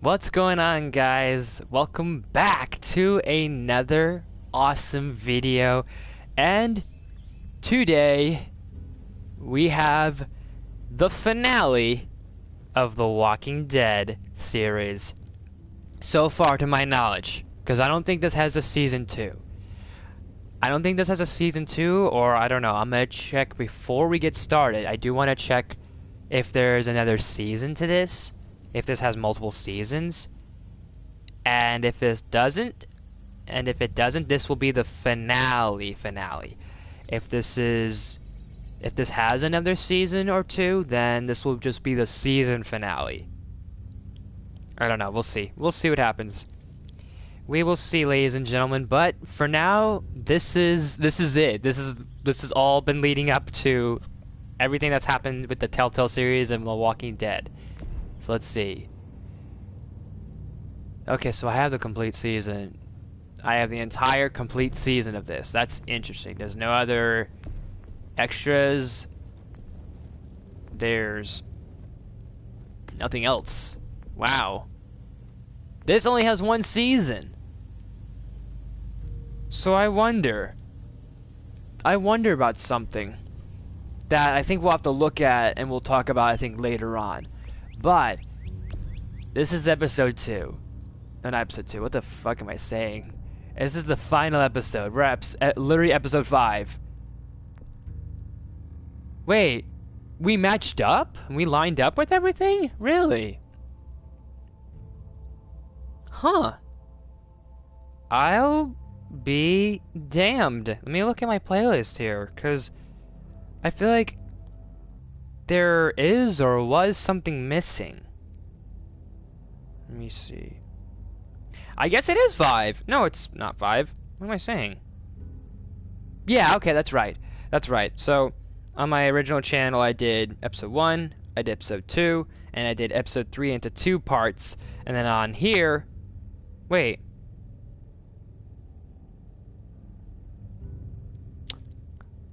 What's going on, guys? Welcome back to another awesome video. And today we have the finale of the Walking Dead series. So far, to my knowledge, because I don't think this has a season 2. I don't think this has a season 2, or I don't know. I'm gonna check before we get started. I do want to check if there's another season to this. If this has multiple seasons, and if it doesn't, this will be the finale. If this has another season or two, then this will just be the season finale. I don't know. We'll see. We'll see what happens. We will see, ladies and gentlemen. But for now, this is it. This has all been leading up to everything that's happened with the Telltale series and The Walking Dead. So let's see. Okay, so I have the complete season. I have the entire complete season of this. That's interesting. There's no other extras. There's nothing else. Wow. This only has one season. So I wonder about something that I think we'll have to look at and we'll talk about, I think, later on. But this is episode 2. No, not episode 2. What the fuck am I saying? This is the final episode. We're literally episode 5. Wait, we matched up? We lined up with everything? Really? Huh. I'll be damned. Let me look at my playlist here, because I feel like there is or was something missing. Let me see. I guess it is 5. No, it's not 5. What am I saying? Yeah, okay, that's right. That's right. So, on my original channel, I did episode 1, I did episode 2, and I did episode 3 into 2 parts. And then on here... Wait.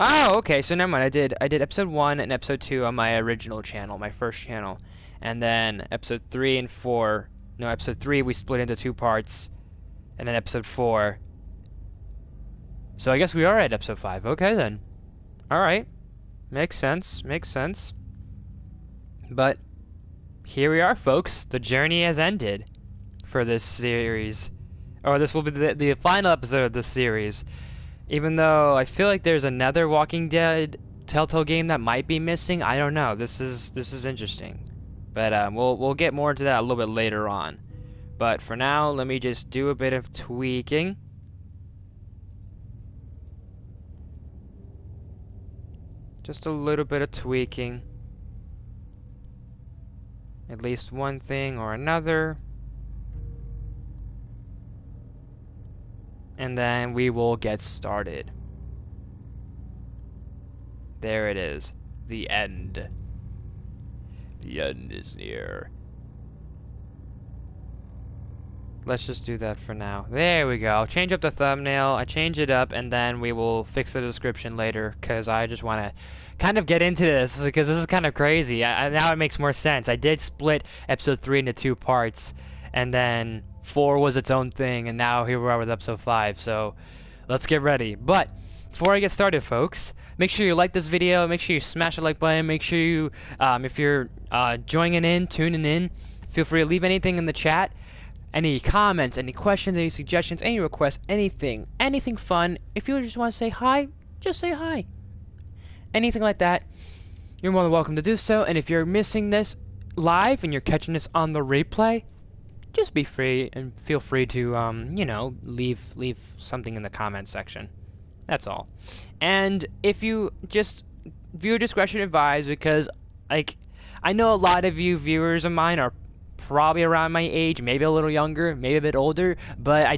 Oh, okay, so never mind. I did episode 1 and episode 2 on my original channel, my first channel. And then episode 3 and 4... No, episode 3 we split into 2 parts. And then episode 4... So I guess we are at episode 5. Okay, then. Alright. Makes sense. Makes sense. But here we are, folks. The journey has ended for this series. Or this will be the final episode of this series. Even though I feel like there's another Walking Dead Telltale game that might be missing, I don't know. This is interesting, but we'll get more into that a little bit later on. But for now, let me just do a bit of tweaking. Just a little bit of tweaking. At least one thing or another. And then we will get started. There it is. The end. The end is near. Let's just do that for now. There we go. I'll change up the thumbnail. I change it up, and then we will fix the description later, because I just want to kind of get into this, because this is kind of crazy. Now it makes more sense. I did split episode 3 into 2 parts, and then 4 was its own thing, and now here we are with episode 5, so let's get ready. But before I get started, folks, make sure you like this video, make sure you smash the like button, make sure you, if you're tuning in, feel free to leave anything in the chat, any comments, any questions, any suggestions, any requests, anything fun. If you just want to say hi, just say hi. Anything like that, you're more than welcome to do so, and if you're missing this live and you're catching this on the replay, just be free and feel free to, you know, leave something in the comment section. That's all. And if you just viewer discretion advised, because like I know a lot of you viewers of mine are probably around my age, maybe a little younger, maybe a bit older, but I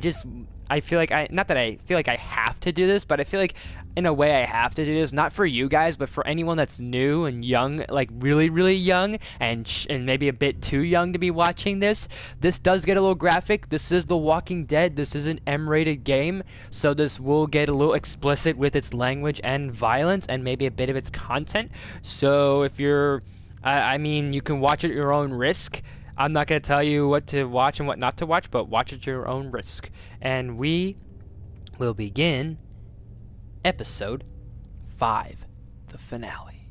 feel like not that I feel like I have to do this, but I feel like in a way I have to do this, not for you guys, but for anyone that's new and young, like really, really young, and maybe a bit too young to be watching this. This does get a little graphic. This is The Walking Dead. This is an M-rated game, so this will get a little explicit with its language and violence, and maybe a bit of its content. So if you're, I mean, you can watch at your own risk. I'm not going to tell you what to watch and what not to watch, but watch at your own risk. And we will begin episode 5, the finale.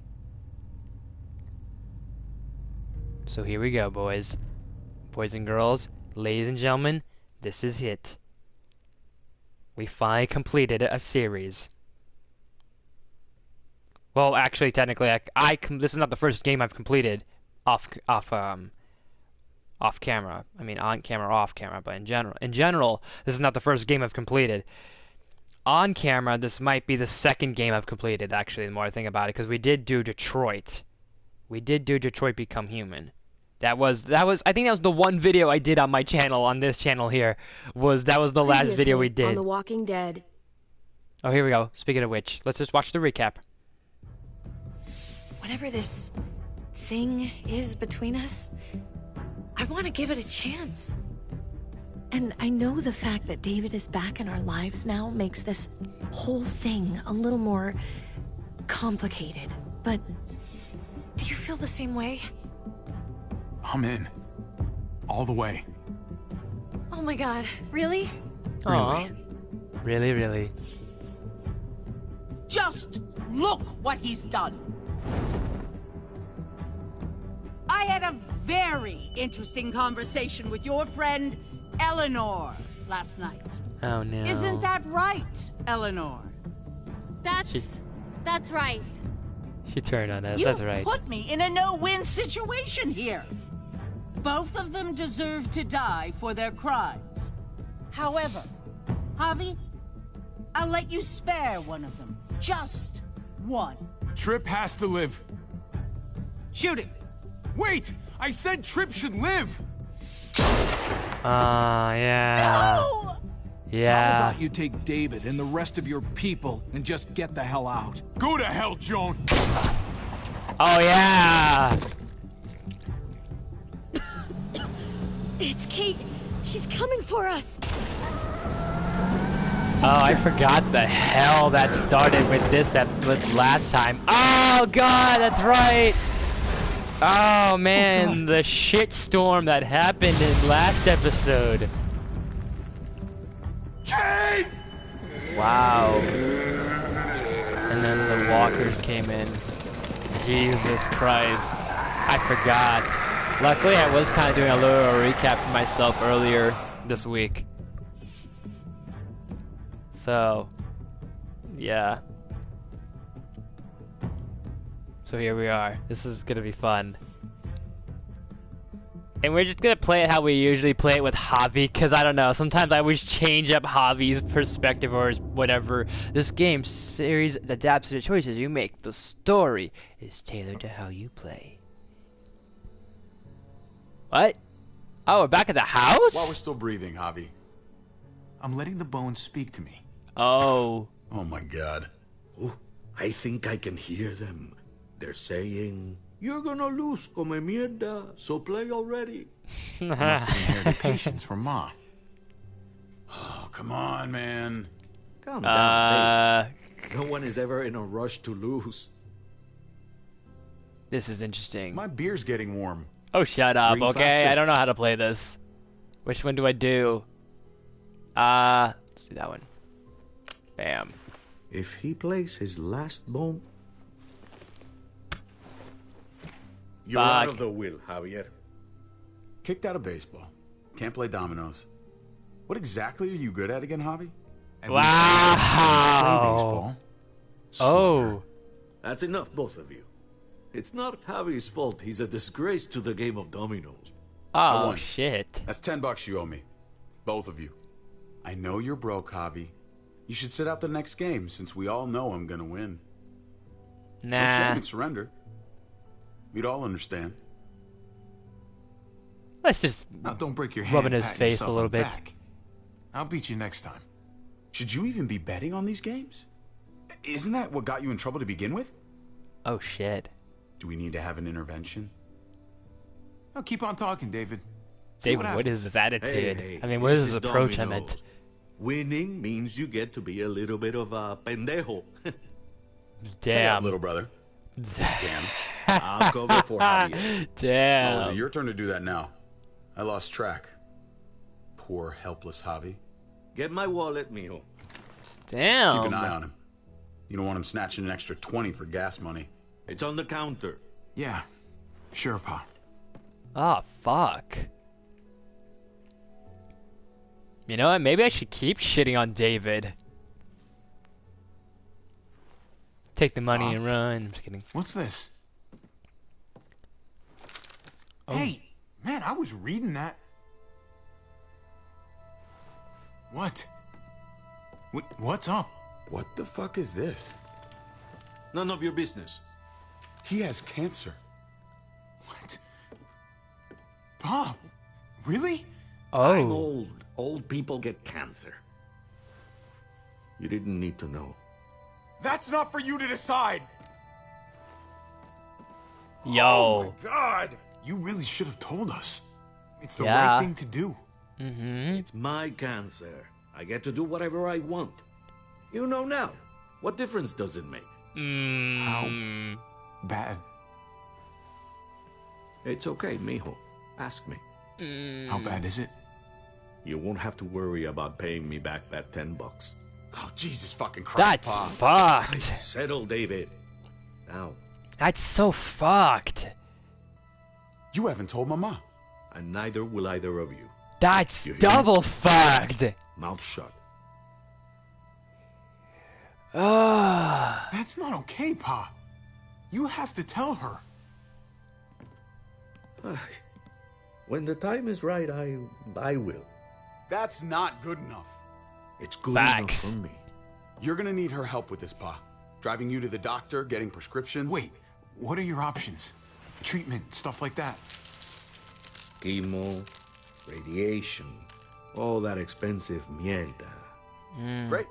So here we go, boys. Boys and girls, ladies and gentlemen, this is it. We finally completed a series. Well, actually, technically, this is not the first game I've completed off camera. I mean, on camera, off camera, but in general, this is not the first game I've completed. On camera, this might be the second game I've completed, actually, the more I think about it, because we did do Detroit. We did do Detroit Become Human. I think that was the one video I did on my channel, on this channel here. That was the last video we did. On The Walking Dead. Oh, here we go. Speaking of which, let's just watch the recap. Whatever this thing is between us, I want to give it a chance. And I know the fact that David is back in our lives now makes this whole thing a little more complicated. But do you feel the same way? I'm in. All the way. Oh my god, really? Really? Really, really. Just look what he's done. I had a very interesting conversation with your friend Eleanor last night. Oh no. Isn't that right, Eleanor? That's right. She turned on us. You That's right. put me in a no-win situation here. Both of them deserve to die for their crimes. However, Javi, I'll let you spare one of them. Just one. Trip has to live. Shoot him. Wait! I said Trip should live! Yeah. No! Yeah. How about you take David and the rest of your people and just get the hell out? Go to hell, Joan! Oh, yeah. It's Kate. She's coming for us. Oh, I forgot the hell that started with this with last time. Oh, God, that's right. Oh, man, the shitstorm that happened in last episode. Kate! Wow. And then the walkers came in. Jesus Christ. I forgot. Luckily, I was kind of doing a little recap for myself earlier this week. So, yeah. So here we are. This is gonna be fun. And we're just gonna play it how we usually play it with Javi, because I don't know, sometimes I always change up Javi's perspective or whatever. This game series adapts to the choices you make. The story is tailored to how you play. What? Oh, we're back at the house? While we're still breathing, Javi. I'm letting the bones speak to me. Oh. Oh my god. Oh, I think I can hear them. They're saying, "You're gonna lose, come mierda, so play already." Must have inherited patience from Ma. Oh, come on, man. Calm down, Dave. No one is ever in a rush to lose. This is interesting. My beer's getting warm. Oh, shut up, Drink okay? faster. I don't know how to play this. Which one do I do? Let's do that one. Bam. If he plays his last bone, you're out Fuck. of the will, Javier. Kicked out of baseball. Can't play dominoes. What exactly are you good at again, Javi? At least you can play baseball. Oh. That's enough, both of you. It's not Javi's fault. He's a disgrace to the game of dominoes. Oh, won. shit. That's $10 you owe me. Both of you. I know you're broke, Javi. You should sit out the next game, since we all know I'm gonna win. No shame Nah. and surrender. We'd all understand. Let's just Now don't break your rub hand in his patting face yourself a on little the bit. back. I'll beat you next time. Should you even be betting on these games? Isn't that what got you in trouble to begin with? Oh, shit. Do we need to have an intervention? Now keep on talking, David. See David, what is happens. his attitude? Hey, I mean, what is this his approach? I dominoes. meant. Winning means you get to be a little bit of a pendejo. Hey Damn. up, little brother. Damn. I'll cover for Javier. Oh, is Damn. it your turn to do that now? I lost track. Poor, helpless Javi. Get my wallet, mijo. Damn. Keep an eye on him. You don't want him snatching an extra 20 for gas money. It's on the counter. Yeah. Sure, Pa. Oh, fuck. You know what? Maybe I should keep shitting on David. Take the money and run. I'm just kidding. What's this? Oh. Hey, man, I was reading that. What? What's up? What the fuck is this? None of your business. He has cancer. What? Pa, really? I'm Oh. old. Old people get cancer. You didn't need to know. That's not for you to decide. Yo. Oh my God! You really should have told us. It's the Yeah. right thing to do. Mm-hmm. It's my cancer. I get to do whatever I want. You know now. What difference does it make? Mm. Bad. It's okay, mijo. Ask me. How bad is it? You won't have to worry about paying me back that $10. Oh, Jesus fucking Christ, That's Pa. fucked. Settle, David. Now. That's so fucked. You haven't told Mama. And neither will either of you. That's You hear me? double fucked. Mouth shut. Ah. That's not okay, Pa. You have to tell her. When the time is right, I will. That's not good enough. It's good Facts. enough for me. You're gonna need her help with this, Pa. Driving you to the doctor, getting prescriptions. Wait, what are your options? Treatment, stuff like that. Chemo, radiation, all that expensive mierda. Great.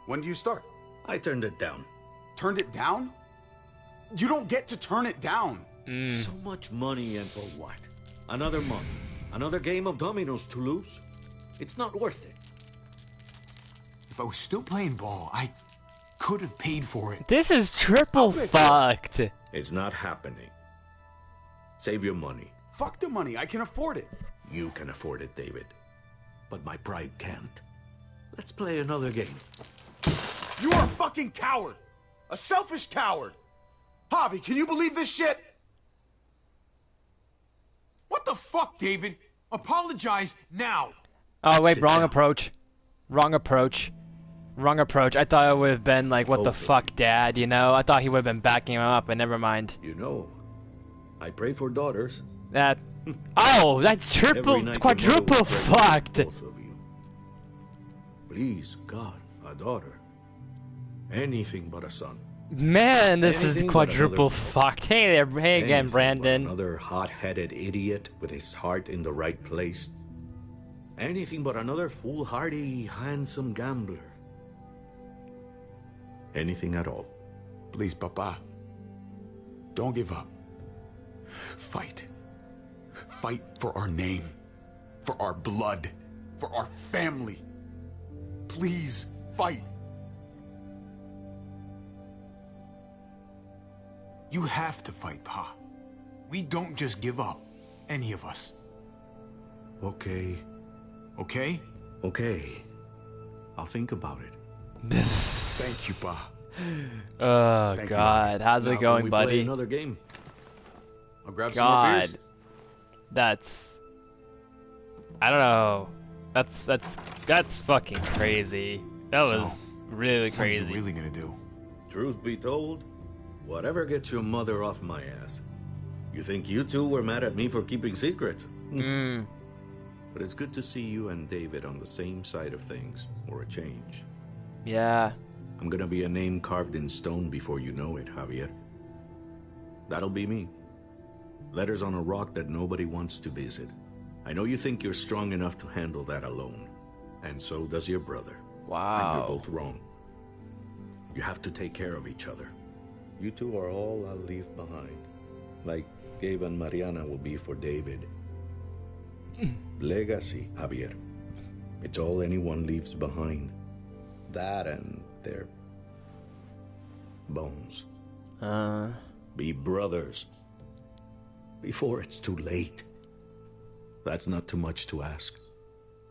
When do you start? I turned it down. Turned it down? You don't get to turn it down. So much money, and for what? Another month, another game of dominoes to lose? It's not worth it. If I was still playing ball, I could have paid for it. This is triple fucked. It's not happening. Save your money. Fuck the money. I can afford it. You can afford it, David. But my pride can't. Let's play another game. You are a fucking coward. A selfish coward. Javi, can you believe this shit? What the fuck, David? Apologize now. Oh wait, Sit wrong down. approach. Wrong approach. Wrong approach. I thought it would have been like, what the Both of fuck, Dad? You know? I thought he would have been backing him up, but never mind. You know, I pray for daughters. That. Oh, that's triple, Every night your quadruple mother will pray for fucked. both of you. Please, God, a daughter. Anything but a son. Man, this is Anything but quadruple another- fucked. Hey there, hey again, Anything but Brandon. Another hot-headed idiot with his heart in the right place. Anything but another foolhardy, handsome gambler. Anything at all. Please, Papa. Don't give up. Fight. Fight for our name. For our blood. For our family. Please, fight. You have to fight, Pa. We don't just give up. Any of us. Okay. Okay? Okay. I'll think about it. Thank you, Pa. Oh Thank you, God, how's Now, it can going, we play buddy? another game? I'll grab some more God, beers. that's. I don't know. That's fucking crazy. That was So, really What are you crazy. really gonna do? Truth be told, whatever gets your mother off my ass. You think you two were mad at me for keeping secrets? Mm. But it's good to see you and David on the same side of things, or a change. Yeah. I'm gonna be a name carved in stone before you know it, Javier. That'll be me. Letters on a rock that nobody wants to visit. I know you think you're strong enough to handle that alone. And so does your brother. And Wow. you're both wrong. You have to take care of each other. You two are all I'll leave behind. Like Gabe and Mariana will be for David. Legacy, Javier. It's all anyone leaves behind. That and their bones. Uh. Be brothers. Before it's too late. That's not too much to ask.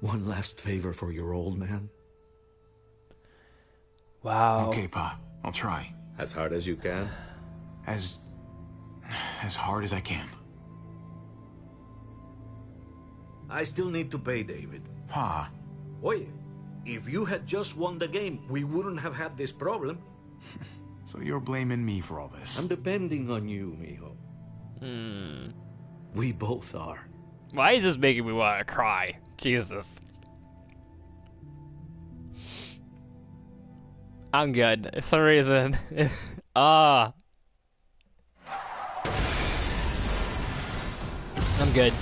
One last favor for your old man? Wow. Okay, Pa. I'll try. As hard as you can? As hard as I can. I still need to pay David. Pa. Oye, if you had just won the game, we wouldn't have had this problem. So you're blaming me for all this? I'm depending on you, mijo. We both are. Why is this making me want to cry? Jesus. I'm good. For some reason. I'm good.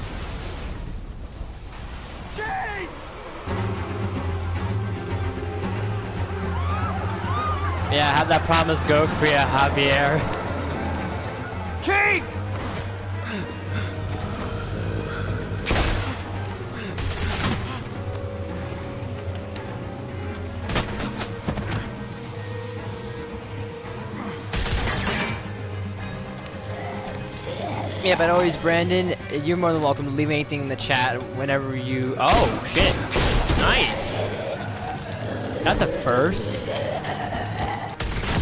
Yeah, have that promise go for you, Javier. Kate! Yeah, but always, Brandon, you're more than welcome to leave anything in the chat whenever you... Oh, shit. Nice. Not the first.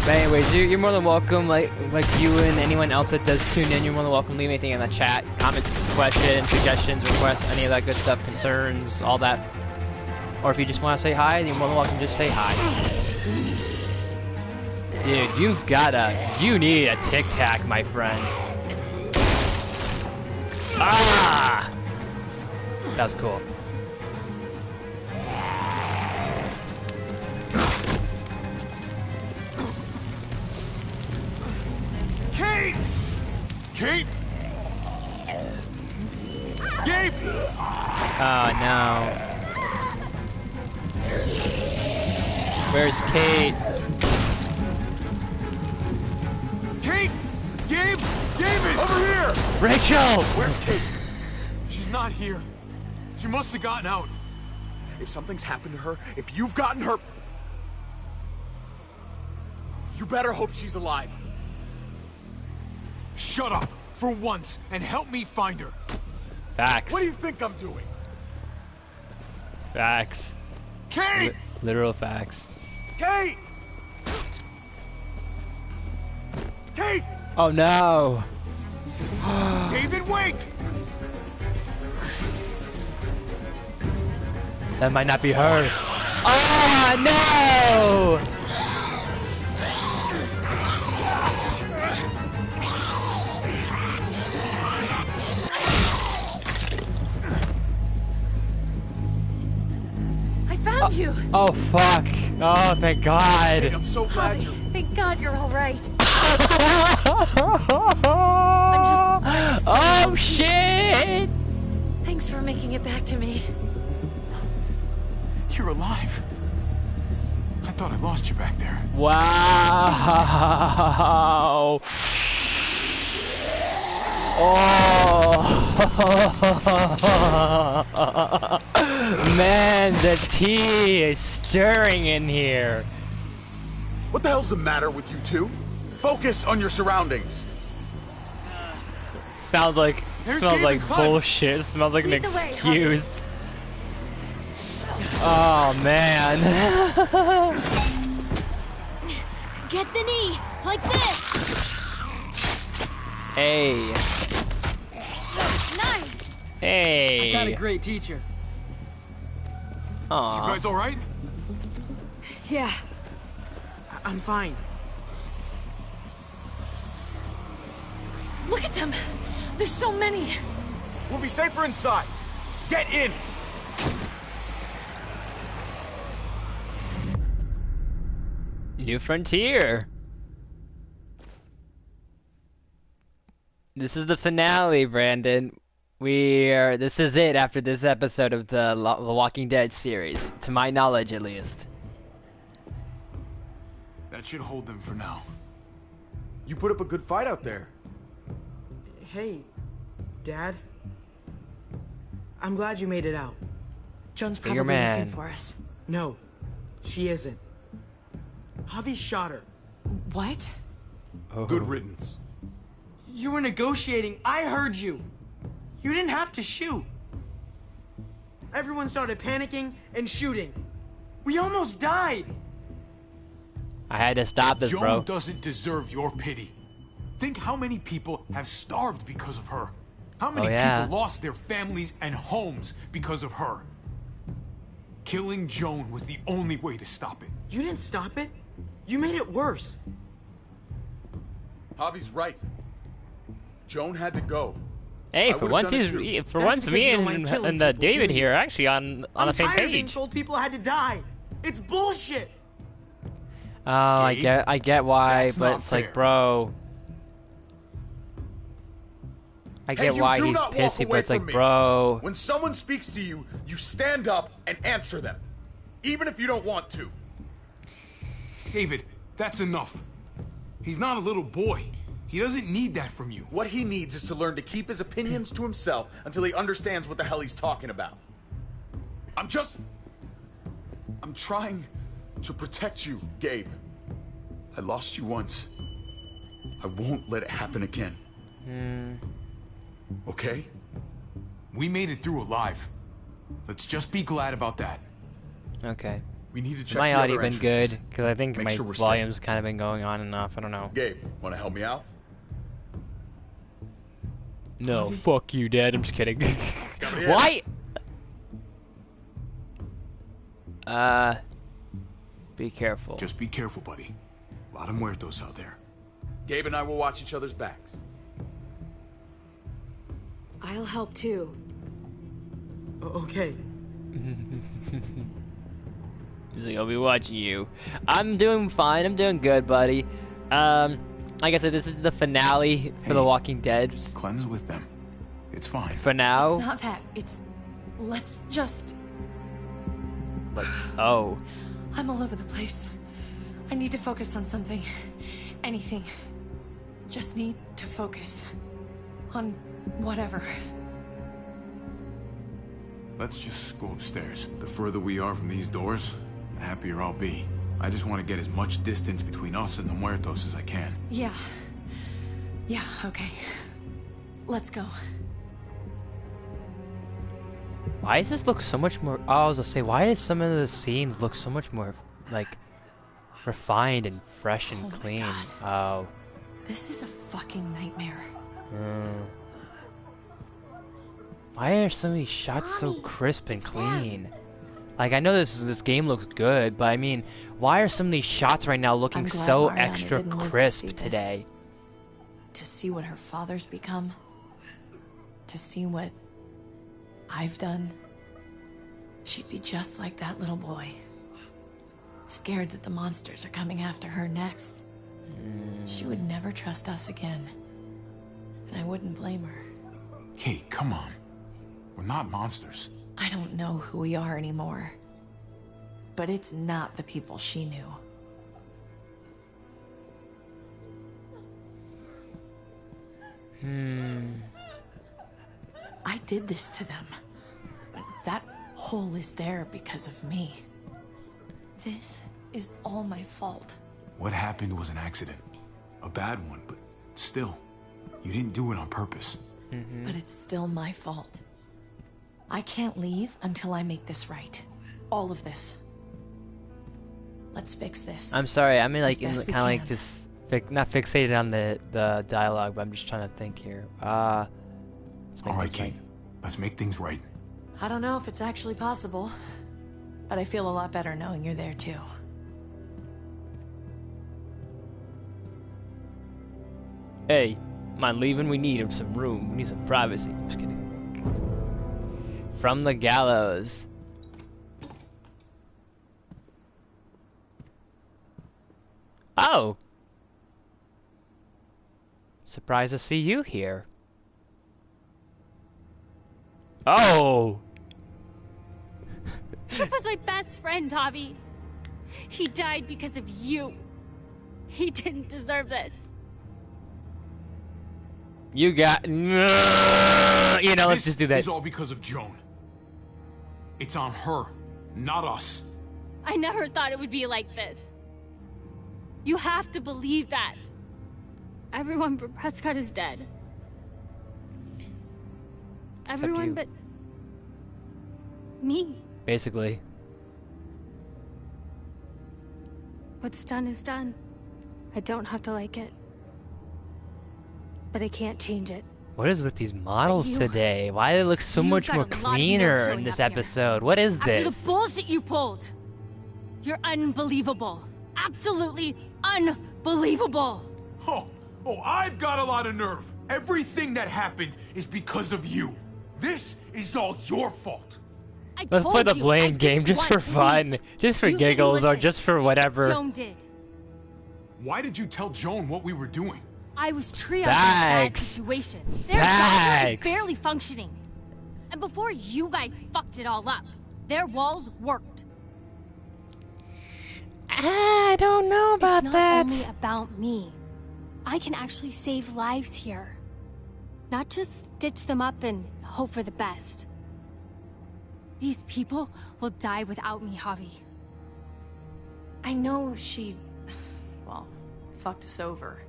But anyways, you're more than welcome, like you and anyone else that does tune in, you're more than welcome to leave anything in the chat. Comments, questions, suggestions, requests, any of that good stuff, concerns, all that. Or if you just want to say hi, you're more than welcome to just say hi. Dude, you need a Tic Tac, my friend. Ah! That was cool. Kate! Kate! Gabe! Oh no. Where's Kate? Kate! Gabe! David! Over here! Rachel! Where's Kate? She's not here. She must have gotten out. If something's happened to her, if you've gotten her... You better hope she's alive. Shut up, for once, and help me find her. Facts. What do you think I'm doing? Facts. Kate! Literal facts. Kate! Kate! Oh no! David, wait! That might not be her. Oh no! I found you. Oh fuck! Oh thank God! Kate, I'm so glad Javi, you're... thank God you're all right. Oh shit! Thanks for making it back to me. You're alive. I thought I lost you back there. Wow! Oh! Man, the tea is stirring in here. What the hell's the matter with you two? Focus on your surroundings. Smells like David, climb. bullshit. Smells like an Lead the way, excuse. Oh man. Get the knee, like this. Hey. Nice. Hey. I got a great teacher. You Aw. guys all right? Yeah. I'm fine. Look at them. There's so many. We'll be safer inside. Get in! New frontier. This is the finale, Brandon. This is it after this episode of the Walking Dead series, to my knowledge at least. That should hold them for now. You put up a good fight out there. Hey, Dad. I'm glad you made it out. Joan's Bigger probably man. looking for us. No, she isn't. Javi shot her. What? Oh. Good riddance. You were negotiating. I heard you. You didn't have to shoot. everyone started panicking and shooting. We almost died. I had to stop this, Joan bro. doesn't deserve your pity. Think how many people have starved because of her. How many people lost their families and homes because of her. Killing Joan was the only way to stop it. You didn't stop it. You made it worse. Javi's right. Joan had to go. Hey, I for would've once done it he's too. for That's once because me you don't mind killing and people, David do you? here are actually on the same I'm tired of being page. told people had to die. It's bullshit. Oh, I get why, That's but not it's like, fair. bro. I Hey, get you why do he's not walk pissy, but away it's like, from me. bro. When someone speaks to you, you stand up and answer them, even if you don't want to. David, that's enough. He's not a little boy. He doesn't need that from you. What he needs is to learn to keep his opinions to himself until he understands what the hell he's talking about. I'm trying to protect you, Gabe. I lost you once. I won't let it happen again. Okay? We made it through alive. Let's just be glad about that. Okay. We need to check My the audio other been entrances. good because I think Make my sure we're volume's kind of been going on and off. I don't know. Gabe, want to help me out? No, fuck you, Dad. I'm just kidding. Come here. Why? Be careful. Just be careful, buddy. A lot of muertos out there. Gabe and I will watch each other's backs. I'll help too. Okay. He's like, I'll be watching you. I'm doing fine. I'm doing good, buddy. Like I said, this is the finale for The Walking Dead. Clem's with them. It's fine. For now. It's not that. It's... Let's just... Oh. I'm all over the place. I need to focus on something. Anything. Just need to focus. On whatever. Let's just go upstairs. The further we are from these doors, the happier I'll be. I just want to get as much distance between us and the muertos as I can. Yeah. Yeah, okay. Let's go. Why does this look so much more... Oh, I was gonna say, why does some of the scenes look so much more, like, refined and fresh and clean? Oh. This is a fucking nightmare. Why are some of these shots so crisp and clean? Like, I know this game looks good, but I mean, why are some of these shots right now looking I'm glad so Mariana extra didn't live to crisp see this. today? To see what her father's become. To see what I've done. She'd be just like that little boy. Scared that the monsters are coming after her next. She would never trust us again. And I wouldn't blame her. Kate, come on. We're not monsters. I don't know who we are anymore. But it's not the people she knew. I did this to them. That hole is there because of me. This is all my fault. What happened was an accident. A bad one, but still. You didn't do it on purpose. But it's still my fault. I can't leave until I make this right. All of this. Let's fix this. I'm sorry, I'm like As best we kind of like can. just not fixated on the dialogue, but I'm just trying to think here. Let's make All right, this Kate. Let's make things right. I don't know if it's actually possible, but I feel a lot better knowing you're there too. Hey, mind leaving? We need some room. We need some privacy. I'm just kidding. From the gallows. Oh! Surprised to see you here. Oh! Chip was my best friend, Javi. He died because of you. He didn't deserve this. You got... You know, let's just do that. This is all because of Joan. It's on her, not us. I never thought it would be like this. You have to believe that. Everyone but Prescott is dead. Everyone you. but Me. Basically. What's done is done. I don't have to like it. But I can't change it. What is with these models You- today? Why do they look so You've much got more a lot of cleaner nerve in showing this up here. episode? What is After the this? bullshit you pulled. You're unbelievable. Absolutely unbelievable. Oh, I've got a lot of nerve. Everything that happened is because of you. This is all your fault. I Let's told play the you, I blame game didn't just want for to fun, leave. just for You didn't giggles, or listen. just for whatever. Joan did. Why did you tell Joan what we were doing? I was triaging a bad Thanks. situation. Their doctor is Thanks. barely functioning. And before you guys fucked it all up, their walls worked. I don't know about It's not that. only about me. I can actually save lives here. Not just stitch them up and hope for the best. These people will die without me, Javi. I know she, well, fucked us over.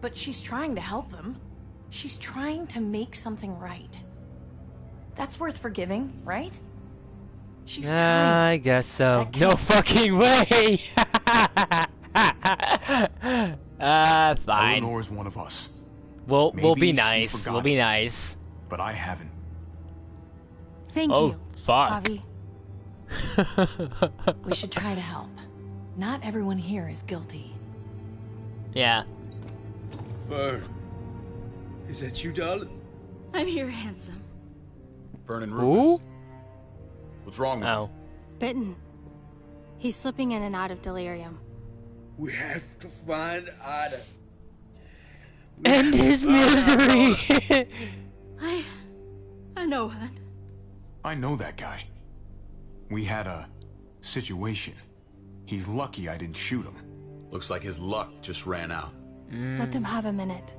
But she's trying to help them. She's trying to make something right. That's worth forgiving, right? She's trying. I guess so. That No counts. fucking way. Fine. Eleanor's one of us, We'll Maybe be she nice. forgot We'll be it. nice. but I haven't. Thank Oh, you, fuck. Javi. We should try to help. Not everyone here is guilty. Yeah. Fern, is that you, darling? I'm here, handsome. Vernon Who? Rufus. What's wrong with him? Oh. Bitten. He's slipping in and out of delirium. We have to find Ada. End his misery. I know, hon. I know that guy. We had a situation. He's lucky I didn't shoot him. Looks like his luck just ran out. Let them have a minute.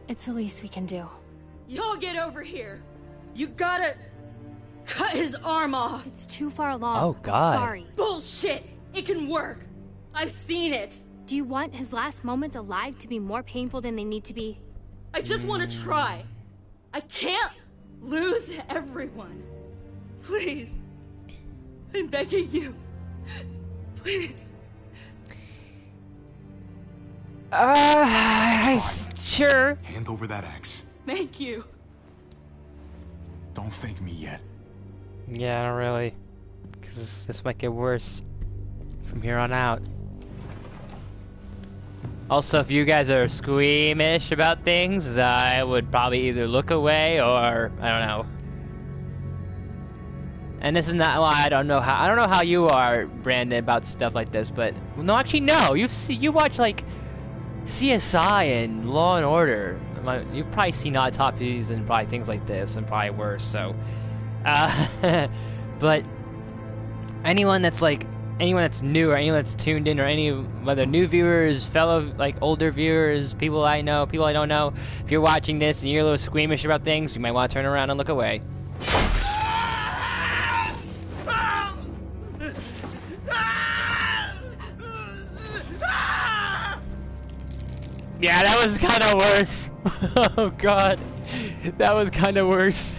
It's the least we can do. Y'all get over here. You gotta cut his arm off. It's too far along. Oh, God. I'm sorry. Bullshit. It can work. I've seen it. Do you want his last moments alive to be more painful than they need to be? I just want to try. I can't lose everyone. Please. I'm begging you. Please. Sure. Hand over that axe. Thank you. Don't thank me yet. Yeah, not really. Because this might get worse from here on out. Also, if you guys are squeamish about things, I would probably either look away or I don't know. And this is not why I don't know how you are, Brandon, about stuff like this, but no, actually no. You watch like CSI and Law and Order. You've probably seen autopsies and probably things like this and probably worse. So, but anyone that's new or anyone that's tuned in, or any whether new viewers, fellow like older viewers, people I know, people I don't know, if you're watching this and you're a little squeamish about things, you might want to turn around and look away. Yeah, that was kind of worse. Oh god, that was kind of worse.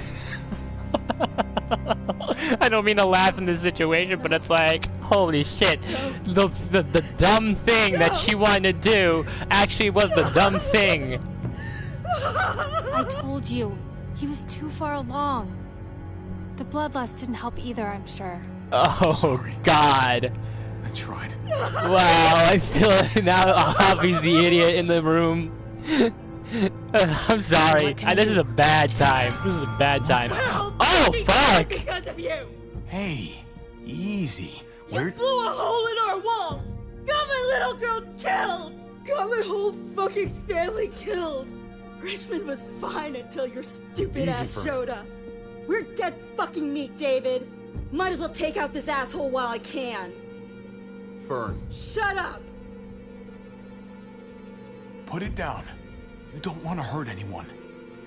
I don't mean to laugh in this situation, but it's like, holy shit, the dumb thing that she wanted to do actually was the dumb thing. I told you, he was too far along. The bloodlust didn't help either, I'm sure. Oh god. I tried. Wow, I feel like now Javi's the idiot in the room. I'm sorry. This is a bad time. This is a bad time. Oh, fuck! Because of you. Hey, easy. You blew a hole in our wall. Got my little girl killed. Got my whole fucking family killed. Richmond was fine until your stupid Easy, ass Fern. showed up. We're dead fucking meat, David. Might as well take out this asshole while I can. Fern. Shut up. Put it down. You don't want to hurt anyone.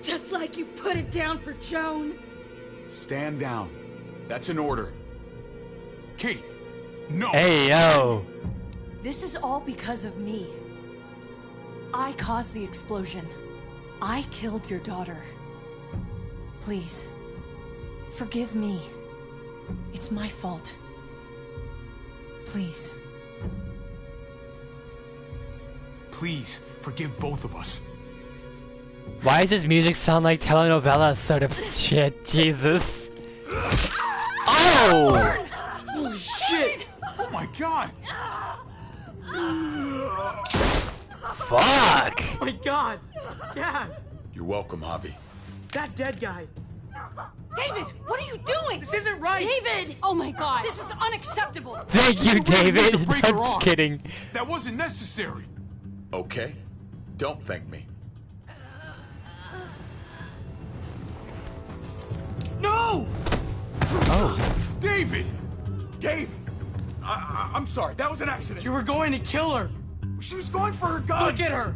Just like you put it down for Joan. Stand down. That's an order. Kate, no. Hey, yo. This is all because of me. I caused the explosion. I killed your daughter. Please, forgive me. It's my fault. Please. Please, forgive both of us. Why does this music sound like telenovela sort of shit? Jesus. Oh! Holy shit! Oh my god! Fuck! Oh my god! Dad! You're welcome, Javi. That dead guy! David, what are you doing? This isn't right! David! Oh my god! This is unacceptable! Thank you, You really need to David! break her I'm arm. just kidding. That wasn't necessary. Okay? Don't thank me. No! Oh. David! Gabe! I'm sorry, that was an accident. You were going to kill her! She was going for her gun! Look at her!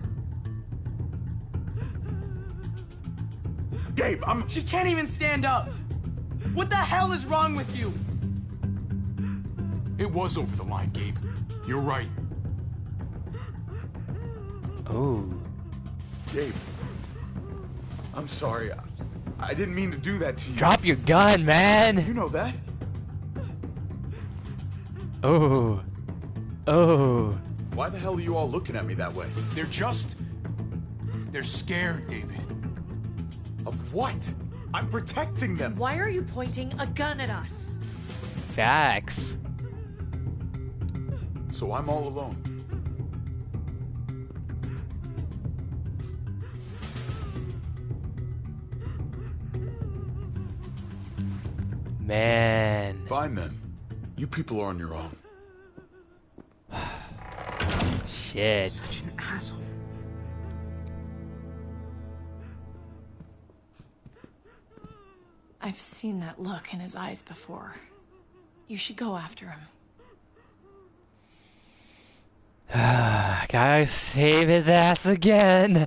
Gabe, She can't even stand up! What the hell is wrong with you? It was over the line, Gabe. You're right. Oh. Gabe. I'm sorry. I didn't mean to do that to you. Drop your gun, man! You know that. Oh. Oh. Why the hell are you all looking at me that way? They're scared, David. Of what? I'm protecting them. Why are you pointing a gun at us? Facts. So I'm all alone. Man. Fine then. You people are on your own. Shit. Such an asshole. I've seen that look in his eyes before. You should go after him. Gotta save his ass again.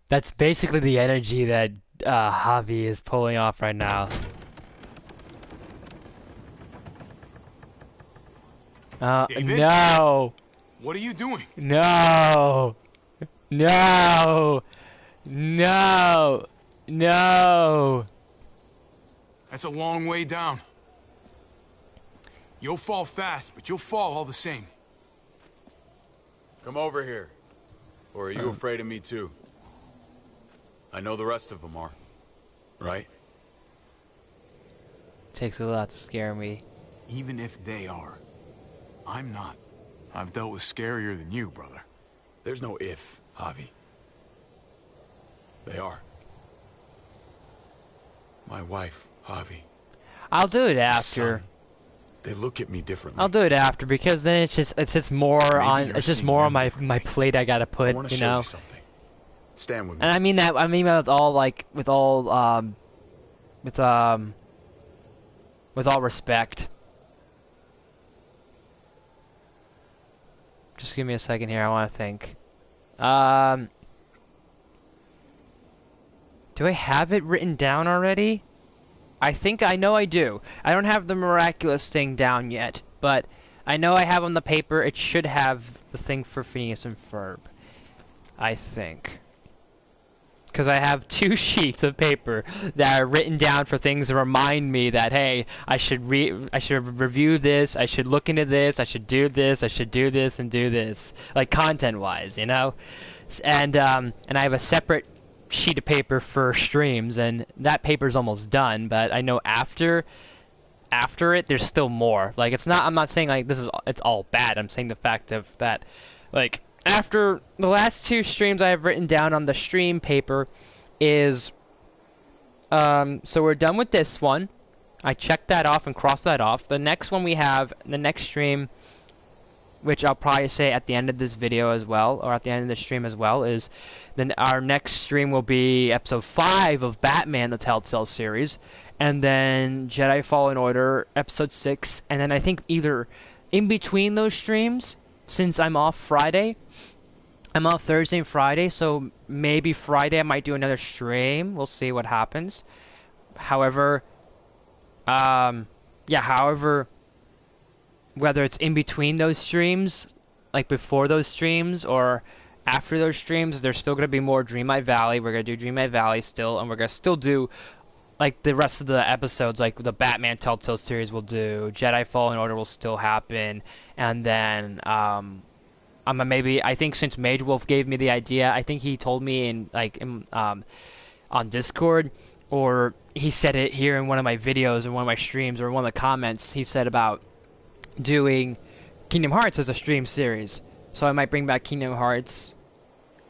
That's basically the energy that Javi is pulling off right now. David? No! What are you doing? No! No! No! No! That's a long way down. You'll fall fast, but you'll fall all the same. Come over here. Or are you afraid of me too? I know the rest of them are. Right? Takes a lot to scare me. Even if they are, I'm not. I've dealt with scarier than you, brother. There's no if, Javi. They are. My wife, Javi. I'll do it after. Son. They look at me differently. I'll do it after because then it's just more Maybe on you're it's just seeing more on them my plate I gotta I put, want to you show know. you something. Stand with me. And I mean that with all respect. Just give me a second here, I wanna think. Do I have it written down already? I know I do. I don't have the miraculous thing down yet, but I know I have on the paper, it should have the thing for Phineas and Ferb. I think. Because I have 2 sheets of paper that are written down for things to remind me that, hey, I should review this, I should look into this, I should do this, I should do this and do this. Like content-wise, you know? And I have a separate sheet of paper for streams, and that paper's almost done, but I know after it there's still more. Like I'm not saying like it's all bad. I'm saying the fact of that, like, after the last 2 streams I have written down on the stream paper is so we're done with this one. I checked that off and crossed that off. The next one we have, the next stream, which I'll probably say at the end of this video as well, or at the end of the stream as well, is then our next stream will be episode 5 of Batman, the Telltale series, and then Jedi Fallen Order, episode 6, and then I think either in between those streams, since I'm off Friday, I'm off Thursday and Friday, so maybe Friday I might do another stream. We'll see what happens. However, whether it's in between those streams, like before those streams, or after those streams, there's still going to be more Dream Light Valley. We're going to do Dream Light Valley still, and we're going to still do like the rest of the episodes, like the Batman Telltale series will do, Jedi Fallen Order will still happen, and then maybe I think since Mage Wolf gave me the idea, I think he told me on Discord, or he said it here in one of my videos or one of my streams or one of the comments. He said about doing Kingdom Hearts as a stream series, so I might bring back Kingdom Hearts.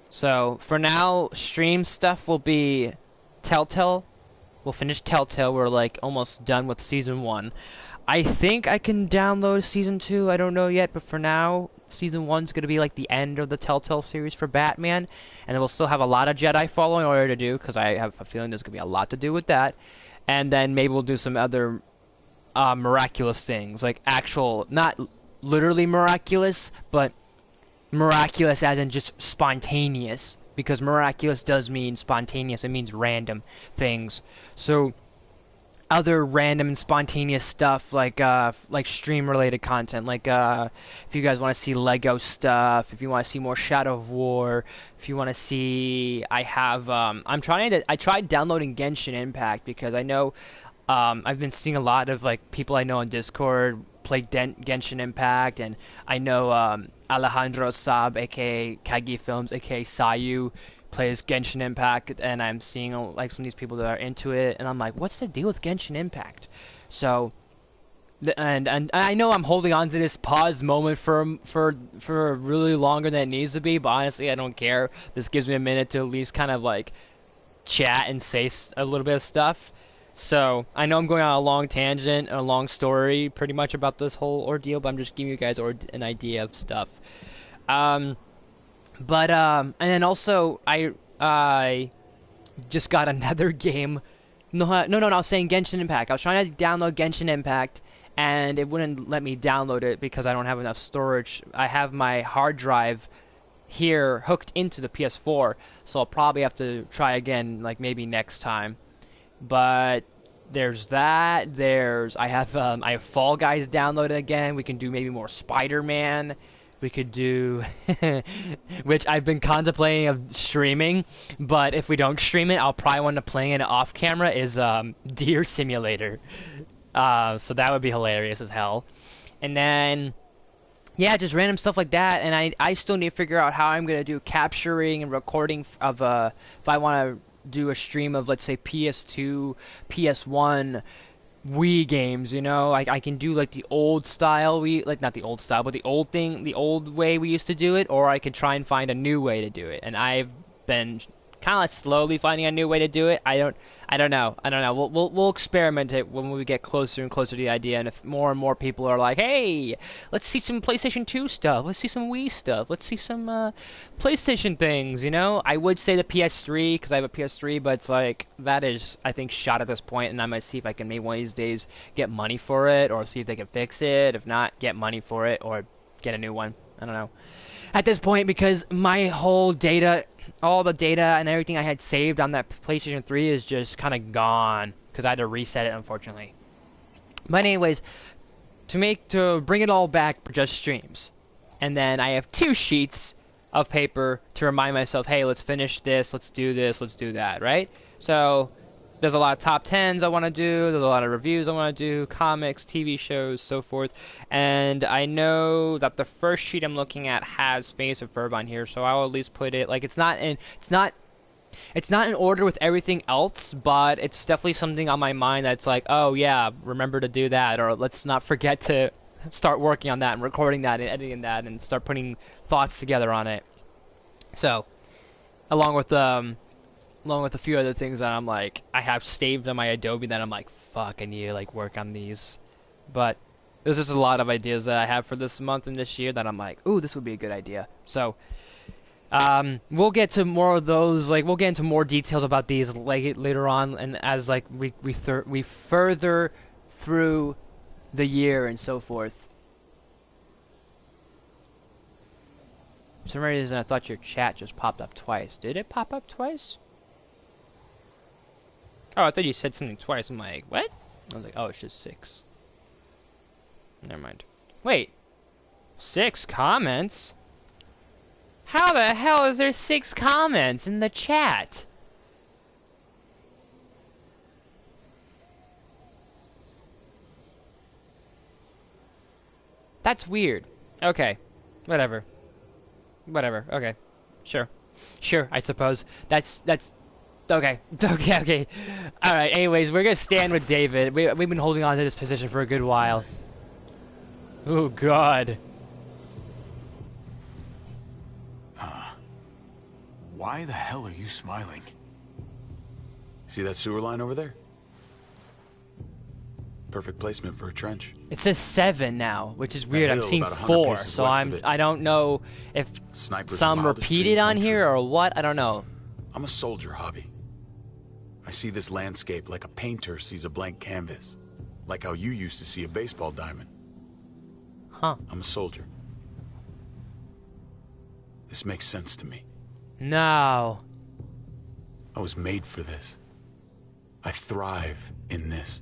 So for now, stream stuff will be Telltale. We'll finish Telltale. We're like almost done with season 1. I think I can download season 2. I don't know yet, but for now, season 1's gonna be like the end of the Telltale series for Batman, and then we'll still have a lot of Jedi Fallen Order to do, because I have a feeling there's gonna be a lot to do with that. And then maybe we'll do some other miraculous things, like actual, not literally miraculous, but miraculous as in just spontaneous, because miraculous does mean spontaneous. It means random things. So other random and spontaneous stuff, like stream related content, like if you guys want to see Lego stuff, if you want to see more Shadow of War, if you want to see, I tried downloading Genshin Impact, because I know I've been seeing a lot of like people I know on Discord play Genshin Impact, and I know Alejandro Saab, aka Kagi Films, aka Sayu, plays Genshin Impact, and I'm seeing like some of these people that are into it, and I'm like, what's the deal with Genshin Impact? So, and I know I'm holding on to this pause moment for really longer than it needs to be, but honestly, I don't care. This gives me a minute to at least kind of like chat and say a little bit of stuff. So, I know I'm going on a long tangent, a long story, pretty much about this whole ordeal, but I'm just giving you guys an idea of stuff. And then also, I just got another game. No, I was saying Genshin Impact. I was trying to download Genshin Impact, and it wouldn't let me download it because I don't have enough storage. I have my hard drive here hooked into the PS4, so I'll probably have to try again, like maybe next time. But there's that. I have Fall Guys downloaded again. We can do maybe more Spider-Man. We could do, which I've been contemplating of streaming, but if we don't stream it, I'll probably want to play it off camera, is Deer Simulator. So that would be hilarious as hell. And then, yeah, just random stuff like that. And I still need to figure out how I'm going to do capturing and recording of, if I want to do a stream of, let's say, PS2, PS1, Wii games, you know, like I can do like the old style, not the old style, but the old way we used to do it, or I can try and find a new way to do it. And I've been kind of like slowly finding a new way to do it. I don't know. We'll experiment it when we get closer and closer to the idea. And if more and more people are like, hey, let's see some PlayStation 2 stuff, let's see some Wii stuff, let's see some PlayStation things, you know, I would say the PS3 because I have a PS3, but it's like that is, I think, shot at this point, and I might see if I can maybe one of these days get money for it, or see if they can fix it. If not, get money for it or get a new one. I don't know. At this point, because my whole data, all the data and everything I had saved on that PlayStation 3 is just kind of gone, because I had to reset it, unfortunately. But anyways, to bring it all back for just streams. And then I have 2 sheets of paper to remind myself, hey, let's finish this, let's do that, right? So there's a lot of top 10s I want to do, there's a lot of reviews I want to do, comics, TV shows, so forth. And I know that the first sheet I'm looking at has Phineas and Ferb on here, so I'll at least put it, like, it's not in order with everything else, but it's definitely something on my mind that's like, oh yeah, remember to do that, or let's not forget to start working on that and recording that and editing that and start putting thoughts together on it. So, along with a few other things that I'm like, I have saved on my Adobe that I'm like, fuck, I need to like work on these. But there's just a lot of ideas that I have for this month and this year that I'm like, ooh, this would be a good idea. So, we'll get to more of those, like, we'll get into more details about these like later on, and as like we further through the year and so forth. For some reason, I thought your chat just popped up twice. Did it pop up twice? Oh, I thought you said something twice. I'm like, what? I was like, oh, it's just 6. Never mind. Wait. 6 comments? How the hell is there 6 comments in the chat? That's weird. Okay. Whatever. Whatever. Okay. Sure. Sure, I suppose. That's okay. Okay. Alright, anyways, we're gonna stand with David. We've been holding on to this position for a good while. Oh god. Why the hell are you smiling? See that sewer line over there? Perfect placement for a trench. It says 7 now, which is weird. I'm hill seeing about 100 4, paces so west of it. I don't know if Sniper's some wildest repeated dream on come here true. or what. I don't know. I'm a soldier, Javi. I see this landscape like a painter sees a blank canvas. Like how you used to see a baseball diamond. Huh. I'm a soldier. This makes sense to me. No. I was made for this. I thrive in this.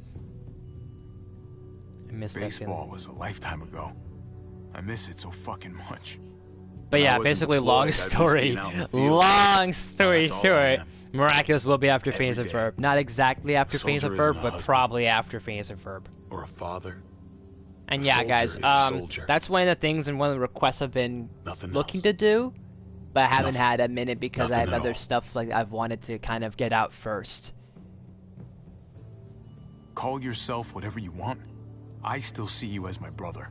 I miss that Baseball feeling. was a lifetime ago. I miss it so fucking much. But When I yeah, wasn't basically, deployed, long I'd miss story. being out in the field. Long story That's all I short, am. Miraculous will be after Every Phineas and day. Ferb. Not exactly after Phineas and Soldier isn't Ferb, a but husband. probably after Phineas and Ferb. Or a father. And A yeah, soldier guys, is a soldier. that's one of the things and one of the requests I've been Nothing looking else. to do, but I haven't Nothing. had a minute because I have Nothing at other all. stuff like I've wanted to kind of get out first. Call yourself whatever you want. I still see you as my brother.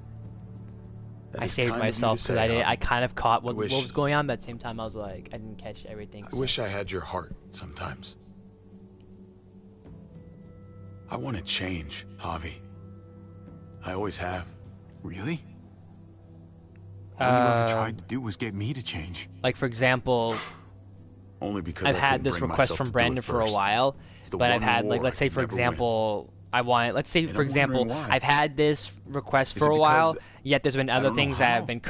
That I is saved kind of you to myself because say, Javi. I kind of caught what wish- was going on, but at the same time I was like, I didn't catch everything. I So. wish I had your heart sometimes. I want to change, Javi. I always have. Really? All you ever tried to do was get me to change. Like, for example, Only because I've I had couldn't this bring request myself from to do Brandon it for a first. while, It's the but I've one had, like, war let's I say, could for never win. example, let's say, And for I'm wondering example, why. I've had this request Is for it a while, because- yet there's been I other don't know things that have how? been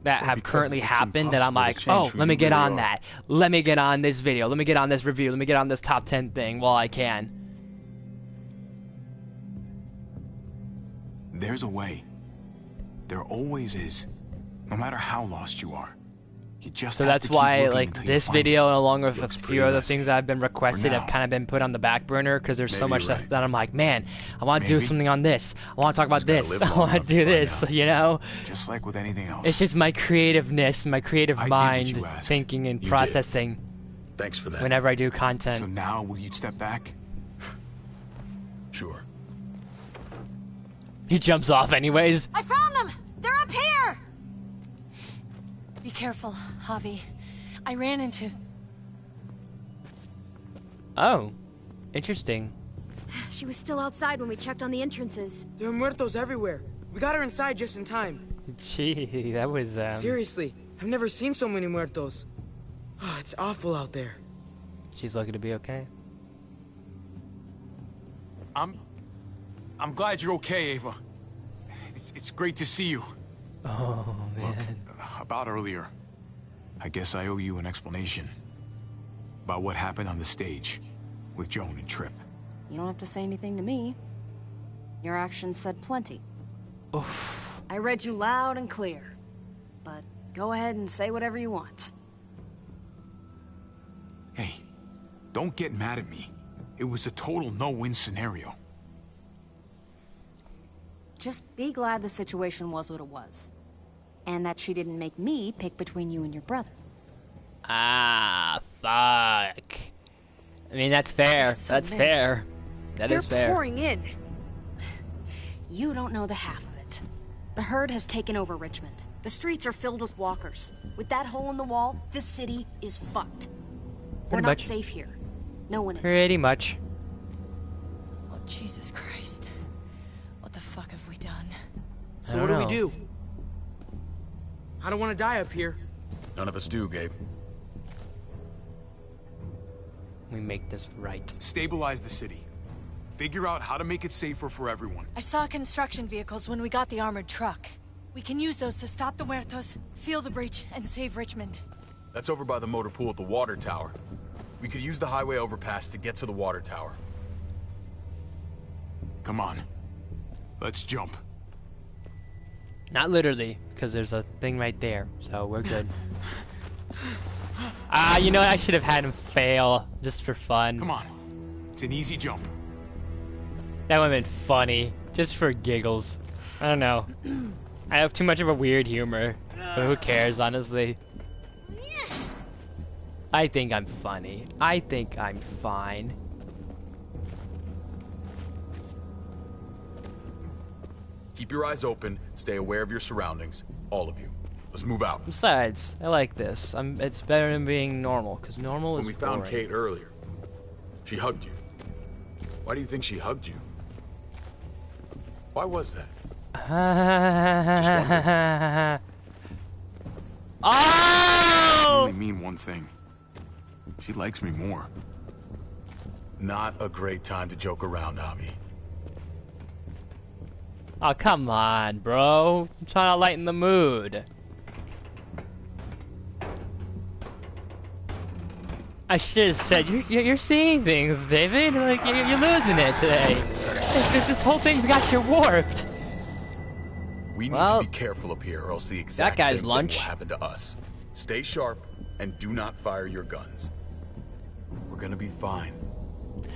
that Or have because currently it's happened that I'm impossible to like, change oh, who let me you get really on are. that. Let me get on this video. Let me get on this review. Let me get on this top 10 thing while I can. There's a way. There always is. No matter how lost you are. You just So have that's to keep why, looking like, until you this find video, it. along with a Looks few pretty other messy. things that have been requested, have now. kind of been put on the back burner because there's so Maybe much you're stuff right. that I'm like, man, I want to do Maybe. something on this. I want to talk about Just gotta this. live I long want to enough to do find this. out. You know, Just like with anything else. it's just my creativeness, my creative I did what mind you asked. thinking and You did. processing Thanks for that. whenever I do So content. now, will you step back? Sure. He jumps off anyways. I found them! They're up here! Be careful, Javi. I ran into... Oh, interesting. She was still outside when we checked on the entrances. There are muertos everywhere. We got her inside just in time. Gee, that was Seriously, I've never seen so many muertos. Oh, it's awful out there. She's lucky to be okay. I'm glad you're okay, Ava. It's great to see you. Oh man. Look, about earlier. I guess I owe you an explanation. About what happened on the stage with Joan and Tripp. You don't have to say anything to me. Your actions said plenty. Oof. I read you loud and clear. But go ahead and say whatever you want. Hey, don't get mad at me. It was a total no-win scenario. Just be glad the situation was what it was. And that she didn't make me pick between you and your brother. Ah, fuck. I mean, that's fair. There's so That's many. fair. That They're is fair. pouring in. You don't know the half of it. The herd has taken over Richmond. The streets are filled with walkers. With that hole in the wall, this city is fucked. We're Pretty not much. safe here. No one is. Pretty much. Oh, Jesus Christ. What the fuck have we done? So I what do don't we know. do? I don't want to die up here. None of us do, Gabe. We make this right. Stabilize the city. Figure out how to make it safer for everyone. I saw construction vehicles when we got the armored truck. We can use those to stop the muertos, seal the breach, and save Richmond. That's over by the motor pool at the water tower. We could use the highway overpass to get to the water tower. Come on. Let's jump. Not literally, because there's a thing right there, so we're good. Ah, you know what? I should have had him fail, just for fun. Come on. It's an easy jump. That would have been funny, just for giggles. I don't know. I have too much of a weird humor. But who cares, honestly? I think I'm funny. I think I'm fine. Keep your eyes open. Stay aware of your surroundings. All of you. Let's move out. Besides, I like this. It's better than being normal, because normal is When we found boring. Kate earlier, she hugged you. Why do you think she hugged you? Why was that? Oh! It only mean one thing. She likes me more. Not a great time to joke around, Javi. Oh, come on, bro. I'm trying to lighten the mood. I should have said, you're seeing things, David. Like, you're losing it today. This whole thing's got you warped. We need to be careful up here, or else the exact that guy's same lunch. thing will happen to us. Stay sharp, and do not fire your guns. We're gonna be fine.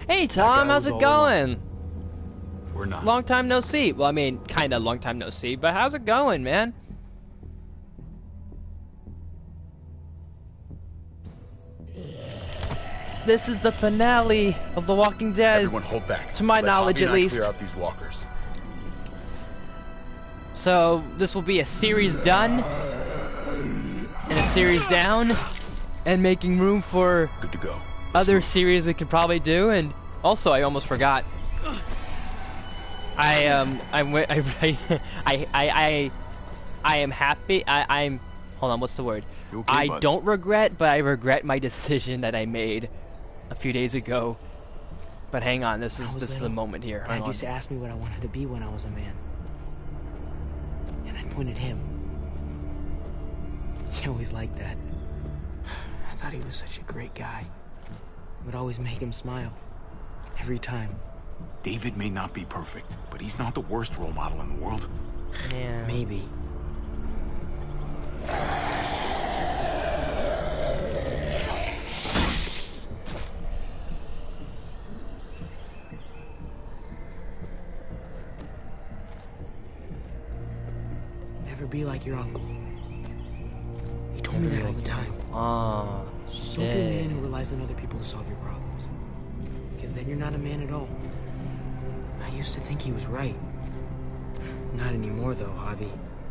Hey, Tom, how's it going? We're not. Long time no see. Well, I mean, kind of long time no see, but how's it going, man? This is the finale of The Walking Dead. Everyone hold back. To my knowledge, Javi at and I least. clear out these walkers. So, this will be a series done, and a series down, and making room for Good to go. other series we could probably do, and also, I almost forgot. I am happy. I'm. Hold on. What's the word? Okay, I bud? don't regret, but I regret my decision that I made a few days ago. But hang on, this is the moment here. Hang Dad on. used to ask me what I wanted to be when I was a man. And I pointed him. He always liked that. I thought he was such a great guy. It would always make him smile. Every time. David may not be perfect, but he's not the worst role model in the world. Yeah. Maybe. Never be like your uncle. He told me that all the time. Oh, Don't be a man shit. who relies on other people to solve your problems. Because then you're not a man at all. I used to think he was right. Not anymore, though, Javi.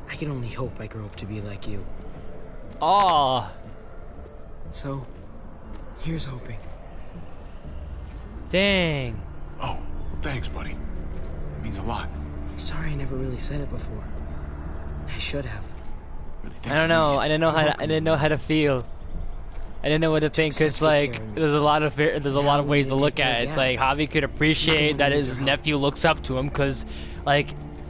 I can only hope I grow up to be like you. Oh, So, here's hoping. dang. Oh, thanks, buddy. It means a lot. I'm sorry I never really said it before. I should have. Really, I thanks don't a know. million. I didn't know how. I didn't know how to feel. I didn't know what to think. such Cause good like, care of me. there's a lot of Now we ways need to to look take care at it. of It's Gabby. like Javi could appreciate that one who his needs our nephew looks up to him. Cause, like,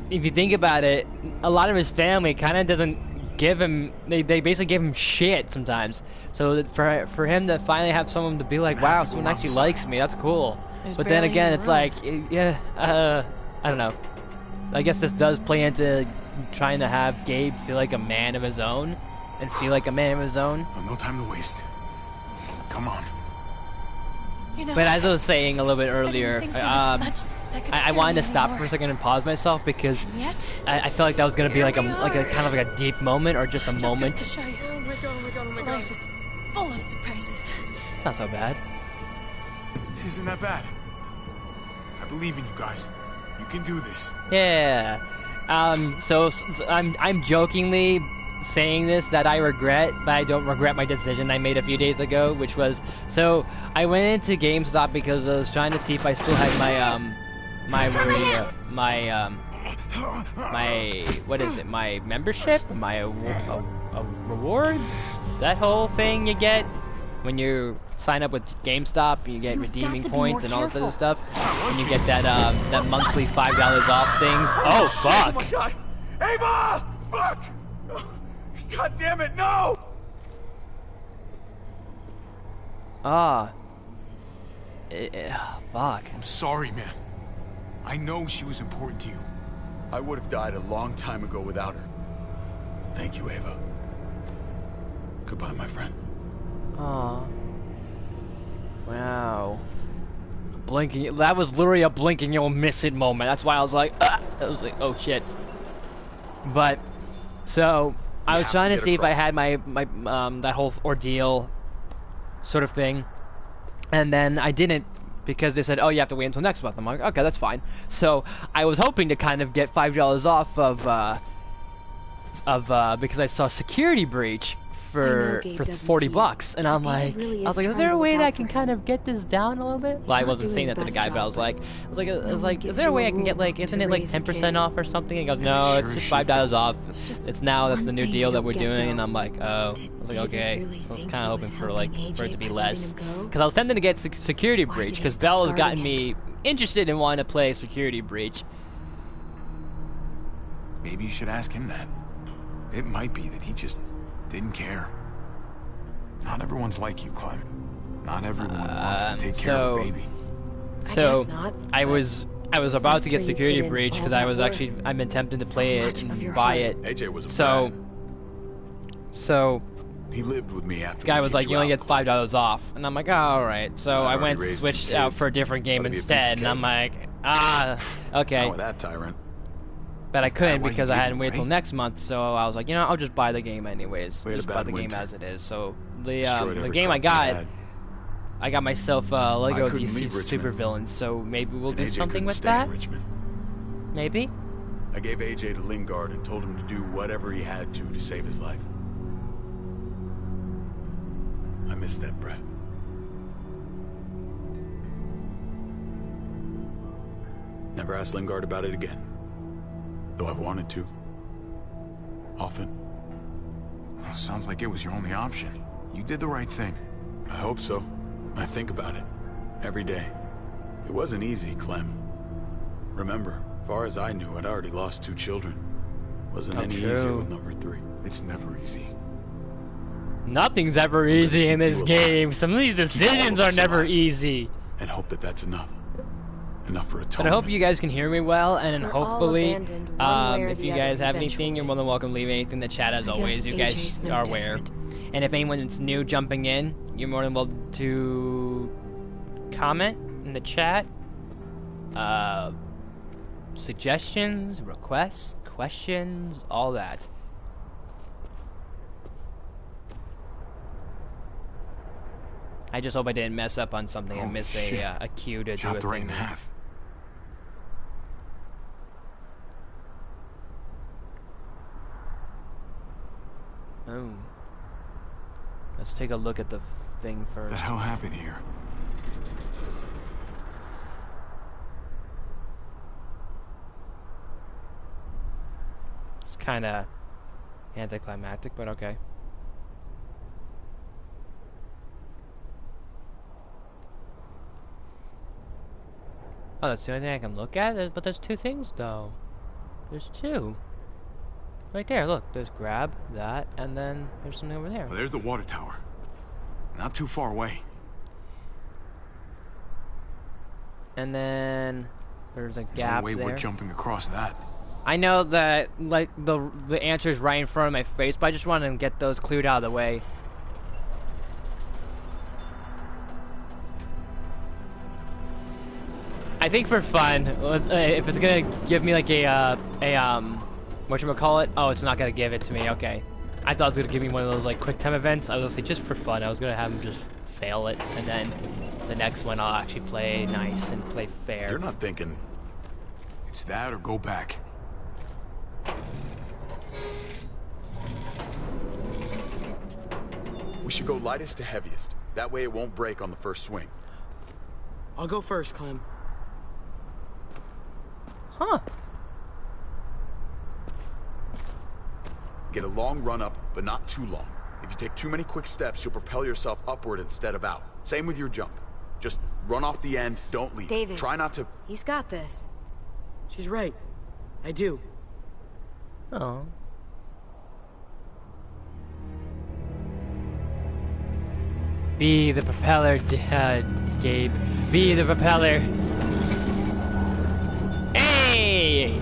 if you think about it, a lot of his family kind of doesn't give him. They basically give him shit sometimes. So that for him to finally have someone to be like, Gonna have wow, to go someone around actually the likes side. me. That's cool. There's But then barely again, any it's room. like, yeah, I don't know. I guess this does play into trying to have Gabe feel like a man of his own, and feel like a man of his own. Well, no time to waste. Come on. You know, But as I was saying a little bit I didn't earlier, think there was much that could I scare wanted me to stop anymore. for a second and pause myself because And yet, I felt like that was gonna be Here like a we kind of like a deep moment or just a just moment. goes to show you, Oh my god, oh my god, oh my god. life is full of surprises. It's not so bad. This isn't that bad. I believe in you guys. You can do this. Yeah. So I'm jokingly saying this that I regret, but I don't regret my decision I made a few days ago, which was so I went into GameStop because I was trying to see if I still had my what is it? My membership, my rewards, that whole thing you get when you sign up with GameStop. You get You've redeeming got to be points more and all this other careful. stuff, and you get that monthly $5 off things. Oh fuck! Oh my god! Ava! Fuck! God damn it, no! Fuck. I'm sorry, man. I know she was important to you. I would have died a long time ago without her. Thank you, Ava. Goodbye, my friend. Aw. Wow. Blinking. That was literally a blinking you'll miss it moment. That's why I was like, ah! I was like, oh shit. But So I was have trying to to get see if I across. had my that whole ordeal sort of thing, and then I didn't because they said, oh, you have to wait until next month. I'm like, okay, that's fine. So I was hoping to kind of get $5 off of because I saw Security Breach for $40, and I'm like, is there a way that I can kind of get this down a little bit? Well, I wasn't saying that to the guy, but I was like, is there a way I can get like, isn't it like 10% off or something? He goes, no, it's just $5 off. It's now, that's the new deal that we're doing, and I'm like, oh. I was like, okay. I was kind of hoping for like for it to be less, because I was tempted to get Security Breach, because Belle has gotten me interested in wanting to play Security Breach. Maybe you should ask him that. It might be that he just didn't care. Not everyone's like you, Clem. Not everyone wants to take care of a baby. So I was about to get Security Breach because I've been tempted to play it and buy it. AJ was a so he lived with me after. The guy was like, you only get $5 off, and I'm like, oh, all right. So I went switched out for a different game instead, and I'm like, okay. Not with that tyrant. But I couldn't because I hadn't waited till next month, so I was like, you know, I'll just buy the game anyways. Just buy the game as it is. So the game I got myself Lego DC Supervillains, so maybe we'll do something with that. Maybe. I gave AJ to Lingard and told him to do whatever he had to save his life. I miss that brat. Never asked Lingard about it again. Though I've wanted to. Often. Well, sounds like it was your only option. You did the right thing. I hope so. I think about it. Every day. It wasn't easy, Clem. Remember, far as I knew, I'd already lost 2 children. Wasn't any easier with number 3. It's never easy. Nothing's ever easy in this game. Some of these decisions are never easy. And hope that that's enough. Enough for atonement. But I hope you guys can hear me well, and hopefully, if you guys have anything, you're more than welcome to leave anything in the chat as always. You guys are aware. And if anyone that's new jumping in, you're more than welcome to comment in the chat. Suggestions, requests, questions, all that. I just hope I didn't mess up on something and miss a cue to do it. Chopped right in half. Oh. Let's take a look at the thing first. What the hell happened here? It's kind of anticlimactic, but okay. Oh, that's the only thing I can look at? But there's 2 things, though. There's 2. Right there, look. There's grab, that, and then there's something over there. Well, there's the water tower. Not too far away. And then there's a gap there. No way we're jumping across that. I know that, like, the answer's right in front of my face, but I just want to get those cleared out of the way. I think for fun, if it's gonna give me like whatchamacallit? Oh, it's not gonna give it to me, okay. I thought it was gonna give me one of those like quick time events. I was gonna say just for fun, I was gonna have him just fail it, and then the next one I'll actually play nice and play fair. You're not thinking... It's that or go back. We should go lightest to heaviest. That way it won't break on the first swing. I'll go first, Clem. Huh. Get a long run up, but not too long. If you take too many quick steps, you'll propel yourself upward instead of out. Same with your jump. Just run off the end, don't leave. David. Try not to... He's got this. She's right. I do. Oh. Be the propeller, Gabe. Be the propeller. Hey!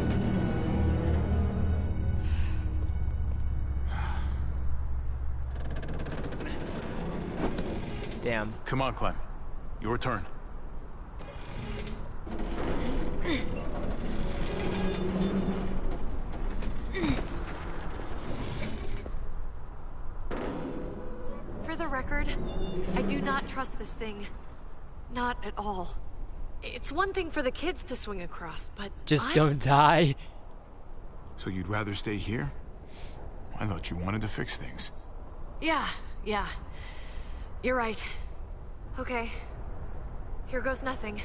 Damn. Come on, Clem. Your turn. record, I do not trust this thing. Not at all. It's one thing for the kids to swing across, but just don't die. So you'd rather stay here? I thought you wanted to fix things. Yeah. You're right. Okay. Here goes nothing.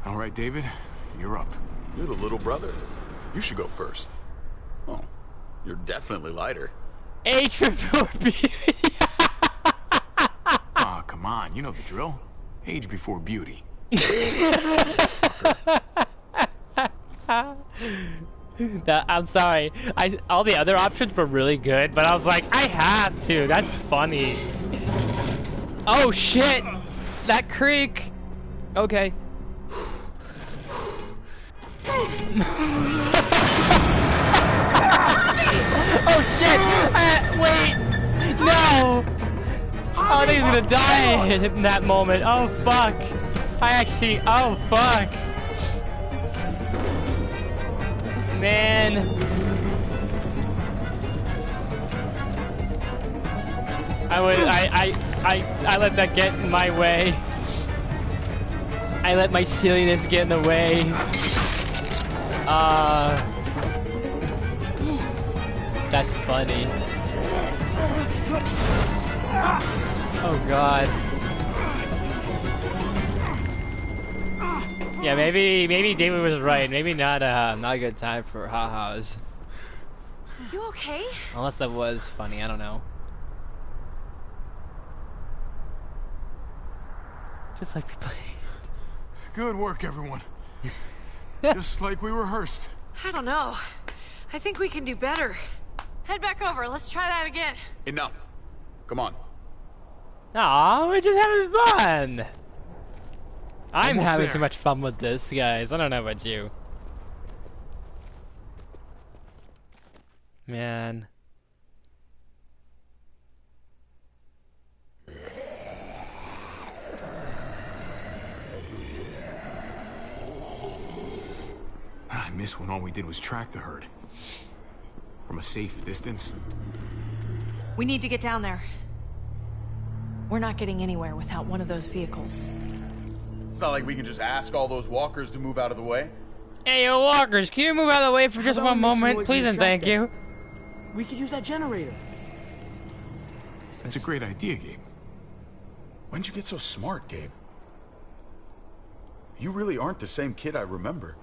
All right, David, you're up. You're the little brother. You should go first. Oh, you're definitely lighter. H before beauty. Ah, come on, you know the drill. Age before beauty. I'm sorry. All the other options were really good, but I was like, I have to. That's funny. Oh shit! That creek. Okay. Oh shit! Wait! No! Oh, I think he's gonna die in that moment. Oh fuck! Oh fuck! Man. I let that get in my way. I let my silliness get in the way. That's funny. Oh god. Yeah, maybe David was right. Maybe not a good time for ha-has. You okay? Unless that was funny, I don't know. Just like we played. Good work, everyone. Just like we rehearsed. I don't know. I think we can do better. Head back over. Let's try that again. Enough. Come on. Aw, we're just having fun. I'm Almost having there. too much fun with this, guys. I don't know about you. Man. I miss when all we did was track the herd. From a safe distance. We need to get down there. We're not getting anywhere without one of those vehicles. It's not like we can just ask all those walkers to move out of the way. Hey, yo, walkers, can you move out of the way for just How about one we make some moment, noise please and and thank distract you? We could use that generator. That's a great idea, Gabe. When'd you get so smart, Gabe? You really aren't the same kid I remember.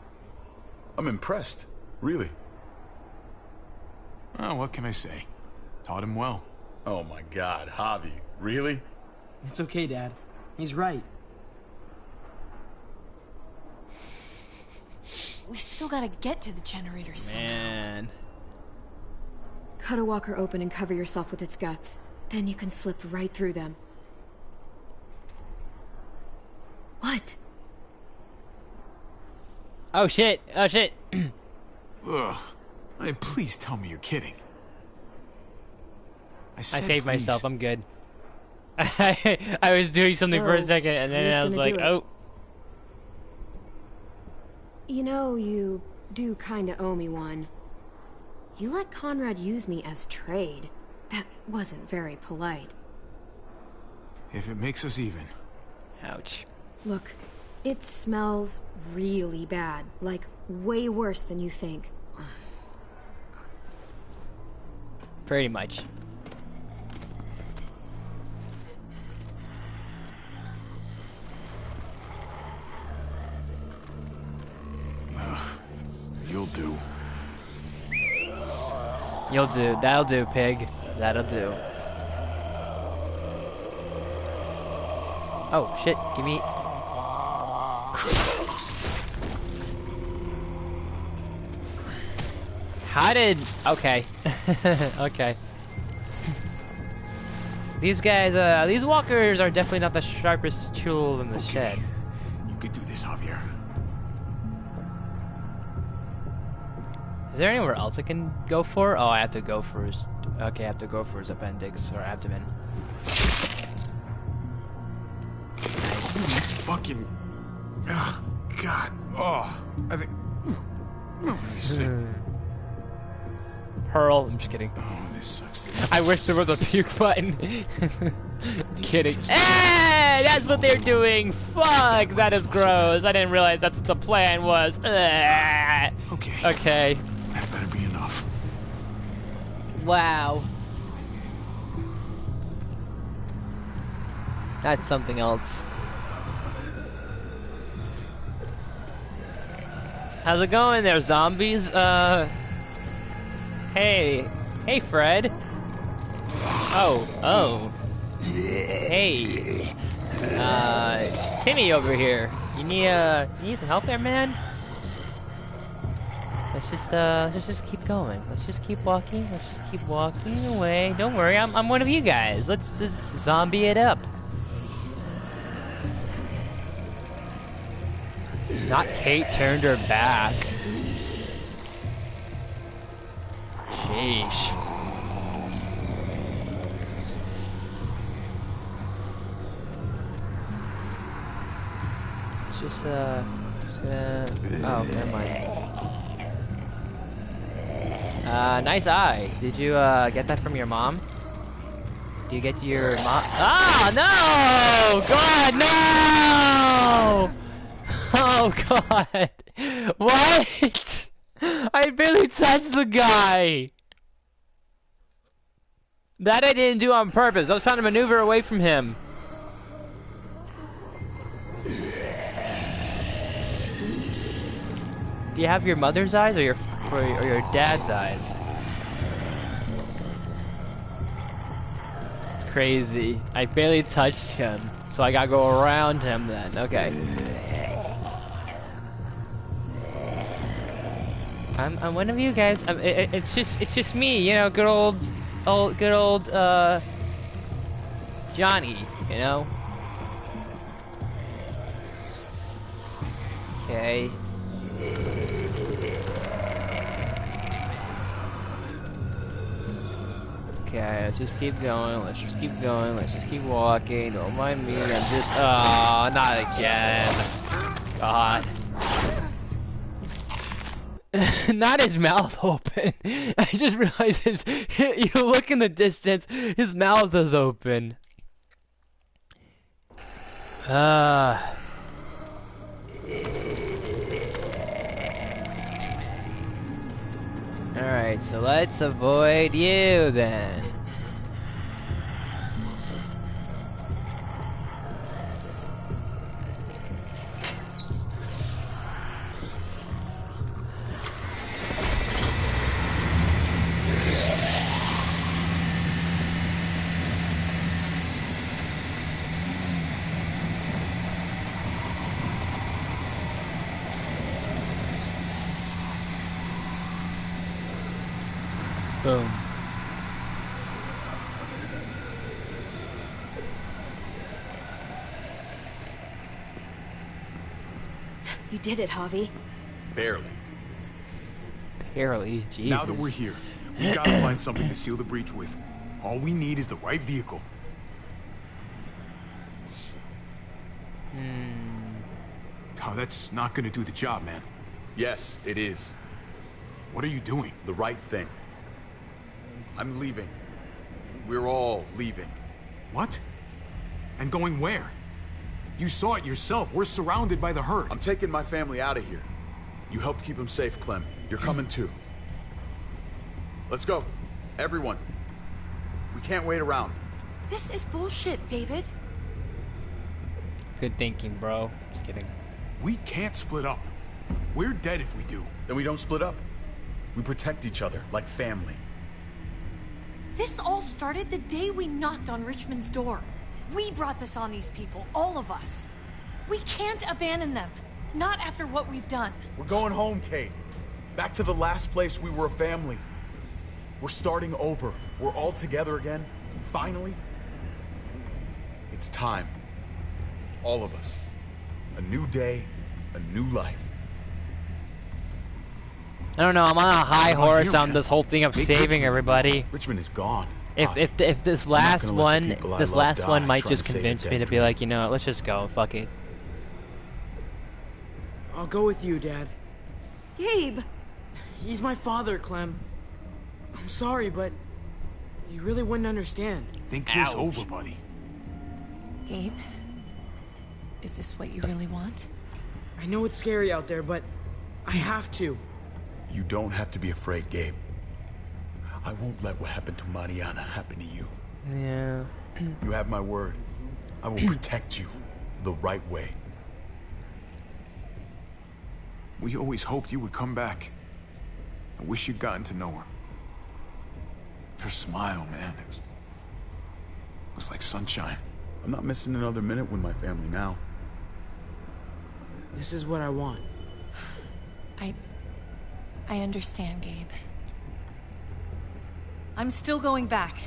I'm impressed, really. Oh, what can I say? Taught him well. Oh my god, Javi, really? It's okay, Dad. He's right. We still gotta get to the generator somehow. Man. Cut a walker open and cover yourself with its guts. Then you can slip right through them. What? Oh shit, oh shit. Ugh. Hey, please tell me you're kidding. I said saved please. myself, I'm good. I was doing something for a So, second and then who's I was gonna like, do it? oh. You know, you do kinda owe me one. You let Conrad use me as trade. That wasn't very polite. If it makes us even. Ouch. Look, it smells really bad. Like, way worse than you think. Pretty much. You'll do. You'll do. That'll do, pig. That'll do. Oh, shit. Give me... How did... Okay. Okay. These guys, these walkers are definitely not the sharpest tools in the shed. You could do this, Javier. Is there anywhere else I can go for? Oh, I have to go for his... Okay, I have to go for his appendix or abdomen. fucking... Oh, God. Oh, I think... I'm gonna be sick. Hurl. I'm just kidding. Oh, this sucks. I wish there was a puke button. Kidding. Hey, that's what they're doing. Fuck, that is gross. I didn't realize that's what the plan was. Okay. Okay. That better be enough. Wow. That's something else. How's it going there, zombies? Hey. Hey, Fred. Oh. Hey. Timmy over here. You need some help there, man? Let's just keep going. Let's just keep walking. Let's just keep walking away. Don't worry, I'm one of you guys. Let's just zombie it up. Not Kate turned her back. Sheesh. It's just gonna... Oh, never mind. Nice eye. Did you, get that from your mom? Do you get your mom? Ah, no! God, no! Oh, God. What? I barely touched the guy. That I didn't do on purpose. I was trying to maneuver away from him. Do you have your mother's eyes or your dad's eyes? It's crazy. I barely touched him, so I gotta go around him then. Okay. I'm one of you guys. It's just me, you know, good old Johnny, you know. Okay. Okay, let's just keep going. Let's just keep going. Let's just keep walking. Don't mind me. I'm just. Oh, not again. God. Not his mouth open. I just realized you look in the distance, his mouth is open. Alright, so let's avoid you then. Boom. You did it, Javi. Barely. Barely, Jesus. Now that we're here, we gotta find something to seal the breach with. All we need is the right vehicle. Oh, that's not gonna do the job, man. Yes, it is. What are you doing? The right thing. I'm leaving. We're all leaving. What? And going where? You saw it yourself. We're surrounded by the herd. I'm taking my family out of here. You helped keep them safe, Clem. You're coming too. Let's go. Everyone. We can't wait around. This is bullshit, David. Good thinking, bro. Just kidding. We can't split up. We're dead if we do. Then we don't split up. We protect each other like family. This all started the day we knocked on Richmond's door. We brought this on these people, all of us. We can't abandon them. Not after what we've done. We're going home, Kate. Back to the last place we were a family. We're starting over. We're all together again. Finally. It's time. All of us. A new day, a new life. I don't know, I'm on a high horse on this whole thing of saving everybody. Richmond is gone. If this last one might just convince me to be like, you know what, let's just go, fuck it. I'll go with you, Dad. Gabe! He's my father, Clem. I'm sorry, but you really wouldn't understand. Think this over, buddy. Gabe? Is this what you really want? I know it's scary out there, but I have to. You don't have to be afraid, Gabe. I won't let what happened to Mariana happen to you. Yeah. You have my word. I will protect you the right way. We always hoped you would come back. I wish you'd gotten to know her. Her smile, man, it was like sunshine. I'm not missing another minute with my family now. This is what I want. I understand, Gabe. I'm still going back.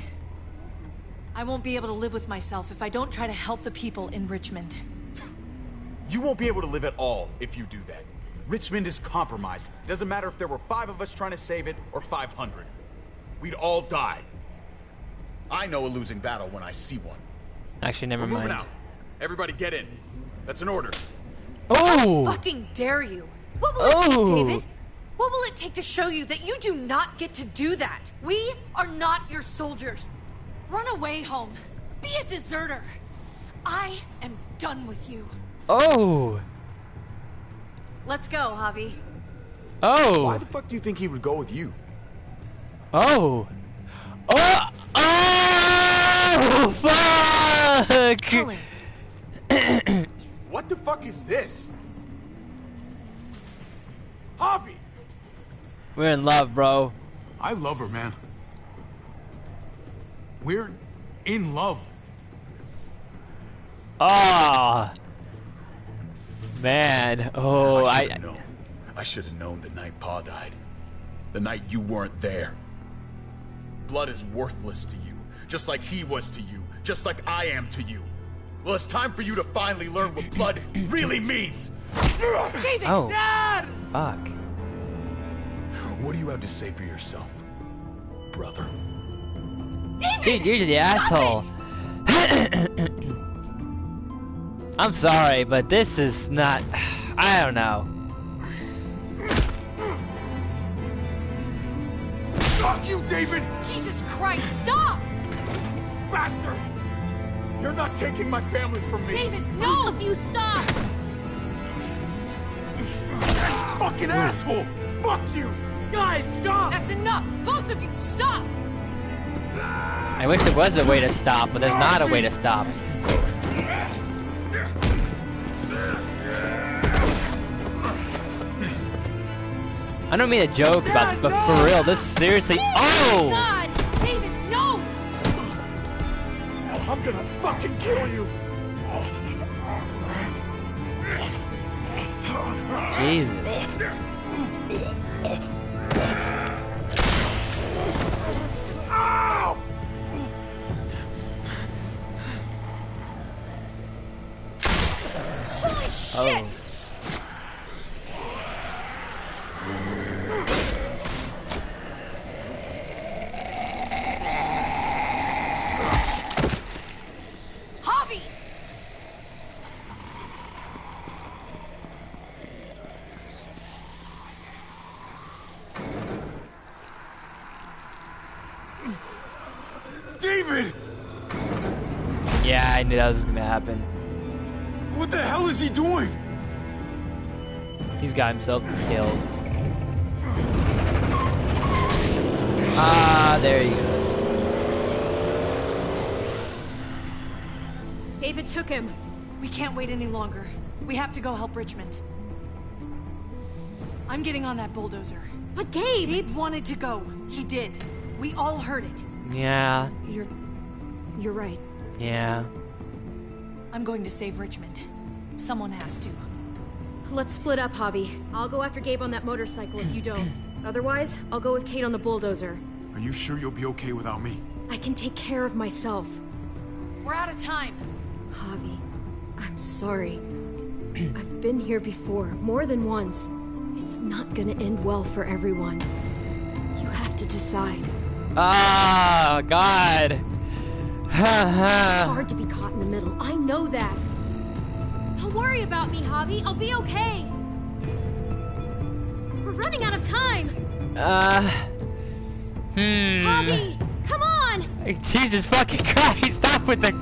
I won't be able to live with myself if I don't try to help the people in Richmond. You won't be able to live at all if you do that. Richmond is compromised. Doesn't matter if there were 5 of us trying to save it or 500. We'd all die. I know a losing battle when I see one. Actually, never We're moving mind. out. Everybody get in. That's an order. Oh! How fucking dare you? What will it take, David? What will it take to show you that you do not get to do that? We are not your soldiers. Run away home. Be a deserter. I am done with you. Oh! Let's go, Javi. Oh! Why the fuck do you think he would go with you? Oh! Oh! Oh! Fuck! Tell him. What the fuck is this? Javi! We're in love, bro. I love her, man. We're in love. Ah, man. Oh, I should have known the night Pa died. The night you weren't there. Blood is worthless to you, just like he was to you, just like I am to you. Well, it's time for you to finally learn what blood really means. David! Oh. Dad! Fuck. What do you have to say for yourself, brother? David! Dude, you're the asshole. I'm sorry, but this is not... I don't know. Fuck you, David! Jesus Christ, stop! Bastard! You're not taking my family from me! David, no! If you stop! Fucking asshole! Fuck you! Guys, stop! That's enough! Both of you, stop! I wish there was a way to stop, but there's not a way to stop. I don't mean to joke about this, but for real, this seriously... Oh! God! David, no! I'm gonna fucking kill you! Jesus. Ow! Holy shit! Oh. Javi! David! Yeah, I knew that was gonna happen. What the hell is he doing? He's got himself killed. Ah, there he goes. David took him. We can't wait any longer. We have to go help Richmond. I'm getting on that bulldozer. But Gabe! Gabe wanted to go. He did. We all heard it. Yeah. You're right. Yeah. I'm going to save Richmond. Someone has to. Let's split up, Javi. I'll go after Gabe on that motorcycle if you don't. Otherwise, I'll go with Kate on the bulldozer. Are you sure you'll be okay without me? I can take care of myself. We're out of time. Javi, I'm sorry. I've been here before, more than once. It's not gonna end well for everyone. You have to decide. Ah, God. It's hard to be caught in the middle. I know that. Don't worry about me, Javi. I'll be okay. We're running out of time. Javi, come on! Jesus fucking Christ! Stop with the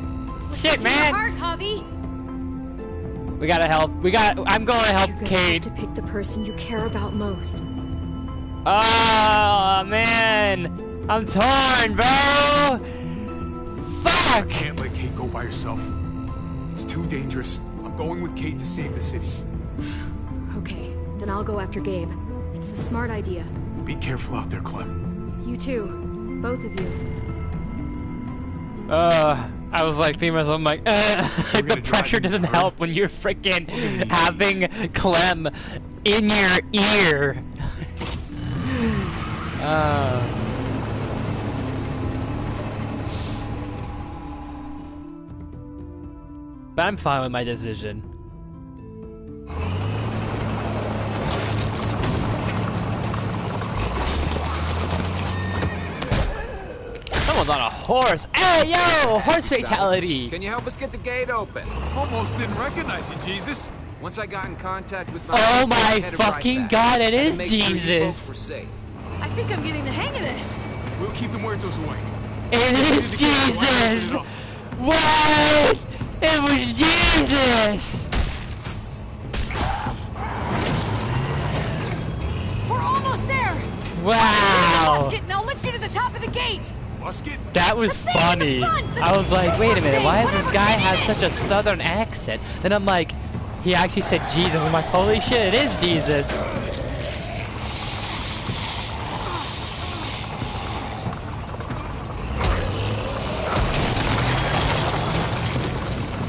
shit, man! Hard, Javi. We gotta help. I'm going to help Kate. Have to pick the person you care about most. Oh man, I'm torn, bro. Fuck! I can't let Kate go by herself. It's too dangerous. I'm going with Kate to save the city. Okay, then I'll go after Gabe. It's a smart idea. Be careful out there, Clem. You too. Both of you. I was like, thinking to myself, I'm like, the pressure doesn't help when you're freaking having Clem in your ear. But I'm fine with my decision. Someone's on a horse. Hey, yo! Horse fatality! Can you help us get the gate open? Almost didn't recognize you, Jesus. Once I got in contact with my... Oh my fucking god, it is Jesus! I think I'm getting the hang of this. We'll keep the muertos away. It is Jesus! What? It was Jesus! We're almost there! Wow! Musket, now lift you to the top of the gate! Musket? That was funny. I was like, wait a minute, why does this guy have such a southern accent? Then I'm like, he actually said Jesus. I'm like, holy shit, it is Jesus.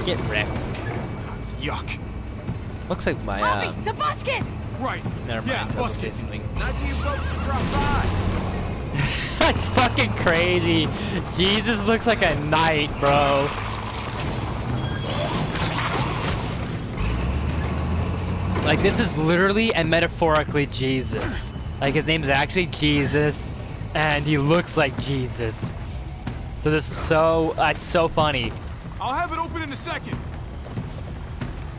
Get wrecked. Yuck. Looks like my Javi, the basket! Right. Never mind. Yeah, I was basket. something. Nice of you folks to drop by. That's fucking crazy. Jesus looks like a knight, bro. Like, this is literally and metaphorically Jesus. Like, his name's actually Jesus, and he looks like Jesus. So this is so, it's so funny. I'll have it open in a second.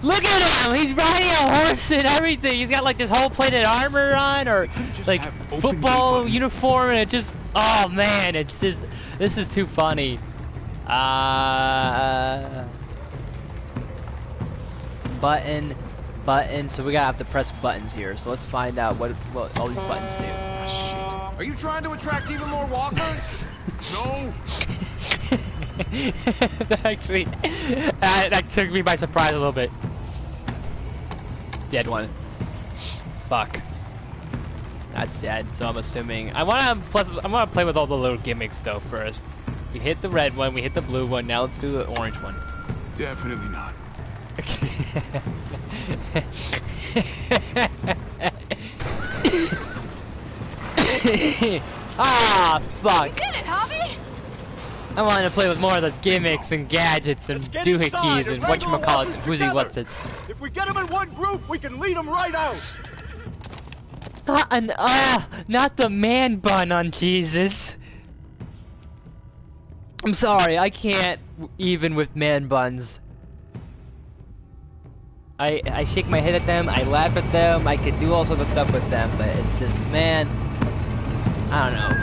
Look at him! He's riding a horse and everything. He's got like this whole plated armor on, or like football uniform, and it just, oh man, it's just, this is too funny. Button. So we gotta have to press buttons here. So let's find out what all these buttons do. Ah, shit. Are you trying to attract even more walkers? No. Actually, that took me by surprise a little bit. Dead one. Fuck. That's dead. So I'm assuming I wanna play with all the little gimmicks though first. We hit the red one, we hit the blue one. Now let's do the orange one. Definitely not. Ah, fuck. We did it, Javi! I want to play with more of the gimmicks and gadgets and doohickeys and whatchamacallits, woozy whatsits. If we get them in one group, we can lead them right out. Not the man bun on Jesus. I'm sorry, I can't even with man buns. I shake my head at them, I laugh at them, I can do all sorts of stuff with them, but it's just, man, I don't know.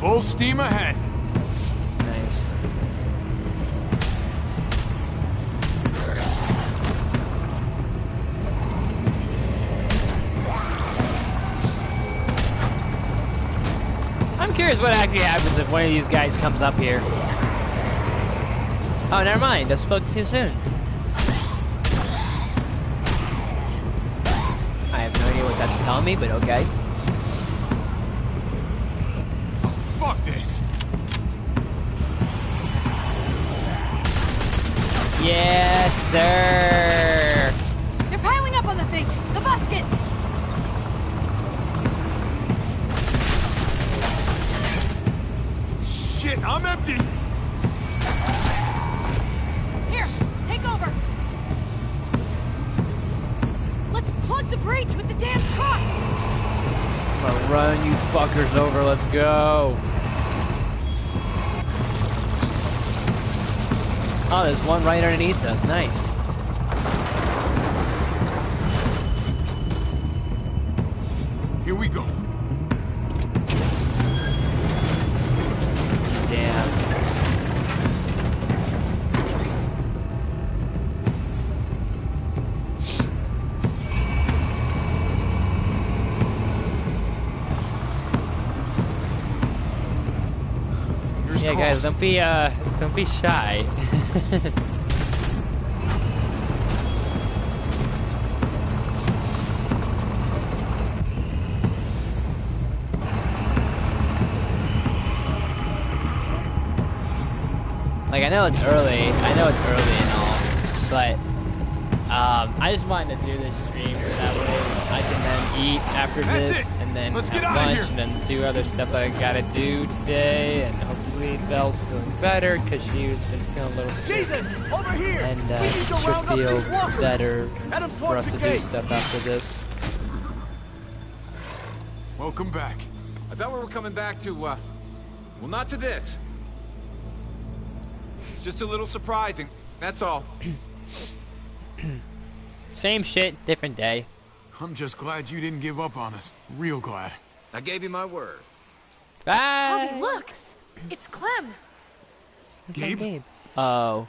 Full steam ahead. Nice. I'm curious what actually happens if one of these guys comes up here. Oh, never mind. I spoke too soon. I have no idea what that's telling me, but okay. Fuck this. Yes, sir. They're piling up on the thing! The basket! Shit, I'm empty. Here, take over! Run, you fuckers, over. Let's go. Oh, there's one right underneath us. Nice. Here we go. Damn. Yeah, guys, don't be shy. Like, I know it's early and all, but I just wanted to do this stream so that way I can then eat after this and then have lunch and then do other stuff that I gotta do today, and hopefully Belle's feeling better because she's been feeling a little sick. Jesus, over here. And she'll feel better for us to do stuff after this. Welcome back. I thought we were coming back to, well, not to this. It's just a little surprising, that's all. Same shit, different day. I'm just glad you didn't give up on us. Real glad. I gave you my word. Bye. Javi, look! It's Clem! Gabe? Oh.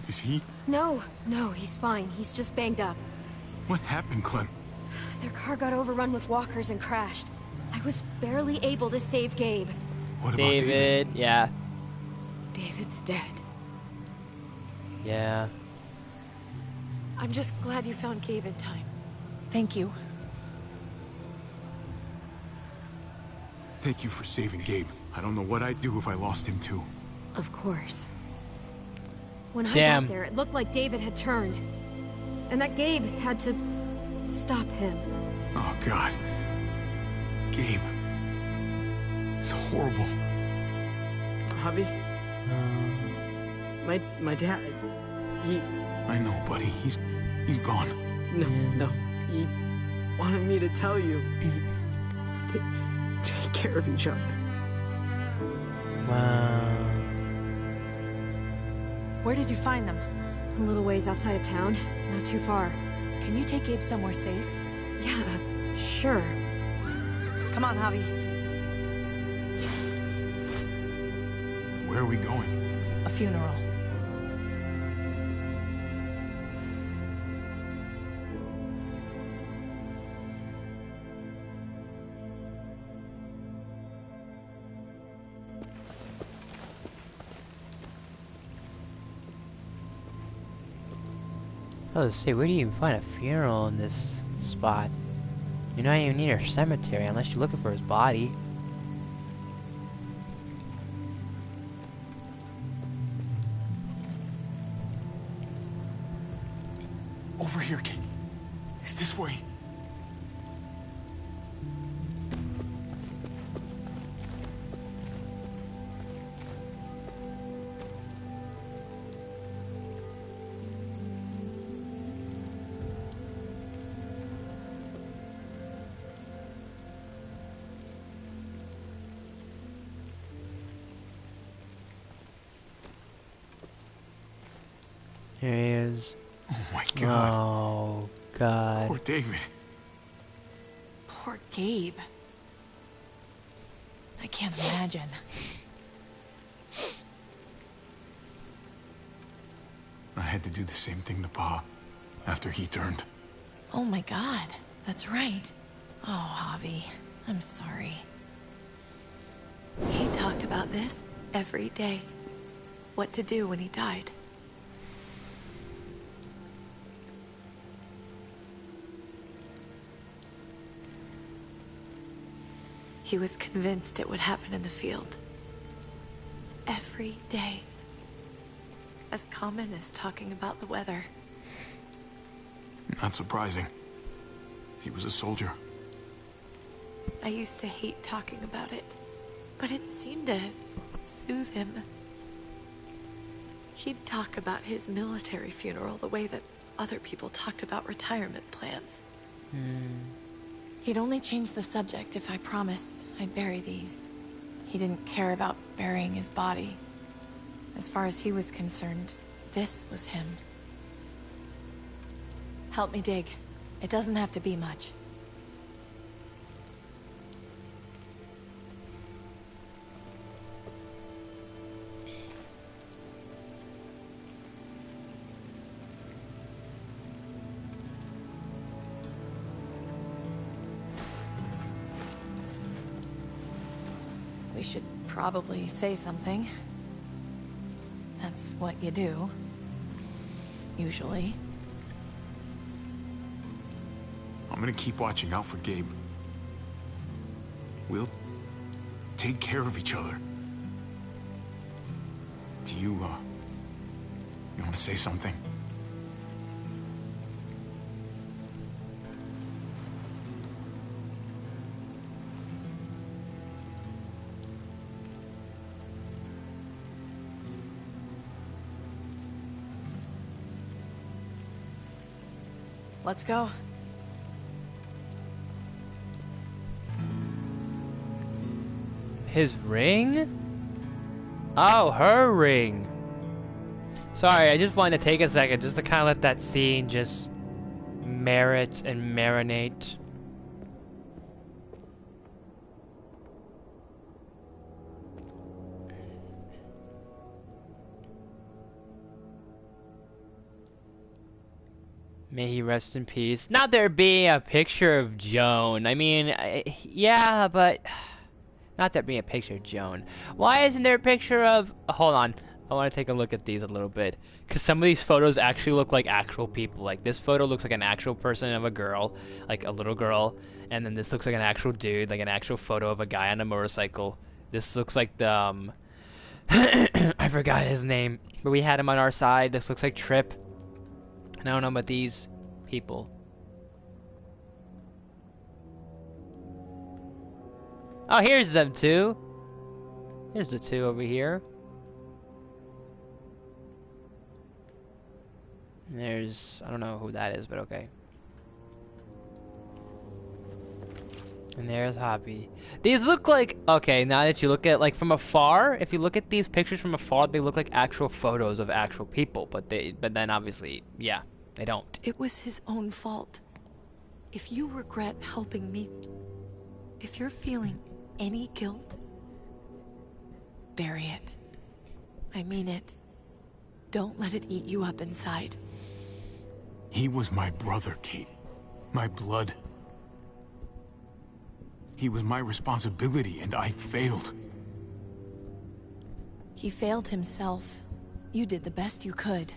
Is he? No, he's fine. He's just banged up. What happened, Clem? Their car got overrun with walkers and crashed. I was barely able to save Gabe. What about David? Yeah. David's dead. Yeah. I'm just glad you found Gabe in time. Thank you. Thank you for saving Gabe. I don't know what I'd do if I lost him too. Of course. When I Damn. got there, it looked like David had turned. And that Gabe had to stop him. Oh, God. Gabe. It's horrible. Javi? My dad, he... I know, buddy. He's gone. No. He wanted me to tell you. Take care of each other. Wow. Where did you find them? A little ways outside of town. Not too far. Can you take Gabe somewhere safe? Yeah, sure. Come on, Javi. Where are we going? A funeral. Let's see, where do you even find a funeral in this spot? You're not even near a cemetery unless you're looking for his body. Over here, King. It's this way. Here he is. Oh my God. Oh, God. Poor David. Poor Gabe. I can't imagine. I had to do the same thing to Pa after he turned. Oh my God, that's right. Oh, Javi, I'm sorry. He talked about this every day. What to do when he died. He was convinced it would happen in the field. Every day. As common as talking about the weather. Not surprising. He was a soldier. I used to hate talking about it, but it seemed to soothe him. He'd talk about his military funeral the way that other people talked about retirement plans. He'd only change the subject if I promised I'd bury these. He didn't care about burying his body. As far as he was concerned, this was him. Help me dig. It doesn't have to be much. We should probably say something. That's what you do. Usually. I'm gonna keep watching out for Gabe. We'll take care of each other. Do you want to say something? Let's go. His ring? Oh, her ring. Sorry, I just wanted to take a second just to kind of let that scene just merit and marinate. May he rest in peace. Not there being a picture of Joan. I mean, yeah, but not there being a picture of Joan. Why isn't there a picture of... Hold on. I want to take a look at these a little bit. Because some of these photos actually look like actual people. Like, this photo looks like an actual person of a girl. Like, a little girl. And then this looks like an actual dude. Like, an actual photo of a guy on a motorcycle. This looks like the... I forgot his name. But we had him on our side. This looks like Trip. I don't know about these people. Oh, here's them two. Here's the two over here. And there's... I don't know who that is, but okay. And there's Hoppy. These look like... Okay, now that you look at... Like, from afar, if you look at these pictures from afar, they look like actual photos of actual people. But then, obviously, yeah, they don't. It was his own fault. If you regret helping me... If you're feeling any guilt... bury it. I mean it. Don't let it eat you up inside. He was my brother, Kate. My blood. He was my responsibility, and I failed. He failed himself. You did the best you could.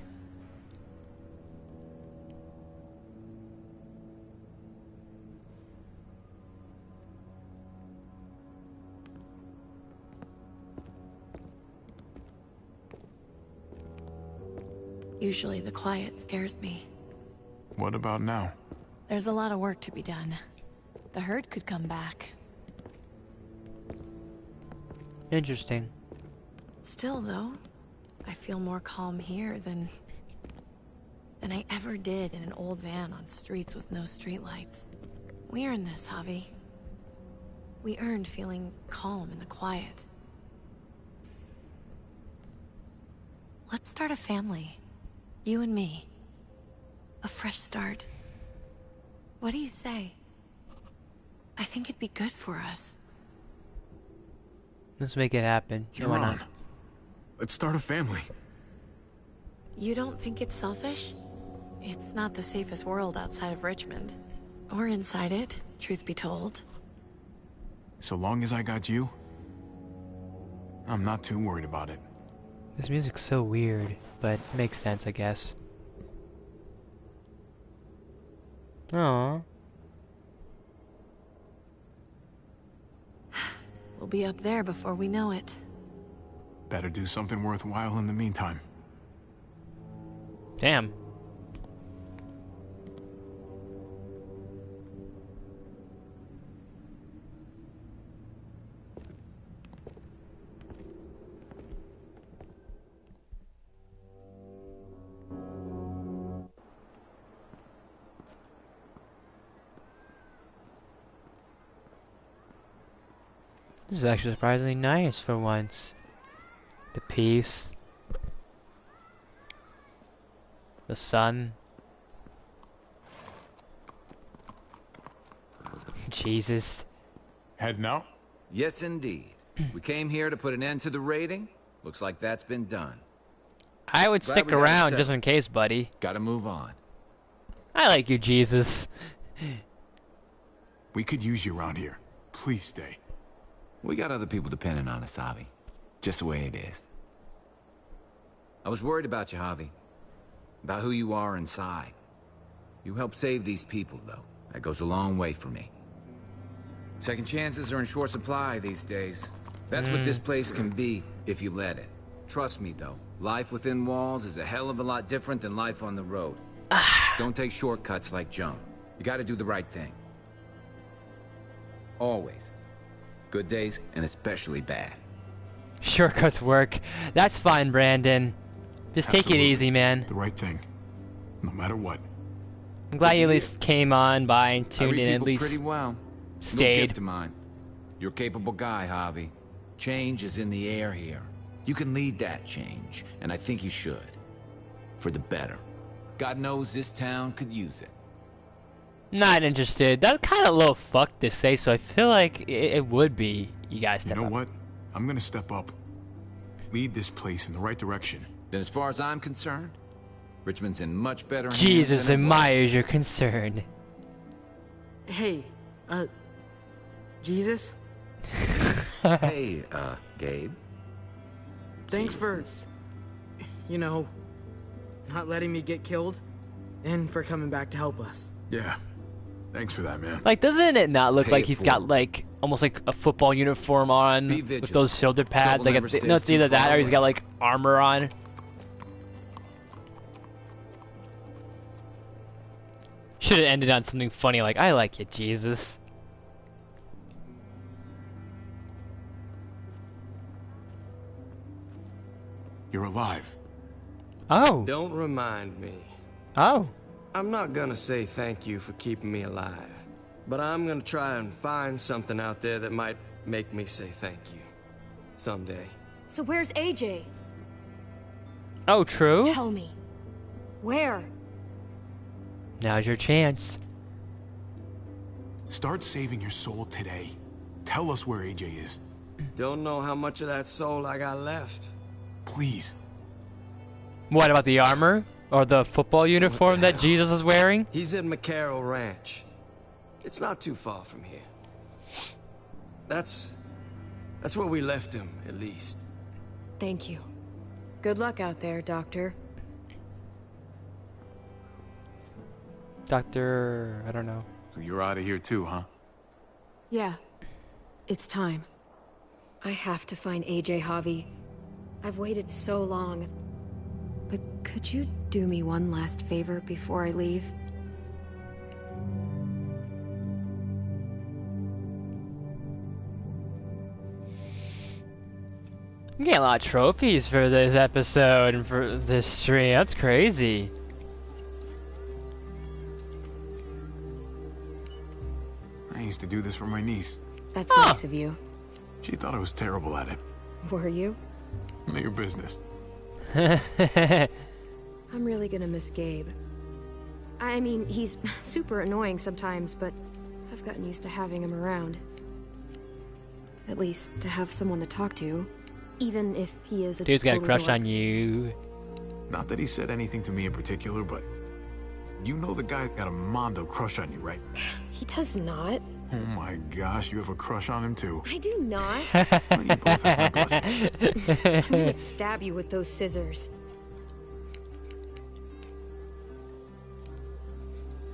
Usually the quiet scares me. What about now? There's a lot of work to be done. The herd could come back. Interesting. Still, though, I feel more calm here than I ever did in an old van on streets with no streetlights. We earned this, Javi. We earned feeling calm in the quiet. Let's start a family. You and me. A fresh start. What do you say? I think it'd be good for us. Let's make it happen. You're on. Let's start a family. You don't think it's selfish? It's not the safest world outside of Richmond. Or inside it, truth be told. So long as I got you, I'm not too worried about it. This music's so weird, but makes sense, I guess. Aww. We'll be up there before we know it. Better do something worthwhile in the meantime. Damn. This is actually surprisingly nice for once. The peace. The sun. Jesus. Heading out? Yes, indeed. We came here to put an end to the raiding. Looks like that's been done. I would Glad stick we got it around settled. just in case, buddy. Gotta move on. I like you, Jesus. We could use you around here. Please stay. We got other people depending on us, Javi. Just the way it is. I was worried about you, Javi. About who you are inside. You helped save these people, though. That goes a long way for me. Second chances are in short supply these days. That's what this place can be, if you let it. Trust me, though. Life within walls is a hell of a lot different than life on the road. Don't take shortcuts like Joan. You gotta do the right thing. Always. Good days, and especially bad. Shortcuts work. That's fine, Brandon. Just take it easy, man. The right thing. No matter what. I'm glad you at least came on by and tuned in, at least pretty well. No stayed. gift of mine. You're a capable guy, Javi. Change is in the air here. You can lead that change, and I think you should. For the better. God knows this town could use it. Not interested. That's kind of a little fuck to say, so I feel like it would be you guys step up. You know what? I'm gonna step up. Lead this place in the right direction. Then as far as I'm concerned, Richmond's in much better hands Jesus than it was. admires your concern. Hey, Jesus? Hey, Gabe. Thanks for, you know, not letting me get killed, and for coming back to help us. Yeah. Thanks for that, man. Like, doesn't it not look Pay like it he's forward. got like almost like a football uniform on Be with vigilant. those shoulder pads? Trouble Like, never no, stays it's either too that far or he's away. got like armor on. Should have ended on something funny like, "I like you, Jesus." You're alive. Oh. Don't remind me. Oh. I'm not gonna say thank you for keeping me alive, but I'm gonna try and find something out there that might make me say thank you. Someday. So where's AJ? Oh, true. Tell me. Where? Now's your chance. Start saving your soul today. Tell us where AJ is. Don't know how much of that soul I got left. Please. What about the armor or the football uniform that Jesus is wearing? He's at McCarroll Ranch. It's not too far from here. That's where we left him, at least. Thank you. Good luck out there, Doctor. Doctor, I don't know. So you're out of here too, huh? Yeah. It's time. I have to find AJ, Javi. I've waited so long. But could you do me one last favor before I leave? I'm getting a lot of trophies for this episode and for this stream. That's crazy. I used to do this for my niece. That's nice of you. She thought I was terrible at it. Were you? None of your business. I'm really gonna miss Gabe. I mean, he's super annoying sometimes, but I've gotten used to having him around. At least to have someone to talk to, even if he is a Dude's got a total crush dork. on you. Not that he said anything to me in particular, but you know the guy's got a Mondo crush on you, right? He does not. Oh my gosh, you have a crush on him too. I do not. Well, you both have my blessing. I'm gonna stab you with those scissors.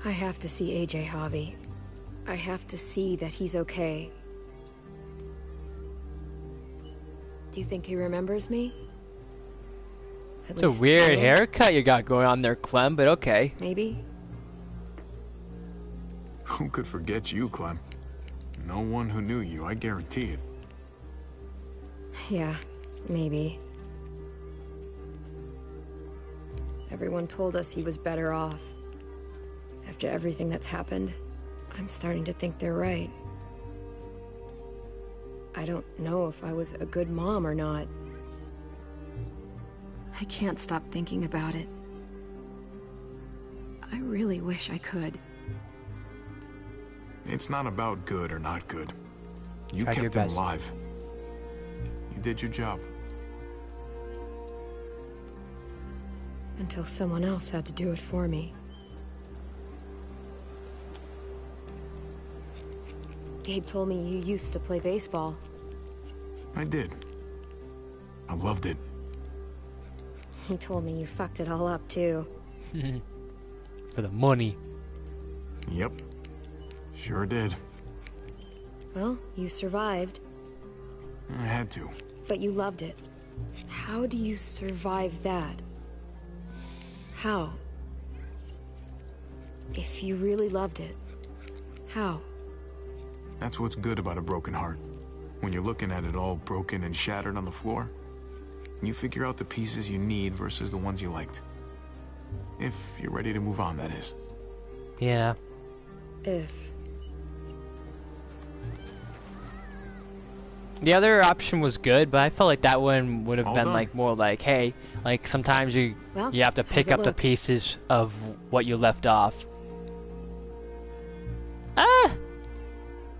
I have to see AJ, Javi. I have to see that he's okay. Do you think he remembers me? At It's a least weird little? haircut you got going on there, Clem, but okay. Maybe. Who could forget you, Clem? No one who knew you, I guarantee it. Yeah, maybe. Everyone told us he was better off. After everything that's happened, I'm starting to think they're right. I don't know if I was a good mom or not. I can't stop thinking about it. I really wish I could. It's not about good or not good. You Tried your kept him best. alive. You did your job. Until someone else had to do it for me. Gabe told me you used to play baseball. I did. I loved it. He told me you fucked it all up, too. For the money. Yep. Sure did. Well, you survived. I had to. But you loved it. How do you survive that? How? If you really loved it, how? That's what's good about a broken heart. When you're looking at it all broken and shattered on the floor, you figure out the pieces you need versus the ones you liked. If you're ready to move on, that is. Yeah. If. The other option was good, but I felt like that one would have All been done. like more like, hey, like sometimes you Well, have to how's pick it up the look? pieces of what you left off. Ah,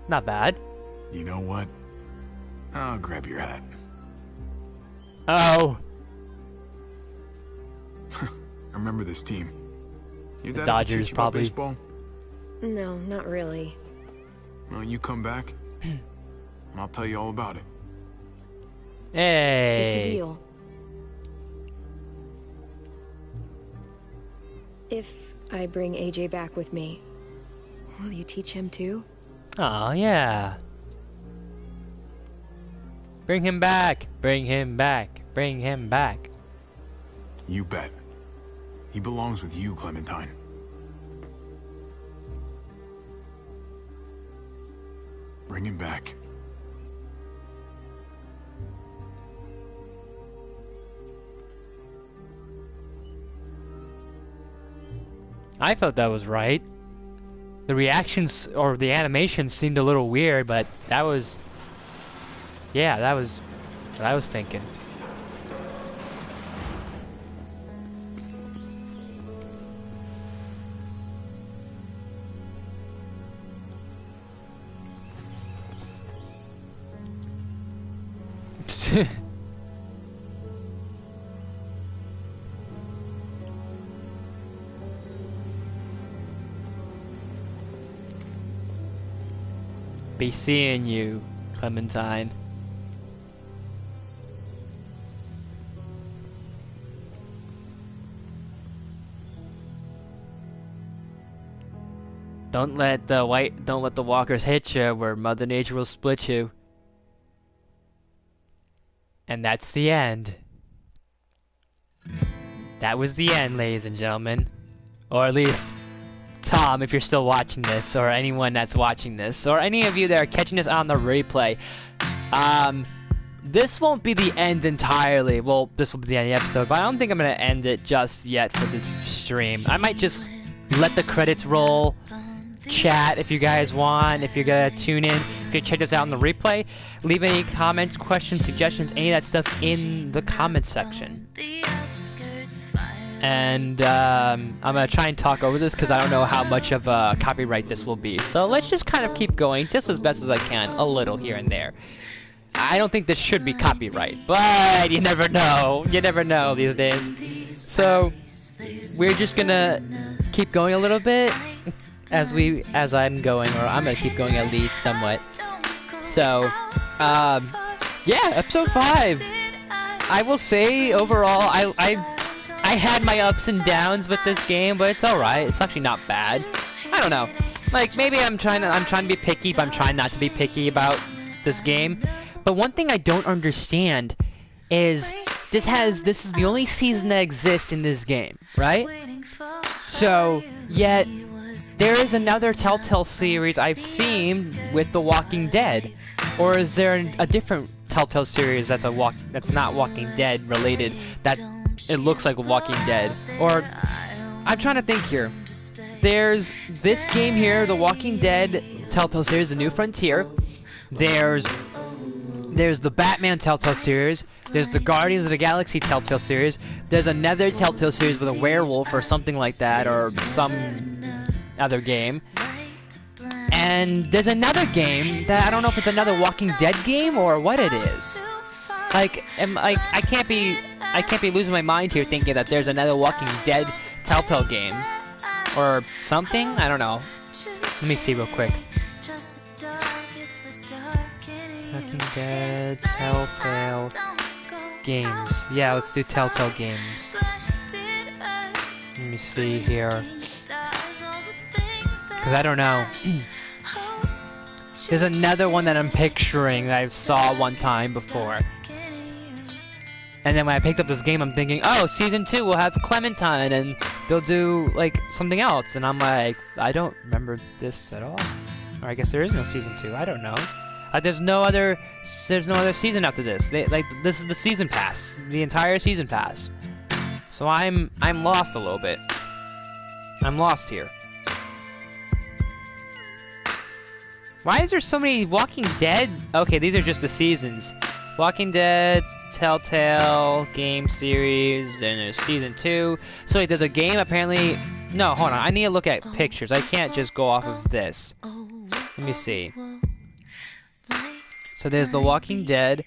not bad. You know what? I'll grab your hat. Oh, I remember this team. Your The dad ever Dodgers, teach you about probably. baseball? No, not really. Well, you come back, and I'll tell you all about it. hey. It's a deal. If I bring AJ back with me, will you teach him too? Oh yeah. Bring him back. Bring him back. Bring him back. You bet. He belongs with you, Clementine. Bring him back. I felt that was right. The reactions or the animations seemed a little weird, but that was... Yeah, that was what I was thinking. Be seeing you, Clementine. Don't let the walkers hit you where Mother Nature will split you. And that's the end. That was the end, ladies and gentlemen. Or at least Tom, if you're still watching this, or anyone that's watching this, or any of you that are catching this on the replay. This won't be the end entirely. Well, this will be the end of the episode, but I don't think I'm going to end it just yet for this stream. I might just let the credits roll, chat if you guys want, if you're going to tune in, if you check this out on the replay, leave any comments, questions, suggestions, any of that stuff in the comments section. And I'm going to try and talk over this because I don't know how much of a copyright this will be. So let's just kind of keep going just as best as I can, a little here and there. I don't think this should be copyright, but you never know. You never know these days. So we're just going to keep going a little bit as I'm going, or I'm going to keep going at least somewhat. So, yeah, episode 5. I will say overall, I had my ups and downs with this game, but it's alright. It's actually not bad. I don't know. Like, maybe I'm trying to be picky, but I'm trying not to be picky about this game. But one thing I don't understand is this is the only season that exists in this game, right? So, yet there is another Telltale series I've seen with The Walking Dead. Or is there a different Telltale series that's not Walking Dead related that it looks like Walking Dead? Or I'm trying to think here. There's this game here, The Walking Dead Telltale series, The New Frontier. There's There's the Batman Telltale series. There's the Guardians of the Galaxy Telltale series. There's another Telltale series with a werewolf or something like that, or some other game. And there's another game that I don't know if it's another Walking Dead game or what it is. Like, I can't be losing my mind here thinking that there's another Walking Dead Telltale game or something. I don't know. Let me see real quick. Walking Dead Telltale games. Yeah, let's do Telltale games. Let me see here. Because I don't know. There's another one that I'm picturing that I saw one time before. And then when I picked up this game, I'm thinking, oh, Season 2 will have Clementine, and they'll do, like, something else. And I'm like, I don't remember this at all. Or I guess there is no Season 2. I don't know. There's no other season after this. This is the season pass. The entire season pass. So I'm lost a little bit. I'm lost here. Why is there so many Walking Dead? Okay, these are just the seasons. Walking Dead, Telltale, game series, and there's Season 2. So wait, there's a game apparently... No, hold on. I need to look at pictures. I can't just go off of this. Let me see. So there's The Walking Dead,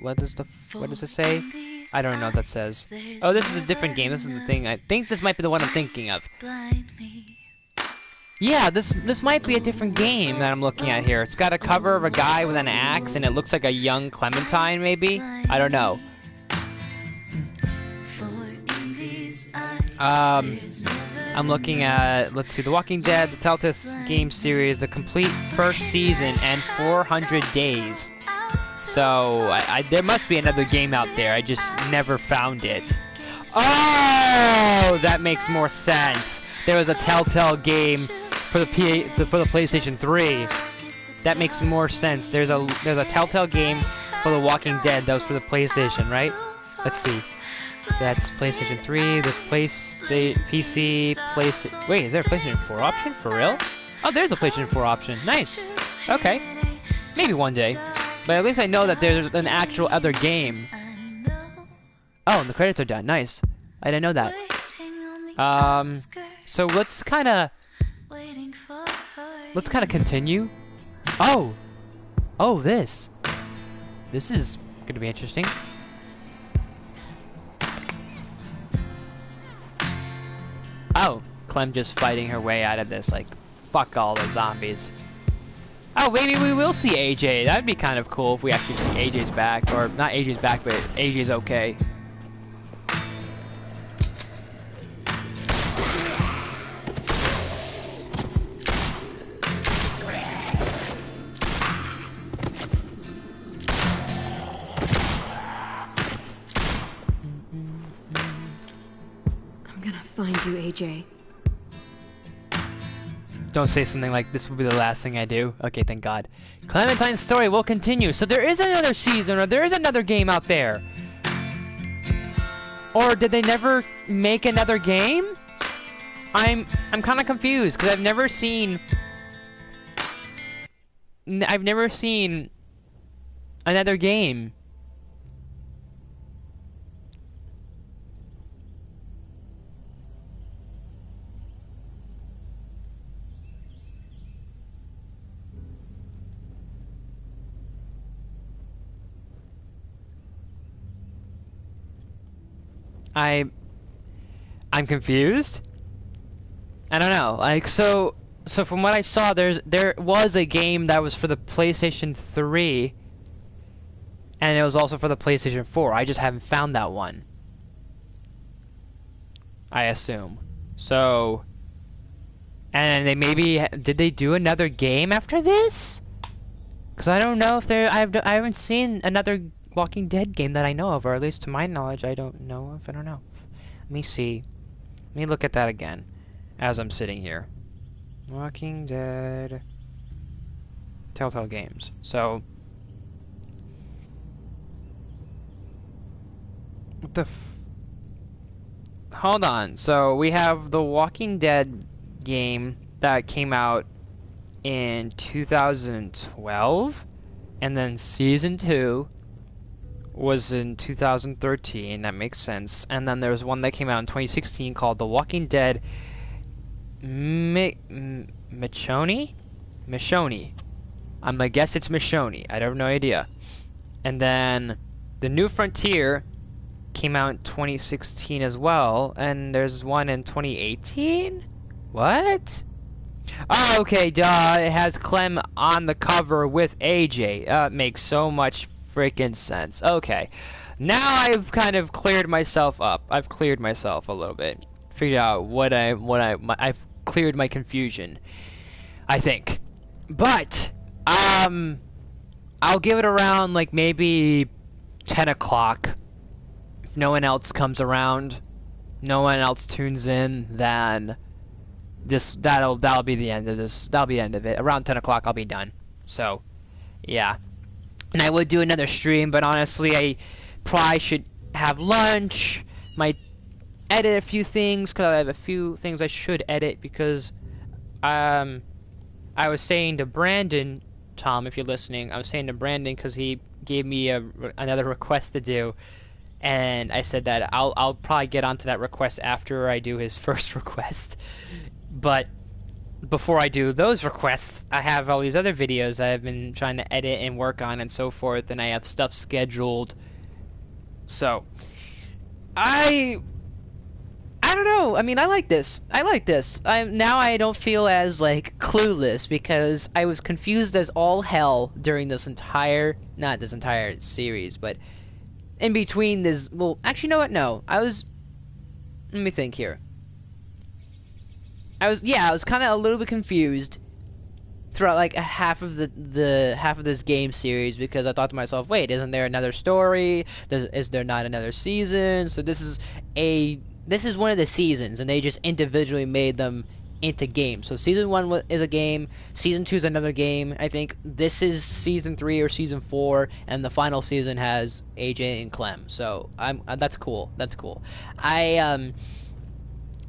what does it say? I don't know what that says. Oh, this is a different game. This is the thing. I think this might be the one I'm thinking of. Yeah, this might be a different game that I'm looking at here. It's got a cover of a guy with an axe, and it looks like a young Clementine, maybe? I don't know. I'm looking at, let's see, The Walking Dead, the Telltale game series, the complete first season, and 400 days. So, there must be another game out there, I just never found it. Oh, that makes more sense. There was a Telltale game for the PlayStation 3. That makes more sense. There's a Telltale game for The Walking Dead that was for the PlayStation, right? Let's see. That's PlayStation 3. There's PC. Wait, is there a PlayStation 4 option? For real? Oh, there's a PlayStation 4 option. Nice. Okay. Maybe one day. But at least I know that there's an actual other game. Oh, and the credits are done. Nice. I didn't know that. So let's kind of continue. Oh, this is gonna be interesting. Oh, Clem just fighting her way out of this, like, fuck all the zombies. Oh, maybe we will see AJ. That'd be kind of cool if we actually see AJ's back, or not AJ's back, but AJ's okay. Find you, AJ. Don't say something like, this will be the last thing I do. Okay, thank God. Clementine's story will continue. So there is another season, or there is another game out there. Or did they never make another game? I'm kind of confused, because I've never seen another game. I'm confused. I don't know. Like, so from what I saw, there was a game that was for the PlayStation 3, and it was also for the PlayStation 4. I just haven't found that one, I assume. So, and did they do another game after this? Because I don't know if I haven't seen another Walking Dead game that I know of, or at least to my knowledge, I don't know of. I don't know. Let me see. Let me look at that again as I'm sitting here. Walking Dead Telltale games. So what the hold on. So we have the Walking Dead game that came out in 2012. and then season 2 was in 2013. That makes sense. And then there was one that came out in 2016 called The Walking Dead Michonne? I'm gonna guess it's Michonne. I have no idea. And then The New Frontier came out in 2016 as well, and there's one in 2018? What? Oh, okay, duh. It has Clem on the cover with AJ. It makes so much freaking sense. Okay. Now I've kind of cleared myself up. I've cleared myself a little bit. Figured out I've cleared my confusion, I think. But I'll give it around like maybe 10 o'clock. If no one else comes around, no one else tunes in, then that'll be the end of this. That'll be the end of it. Around 10 o'clock I'll be done. So, yeah. And I would do another stream, but honestly I probably should have lunch. Might edit a few things, because I have a few things I should edit, because I was saying to Brandon, Tom, if you're listening, I was saying to Brandon, because he gave me another request to do, and I said that I'll probably get onto that request after I do his first request. But before I do those requests, I have all these other videos that I've been trying to edit and work on and so forth, and I have stuff scheduled. So I don't know. I mean, I like this. Now I don't feel as like clueless, because I was confused as all hell during this entire, not this entire series, but in between this. Well, actually, you know what? No, let me think here. I was kind of a little bit confused throughout like half of this game series, because I thought to myself, wait, isn't there another story? Is there not another season? So this is one of the seasons, and they just individually made them into games. So season 1 is a game, season 2 is another game. I think this is season 3 or season 4, and the final season has AJ and Clem. So that's cool.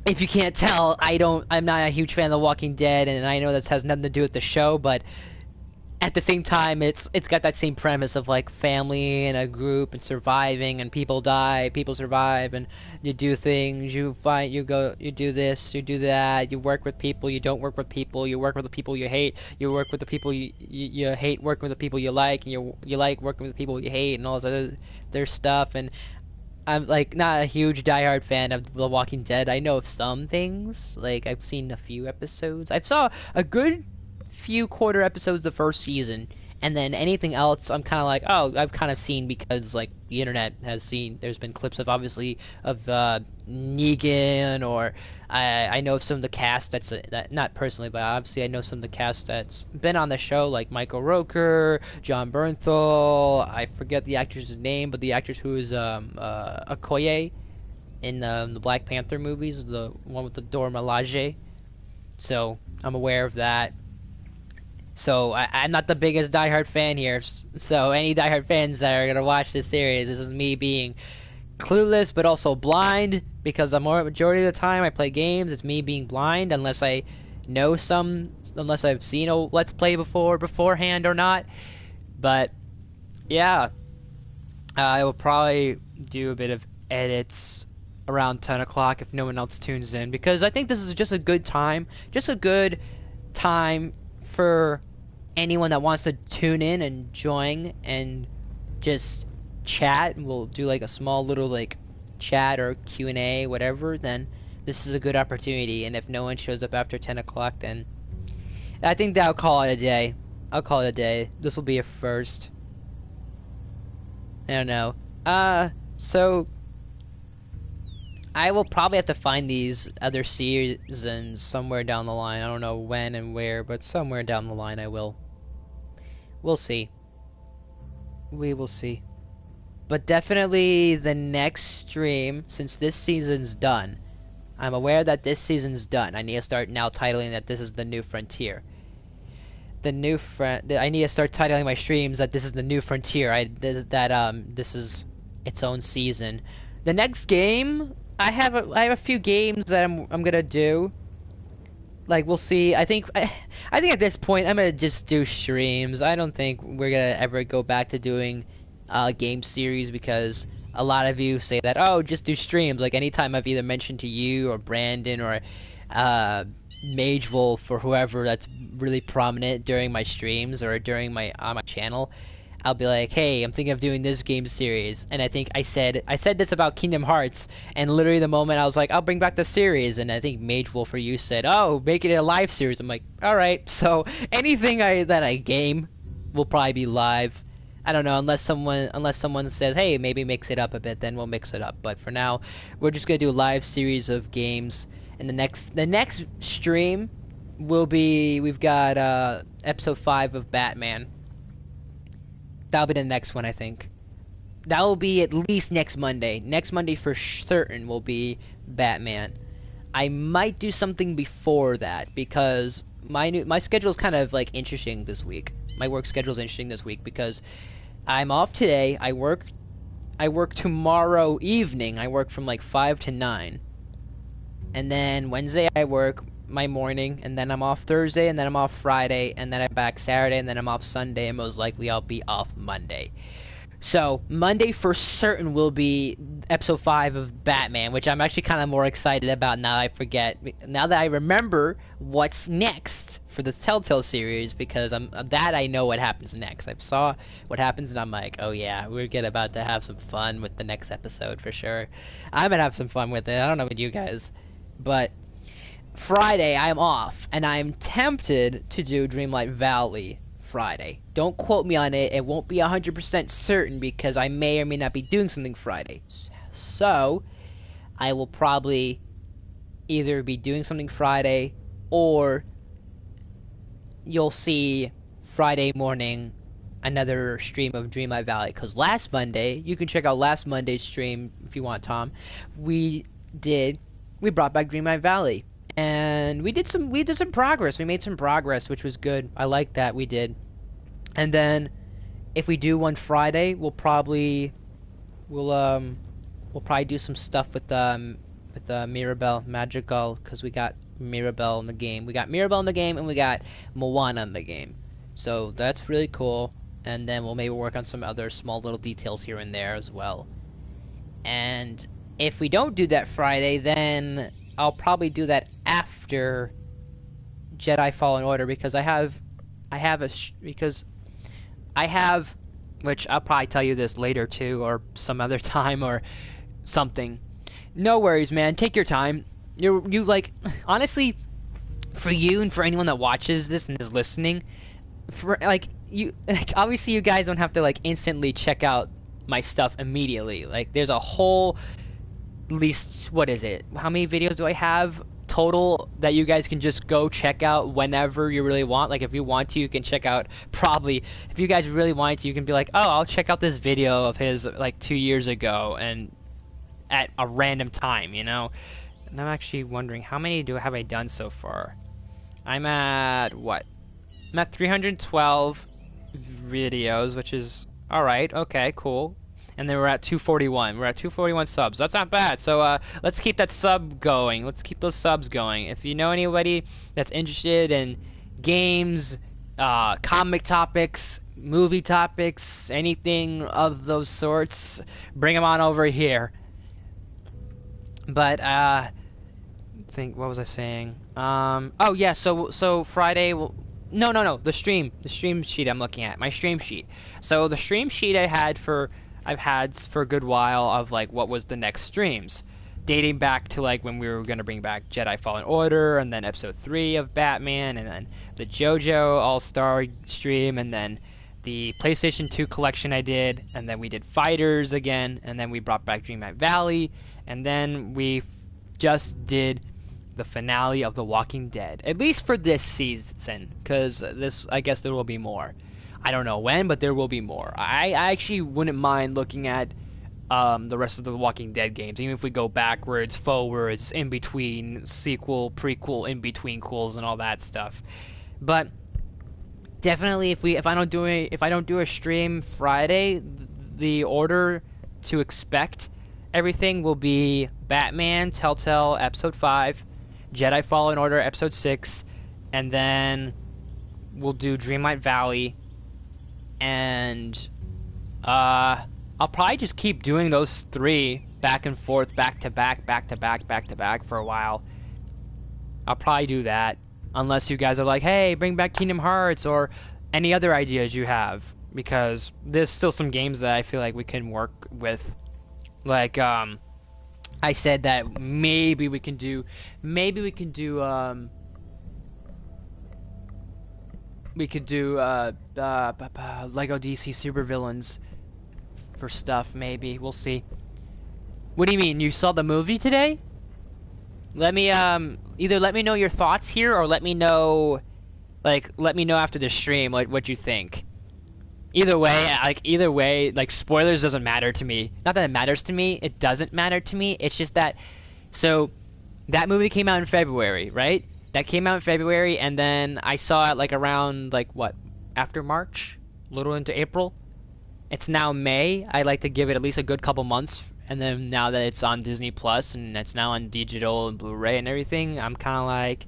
If you can't tell, I'm not a huge fan of The Walking Dead, and I know this has nothing to do with the show, but at the same time, it's got that same premise of like family and a group and surviving, and people die, people survive, and you do things, you do this, you do that, you work with people, you don't work with people, you work with the people you hate, you work with the people you hate, working with the people you like, and you like working with the people you hate, and all this other stuff. And I'm like not a huge diehard fan of The Walking Dead. I know of some things, like I've seen a few episodes. I saw a good few quarter episodes the first season, and then anything else I'm kind of like, oh, I've kind of seen, because like the internet has seen. There's been clips of obviously of Negan, or I know of some of the cast that not personally, but obviously I know some of the cast that's been on the show, like Michael Rooker, John Bernthal. I forget the actor's name, but the actress who is Okoye in the Black Panther movies, the one with the Dora Milaje. So I'm aware of that. So I'm not the biggest diehard fan here. So any diehard fans that are gonna watch this series, this is me being clueless, but also blind, because the majority of the time I play games, it's me being blind, unless I've seen a Let's Play beforehand or not. But yeah, I will probably do a bit of edits around 10 o'clock if no one else tunes in, because I think this is just a good time for anyone that wants to tune in and join and just chat. We'll do like a small little like chat or Q&A, whatever. Then this is a good opportunity, and if no one shows up after 10 o'clock, then I think that I'll call it a day. This will be a first. I don't know. So I will probably have to find these other seasons somewhere down the line. I don't know when and where, but somewhere down the line I will. We'll see. We will see. But definitely the next stream, since this season's done, I'm aware that this season's done. I need to start now titling that this is the new frontier. I need to start titling my streams that this is the new frontier. This is its own season. The next game, I have a few games that I'm gonna do. like we'll see. I think at this point I'm gonna just do streams. I don't think we're gonna ever go back to doing game series because a lot of you say that, oh, just do streams. Like anytime I've either mentioned to you or Brandon or Mage Wolf or whoever that's really prominent during my streams or during my on my channel, I'll be like, hey, I'm thinking of doing this game series. And I think I said this about Kingdom Hearts, and literally the moment I was like, I'll bring back the series, and I think Mage Wolf or you said, oh, make it a live series. I'm like, alright, so anything that I game will probably be live. I don't know, unless someone says, hey, maybe mix it up a bit, then we'll mix it up. But for now, we're just gonna do a live series of games. And the next stream will be, we've got episode 5 of Batman. That'll be the next one, I think. That'll be at least next Monday. Next Monday for certain will be Batman. I might do something before that because my schedule is kind of like interesting this week. My work schedule is interesting this week because I'm off today. I work tomorrow evening. I work from like 5 to 9. And then Wednesday I work my morning, and then I'm off Thursday, and then I'm off Friday, and then I'm back Saturday, and then I'm off Sunday, and most likely I'll be off Monday. So Monday for certain will be episode 5 of Batman, which I'm actually kind of more excited about now that I remember what's next for the Telltale series, because I know what happens next. I saw what happens, and I'm like, oh yeah, we're about to have some fun with the next episode for sure. I'm gonna have some fun with it. I don't know about you guys, but Friday I'm off, and I'm tempted to do Dreamlight Valley Friday. Don't quote me on it. It won't be 100% certain because I may or may not be doing something Friday. So I will probably either be doing something Friday, or you'll see Friday morning another stream of Dreamlight Valley. Because last Monday, you can check out last Monday's stream if you want, Tom. We brought back Dreamlight Valley. And we did some progress. We made some progress, which was good. I like that we did. And then, if we do one Friday, we'll probably do some stuff with Mirabelle Magical, because we got Mirabelle in the game. We got Mirabelle in the game, and we got Moana in the game. So that's really cool. And then we'll maybe work on some other small little details here and there as well. And if we don't do that Friday, then I'll probably do that after Jedi Fallen Order, because which I'll probably tell you this later too, or some other time or something. No worries, man. Take your time. You like, honestly, for you and for anyone that watches this and is listening, obviously you guys don't have to instantly check out my stuff immediately. There's a whole least, what is it? How many videos do I have total that you guys can just go check out whenever you really want? If you want to, you can check out, probably, if you guys really want to, you can be like, oh, I'll check out this video of his 2 years ago and at a random time, you know? And I'm actually wondering, how many have I done so far? I'm at, what? I'm at 312 videos, which is alright, okay, cool. And then we're at 241. We're at 241 subs. That's not bad. So let's keep that sub going. Let's keep those subs going. If you know anybody that's interested in games, comic topics, movie topics, anything of those sorts, bring them on over here. But what was I saying? Oh yeah. So Friday. No. The stream sheet I'm looking at. My stream sheet. So the stream sheet I've had for a good while of what was the next streams, dating back to when we were gonna bring back Jedi Fallen Order, and then episode 3 of Batman, and then the JoJo All-Star stream, and then the PlayStation 2 collection I did, and then we did Fighters again, and then we brought back Dreamlight Valley, and then we just did the finale of The Walking Dead, at least for this season, because I guess there will be more. I don't know when, but there will be more. I actually wouldn't mind looking at the rest of the Walking Dead games, even if we go backwards, forwards, in between, sequel, prequel, in between quels, and all that stuff. But definitely, if I don't do a stream Friday, the order to expect everything will be Batman, Telltale, episode 5, Jedi Fallen Order Episode 6, and then we'll do Dreamlight Valley, and I'll probably just keep doing those 3 back and forth, back to back for a while. I'll probably do that, unless you guys are like, hey, bring back Kingdom Hearts, or any other ideas you have, because there's still some games that I feel like we can work with. Like, I said that maybe we can do Lego DC Supervillains for stuff, maybe. We'll see. What do you mean? You saw the movie today? Let me, either let me know your thoughts here, or let me know after the stream, like, what you think. Either way, like, spoilers doesn't matter to me. Not that it matters to me, it doesn't matter to me. It's just that, so, that movie came out in February, right? That came out in February, and then I saw it, like, around, like, what? After March? A little into April? It's now May. I like to give it at least a good couple months, and then now that it's on Disney Plus, and it's now on digital and Blu-ray and everything, I'm kind of like,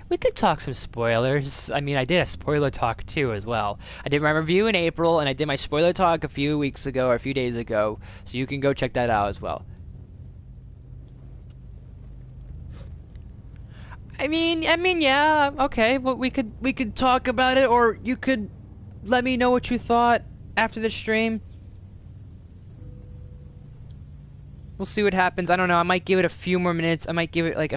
we could talk some spoilers. I mean, I did a spoiler talk too as well. I did my review in April, and I did my spoiler talk a few weeks ago, or a few days ago, so you can go check that out as well. I mean, yeah, okay, well, we could talk about it, or you could let me know what you thought after the stream. We'll see what happens. I don't know, I might give it a few more minutes. I might give it, like,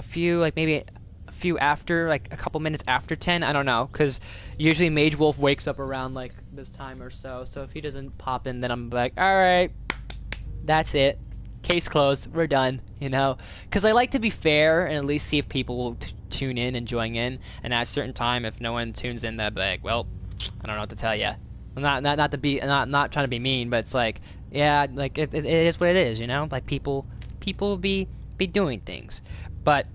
maybe a few after, like, a couple minutes after 10. I don't know, because usually Mage Wolf wakes up around, like, this time or so. So if he doesn't pop in, then I'm like, alright, that's it. Case closed. We're done, you know? Because I like to be fair and at least see if people will tune in and join in. And at a certain time, if no one tunes in, they'll be like, well, I don't know what to tell you. Not trying to be mean, but it's like, yeah, like, it is what it is, you know? Like, people be doing things. But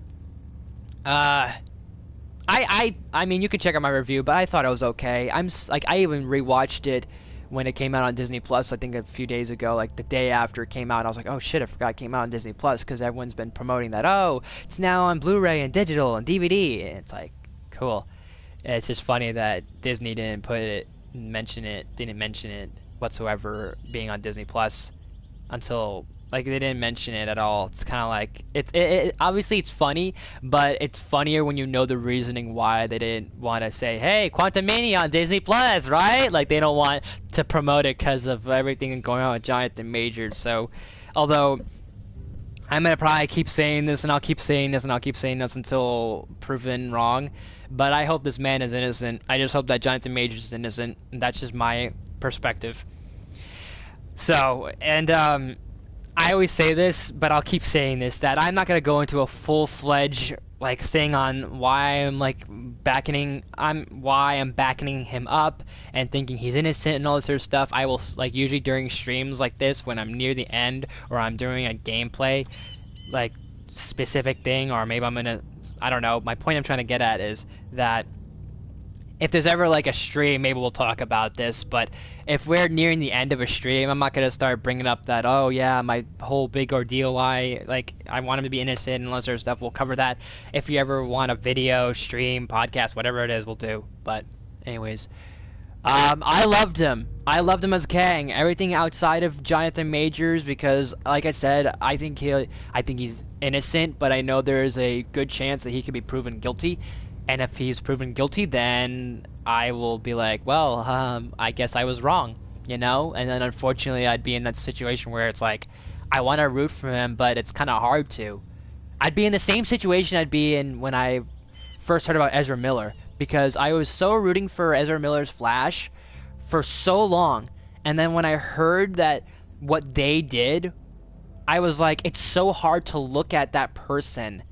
I mean, you can check out my review, but I thought it was okay. I even rewatched it when it came out on Disney Plus. I think a few days ago, like the day after it came out. I was like, oh shit, I forgot it came out on Disney Plus, because everyone's been promoting that. Oh, it's now on Blu-ray and digital and DVD. And it's like, cool. It's just funny that Disney didn't mention it whatsoever being on Disney Plus until. Like, they didn't mention it at all. It's kind of like, it obviously it's funny, but it's funnier when you know the reasoning why they didn't want to say, hey, Quantumania on Disney Plus, right? Like, they don't want to promote it because of everything going on with Jonathan Majors. So, although I'm going to probably keep saying this, and I'll keep saying this, and I'll keep saying this until proven wrong, but I hope this man is innocent. I just hope that Jonathan Majors is innocent, and that's just my perspective. So, and, I always say this, but I'll keep saying this, that I'm not going to go into a full-fledged, like, thing on why I'm, like, backing him up and thinking he's innocent and all this sort of stuff. I will, like, usually during streams like this, when I'm near the end, or I'm doing a gameplay, like, specific thing, or maybe I'm going to, I don't know, my point I'm trying to get at is that if there's ever, like, a stream, maybe we'll talk about this, but if we're nearing the end of a stream, I'm not going to start bringing up that, oh, yeah, my whole big ordeal, why, like, I want him to be innocent and all this sort of stuff. We'll cover that. If you ever want a video, stream, podcast, whatever it is, we'll do. But, anyways, I loved him. I loved him as Kang. Everything outside of Jonathan Majors, because, like I said, I think he's innocent, but I know there is a good chance that he could be proven guilty. And if he's proven guilty, then I will be like, well, I guess I was wrong, you know? And then unfortunately, I'd be in that situation where it's like, I want to root for him, but it's kind of hard to. I'd be in the same situation I'd be in when I first heard about Ezra Miller, because I was so rooting for Ezra Miller's Flash for so long. And then when I heard that what they did, I was like, it's so hard to look at that person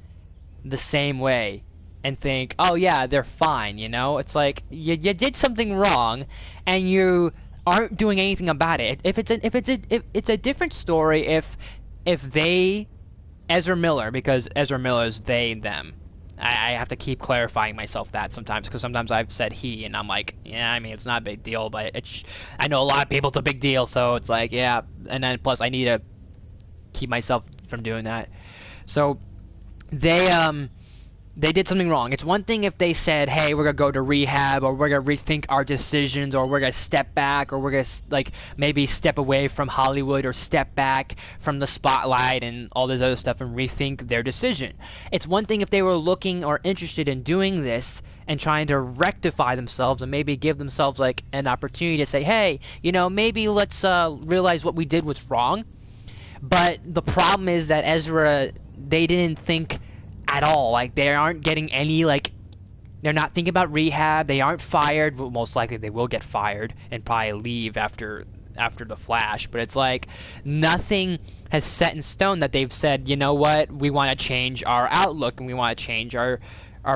the same way and think, oh yeah, they're fine, you know? It's like, you did something wrong, and you aren't doing anything about it. If it's a different story if they, Ezra Miller, because Ezra Miller is they, them. I have to keep clarifying myself that sometimes, because sometimes I've said he, and I'm like, yeah, I mean, it's not a big deal, but I know a lot of people it's a big deal, so it's like, yeah, and then plus I need to keep myself from doing that. So, they did something wrong. It's one thing if they said, hey, we're going to go to rehab, or we're going to rethink our decisions, or we're going to step back, or we're going to, like, maybe step away from Hollywood, or step back from the spotlight and all this other stuff and rethink their decision. It's one thing if they were looking or interested in doing this and trying to rectify themselves and maybe give themselves, like, an opportunity to say, hey, you know, maybe let's realize what we did was wrong. But the problem is that Ezra, they didn't think at all. Like, they aren't getting any, like, they're not thinking about rehab. They aren't fired. Well, most likely they will get fired and probably leave after the Flash. But it's like nothing has set in stone that they've said, you know what, we want to change our outlook and we want to change our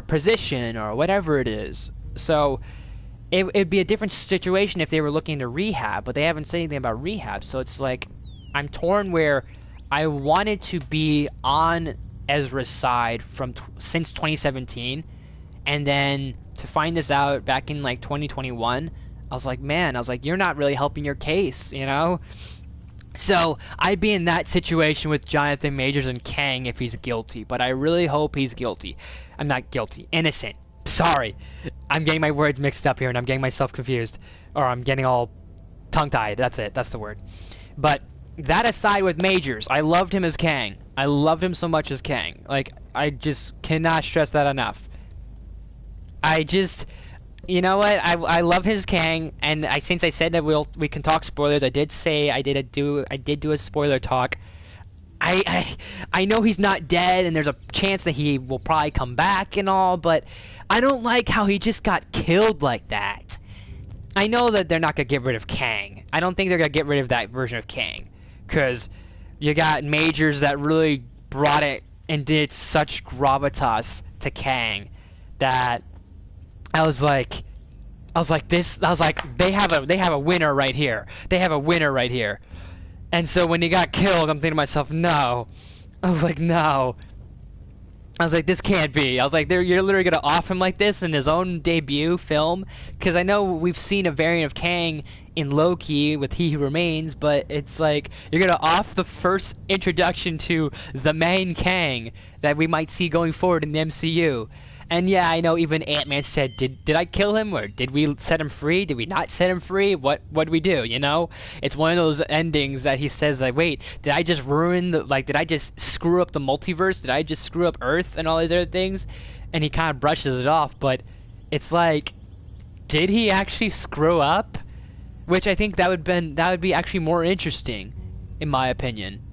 position or whatever it is. So it'd be a different situation if they were looking to rehab, but they haven't said anything about rehab. So it's like I'm torn where I wanted to be on Ezra's side since 2017, and then to find this out back in like 2021, I was like, man, you're not really helping your case, you know? So I'd be in that situation with Jonathan Majors and Kang if he's guilty, but I really hope he's guilty. I'm not guilty, innocent. Sorry, I'm getting my words mixed up here and I'm getting myself confused, or I'm getting all tongue-tied. That's it, that's the word. But that aside with Majors, I loved him as Kang. I loved him so much as Kang. Like, I just cannot stress that enough. You know what? I love his Kang, and since I said that we can talk spoilers, I did say I did do a spoiler talk. I know he's not dead, and there's a chance that he will probably come back and all, but I don't like how he just got killed like that. I know that they're not gonna get rid of Kang. I don't think they're gonna get rid of that version of Kang. Because you got Majors that really brought it and did such gravitas to Kang that I was like, they have a winner right here. They have a winner right here. And so when he got killed, I'm thinking to myself, no. I was like, no. I was like, this can't be. I was like, you're literally gonna off him like this in his own debut film? Because I know we've seen a variant of Kang in Loki with He Who Remains, but it's like you're gonna off the first introduction to the main Kang that we might see going forward in the MCU. And yeah, I know even Ant-Man said, did I kill him, or did we set him free? Did we not set him free? What did we do, you know? It's one of those endings that he says, like, wait, did I just did I just screw up the multiverse? Did I just screw up Earth and all these other things? And he kind of brushes it off, but it's like, did he actually screw up? Which I think that would be actually more interesting, in my opinion.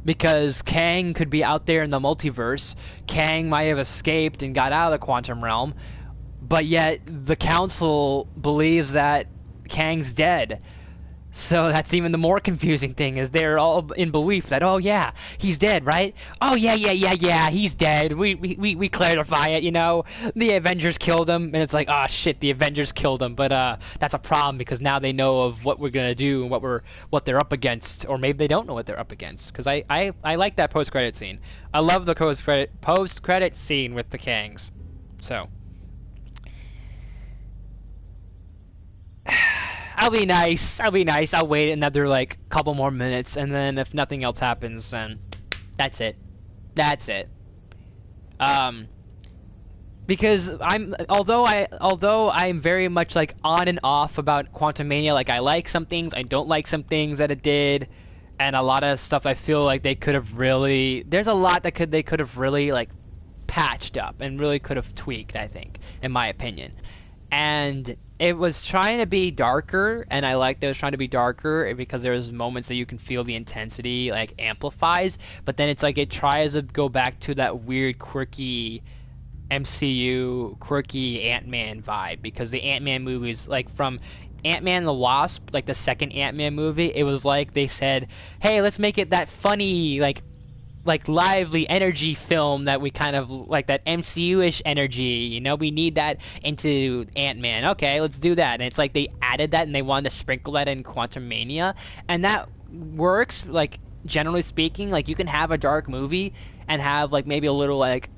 Because Kang could be out there in the multiverse. Kang might have escaped and got out of the quantum realm, but yet the council believes that Kang's dead. So that's even the more confusing thing, is they're all in belief that, oh yeah, he's dead, right? Oh yeah, he's dead. We clarify it, you know? The Avengers killed him, and it's like, oh shit, the Avengers killed him, but that's a problem because now they know of what we're gonna do and what they're up against, or maybe they don't know what they're up against. Because I like that post-credit scene. I love the post-credit scene with the Kangs. So I'll be nice. I'll wait another, like, couple more minutes, and then if nothing else happens, then that's it. Because although I'm very much, like, on and off about Quantumania, like, I like some things, I don't like some things that it did, and a lot of stuff I feel like they could have really, there's a lot that they could have really, like, patched up and really could have tweaked, I think, in my opinion. And it was trying to be darker, and I liked that it was trying to be darker because there was moments that you can feel the intensity, like, amplifies, but then it's like it tries to go back to that weird, quirky MCU, quirky Ant-Man vibe, because the Ant-Man movies, like, from Ant-Man and the Wasp, like, the second Ant-Man movie, it was like they said, hey, let's make it that funny, like lively energy film that we kind of like, that MCU-ish energy, you know, we need that into Ant-Man. Okay, let's do that. And it's like they added that and they wanted to sprinkle that in Quantumania, and that works, like, generally speaking. Like, you can have a dark movie and have, like, maybe a little, like,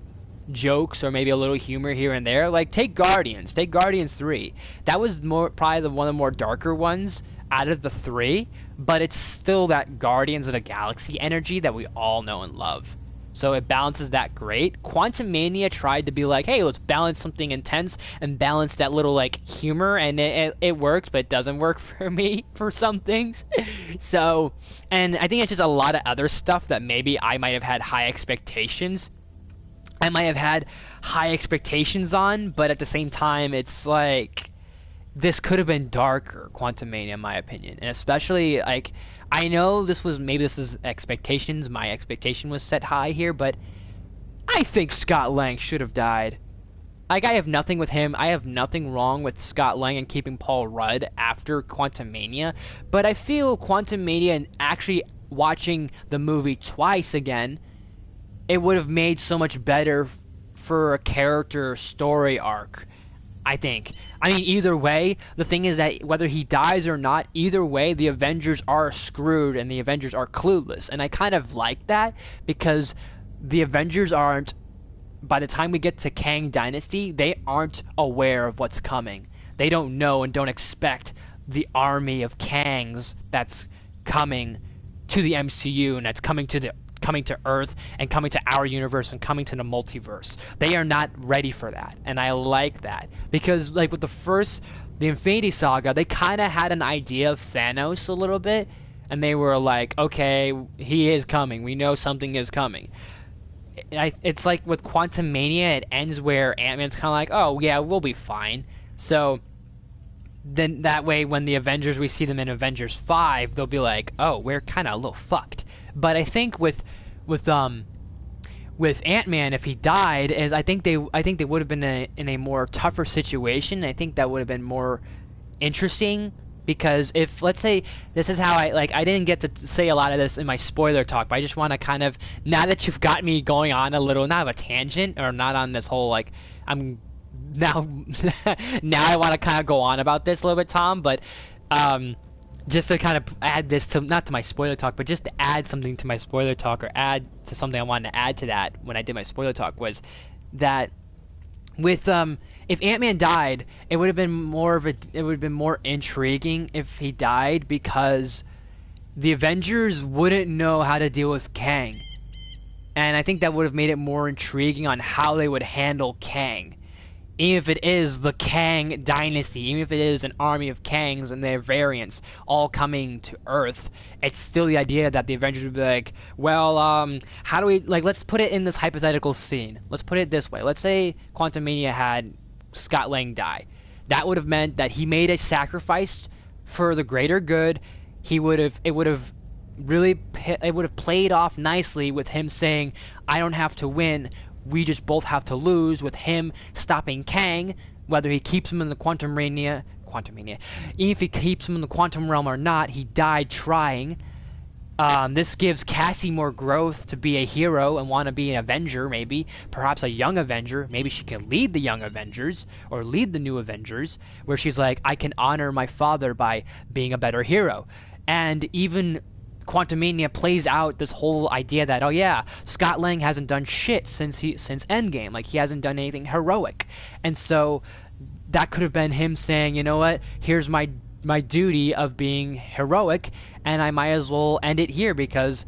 jokes or maybe a little humor here and there. Like, take Guardians 3. That was probably one of the more darker ones out of the three, but it's still that Guardians of the Galaxy energy that we all know and love. so it balances that great. Quantumania tried to be like, hey, let's balance something intense and balance that little like humor, and it works, but it doesn't work for me for some things. So, and I think it's just a lot of other stuff that maybe I might have had high expectations. On, but at the same time, it's like this could have been darker, Quantumania, in my opinion, and especially like. I know this is expectations. My expectation was set high here, but I think Scott Lang should have died. Like, I have nothing with him. I have nothing wrong with Scott Lang and keeping Paul Rudd after Quantumania, but I feel Quantumania and actually watching the movie twice again, it would have made so much better for a character story arc. I think. I mean, either way, the thing is that whether he dies or not, either way, the Avengers are screwed and the Avengers are clueless. And I kind of like that because the Avengers aren't, by the time we get to Kang Dynasty, they aren't aware of what's coming. They don't know and don't expect the army of Kangs that's coming to the MCU and that's coming to Earth and coming to our universe and coming to the multiverse. They are not ready for that, and I like that because like with the Infinity Saga, they kind of had an idea of Thanos a little bit, and they were like, okay, he is coming. We know something is coming. It's like with Quantumania, it ends where Ant-Man's kind of like, oh yeah, we'll be fine. So then that way, when the Avengers, we see them in Avengers 5, they'll be like, oh, we're kind of a little fucked. But I think with Ant-Man, if he died, I think they would have been in a more tougher situation. I think that would have been more interesting because if, let's say, this is how I didn't get to say a lot of this in my spoiler talk, but I just want to kind of, now that you've got me going on a little, not of a tangent or not on this whole like I'm now now I want to kind of go on about this a little bit, Tom, but just to kind of add this to, not to my spoiler talk, but just to add something to my spoiler talk, or add to something I wanted to add to that when I did my spoiler talk, was that with if Ant-Man died, it would have been more intriguing if he died, because the Avengers wouldn't know how to deal with Kang. And I think that would have made it more intriguing on how they would handle Kang. Even if it is the Kang Dynasty, even if it is an army of Kangs and their variants all coming to Earth, it's still the idea that the Avengers would be like, well, how do we, like, let's put it in this hypothetical scene. Let's put it this way. Let's say Quantumania had Scott Lang die. That would have meant that he made a sacrifice for the greater good. It would have played off nicely with him saying, I don't have to win, we just both have to lose, with him stopping Kang, whether he keeps him in the Quantumania, even if he keeps him in the quantum realm or not, he died trying. This gives Cassie more growth to be a hero and want to be an Avenger, maybe, perhaps a young Avenger. Maybe she can lead the young Avengers, or lead the new Avengers, where she's like, I can honor my father by being a better hero. And even Quantumania plays out this whole idea that, oh yeah, Scott Lang hasn't done shit since Endgame, like he hasn't done anything heroic, and so that could have been him saying, you know what, here's my duty of being heroic, and I might as well end it here because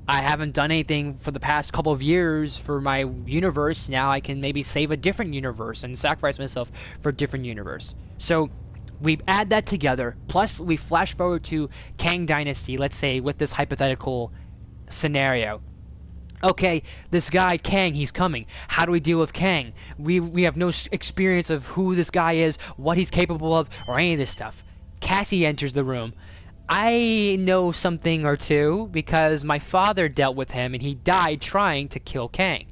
I haven't done anything for the past couple of years for my universe. Now I can maybe save a different universe and sacrifice myself for a different universe. So we add that together, plus we flash forward to Kang Dynasty, let's say, with this hypothetical scenario. Okay, this guy, Kang, he's coming. How do we deal with Kang? We have no experience of who this guy is, what he's capable of, or any of this stuff. Cassie enters the room. I know something or two because my father dealt with him and he died trying to kill Kang.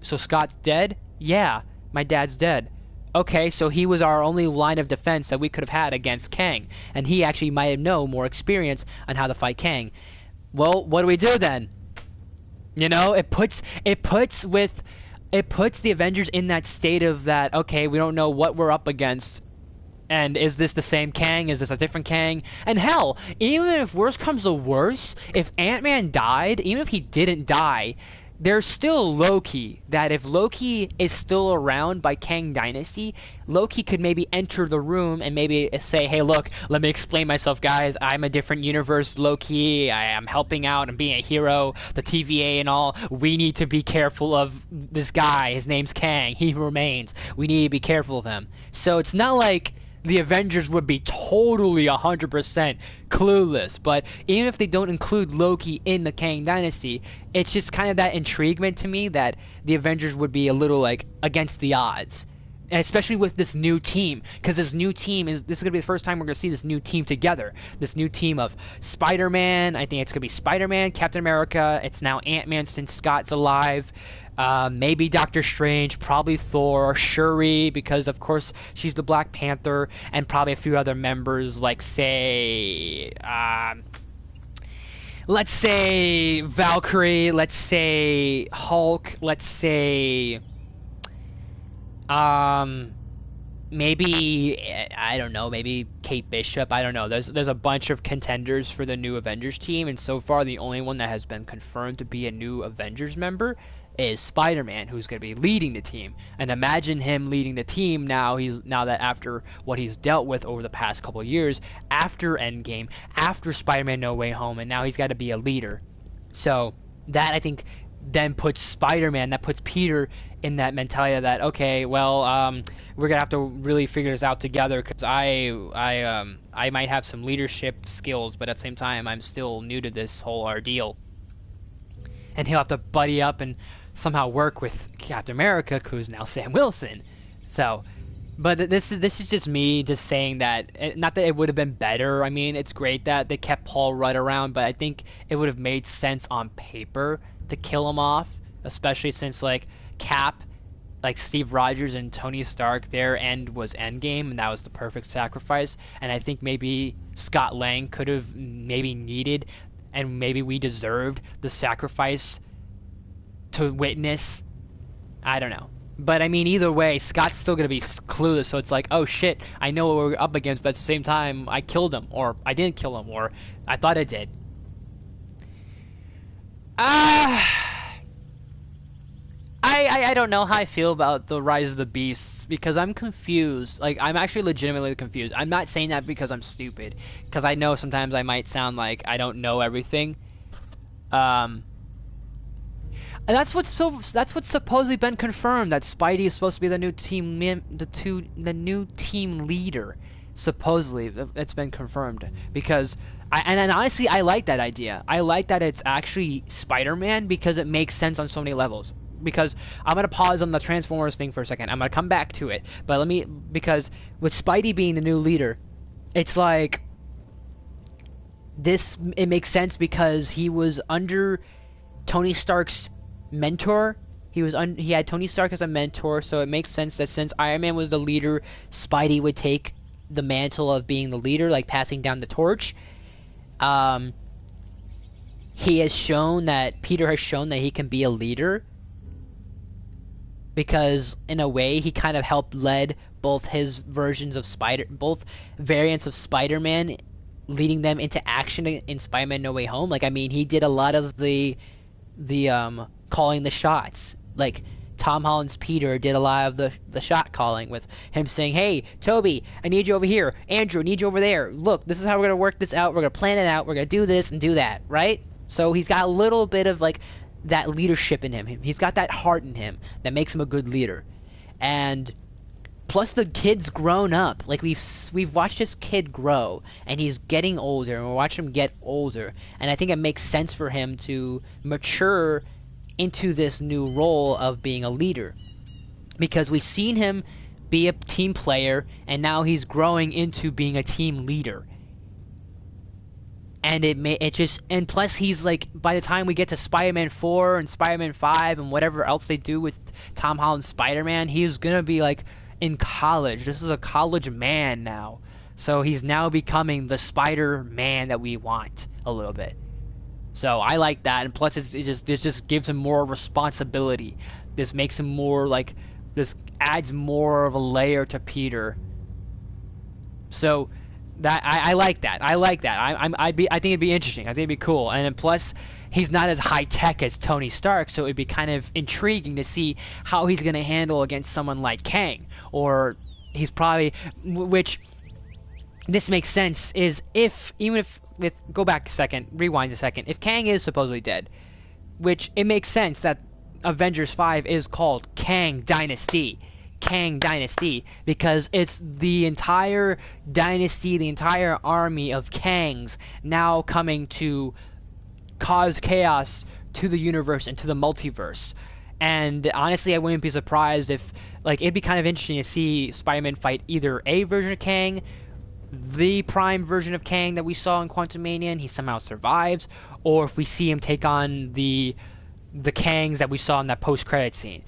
So Scott's dead? Yeah, my dad's dead. Okay, so he was our only line of defense that we could have had against Kang, and he actually might have known more experience on how to fight Kang. Well, what do we do then? You know, it puts the Avengers in that state of that, okay, we don't know what we're up against, and is this the same Kang? Is this a different Kang? And hell, even if worse comes to worse, if Ant-Man died, even if he didn't die, there's still Loki, that if Loki is still around by Kang Dynasty, Loki could maybe enter the room and maybe say, hey, look, let me explain myself, guys. I'm a different universe Loki. I am helping out and being a hero, the TVA and all. We need to be careful of this guy. His name's Kang. He remains. We need to be careful of him. So it's not like the Avengers would be totally 100% clueless, but even if they don't include Loki in the Kang Dynasty, it's just kind of that intriguement to me that the Avengers would be a little like against the odds. And especially with this new team, because this is going to be the first time we're going to see this new team together. This new team of Spider-Man, I think it's going to be Spider-Man, Captain America, it's now Ant-Man since Scott's alive, maybe Doctor Strange, probably Thor, Shuri, because of course she's the Black Panther, and probably a few other members, like say, let's say Valkyrie, let's say Hulk, let's say, maybe, I don't know, maybe Kate Bishop, I don't know. There's a bunch of contenders for the new Avengers team, and so far the only one that has been confirmed to be a new Avengers member is Spider-Man, who's going to be leading the team. And imagine him leading the team now that after what he's dealt with over the past couple of years, after Endgame, after Spider-Man No Way Home, and now he's got to be a leader. So that, I think, then puts Spider-Man, that puts Peter in that mentality that, okay, well, we're gonna have to really figure this out together, because I might have some leadership skills, but at the same time I'm still new to this whole ordeal, and he'll have to buddy up and somehow work with Captain America, who's now Sam Wilson. So, but this is just me just saying that, not that it would have been better. I mean, it's great that they kept Paul Rudd around, but I think it would have made sense on paper to kill him off, especially since like Cap, like Steve Rogers and Tony Stark, their end was Endgame, and that was the perfect sacrifice. And I think maybe Scott Lang could have maybe needed, and maybe we deserved the sacrifice to witness. I don't know. But I mean, either way, Scott's still going to be clueless, so it's like, oh shit, I know what we're up against, but at the same time, I killed him, or I didn't kill him, or I thought I did. I don't know how I feel about the Rise of the Beasts, because I'm confused. Like, I'm actually legitimately confused. I'm not saying that because I'm stupid, because I know sometimes I might sound like I don't know everything. And that's what's supposedly been confirmed, that Spidey is supposed to be the new team new team leader. Supposedly, it's been confirmed, because and honestly, I like that idea. I like that it's actually Spider-Man, because it makes sense on so many levels. Because I'm gonna pause on the Transformers thing for a second. I'm gonna come back to it, but because with Spidey being the new leader, it's like it makes sense because he was under Tony Stark's mentor. He had Tony Stark as a mentor, so it makes sense that since Iron Man was the leader, Spidey would take the mantle of being the leader, like passing down the torch. Peter has shown that he can be a leader, because in a way he kind of helped lead both his versions of both variants of Spider-Man, leading them into action in Spider-Man No Way Home. Like, I mean, he did a lot of the calling the shots. Like, Tom Holland's Peter did a lot of the shot calling, with him saying, hey, Toby, I need you over here. Andrew, I need you over there. Look, this is how we're going to work this out. We're going to plan it out. We're going to do this and do that, right? So he's got a little bit of, like, that leadership in him. He's got that heart in him that makes him a good leader. And plus the kid's grown up. Like, we've watched this kid grow, and he's getting older, and we're watching him get older. And I think it makes sense for him to mature into this new role of being a leader, because we've seen him be a team player, and now he's growing into being a team leader. And and plus he's like, by the time we get to Spider-Man 4 and Spider-Man 5 and whatever else they do with Tom Holland's Spider-Man, he's gonna be like in college. This is a college man now, so he's now becoming the Spider-Man that we want a little bit. So I like that, and plus it just gives him more responsibility. This makes him more like, this adds more of a layer to Peter. So That I like that. I like that. I think it'd be interesting. I think it'd be cool. And then plus, he's not as high tech as Tony Stark, so it'd be kind of intriguing to see how he's gonna handle against someone like Kang. Or he's probably, which this makes sense, is even if go back a second, rewind a second. If Kang is supposedly dead, which it makes sense that Avengers 5 is called Kang Dynasty, because it's the entire dynasty, the entire army of Kangs now coming to cause chaos to the universe and to the multiverse. And honestly, I wouldn't be surprised if, like, it'd be kind of interesting to see Spider-Man fight either a version of Kang, the Prime version of Kang that we saw in Quantumania and he somehow survives, or if we see him take on the Kangs that we saw in that post-credit scene,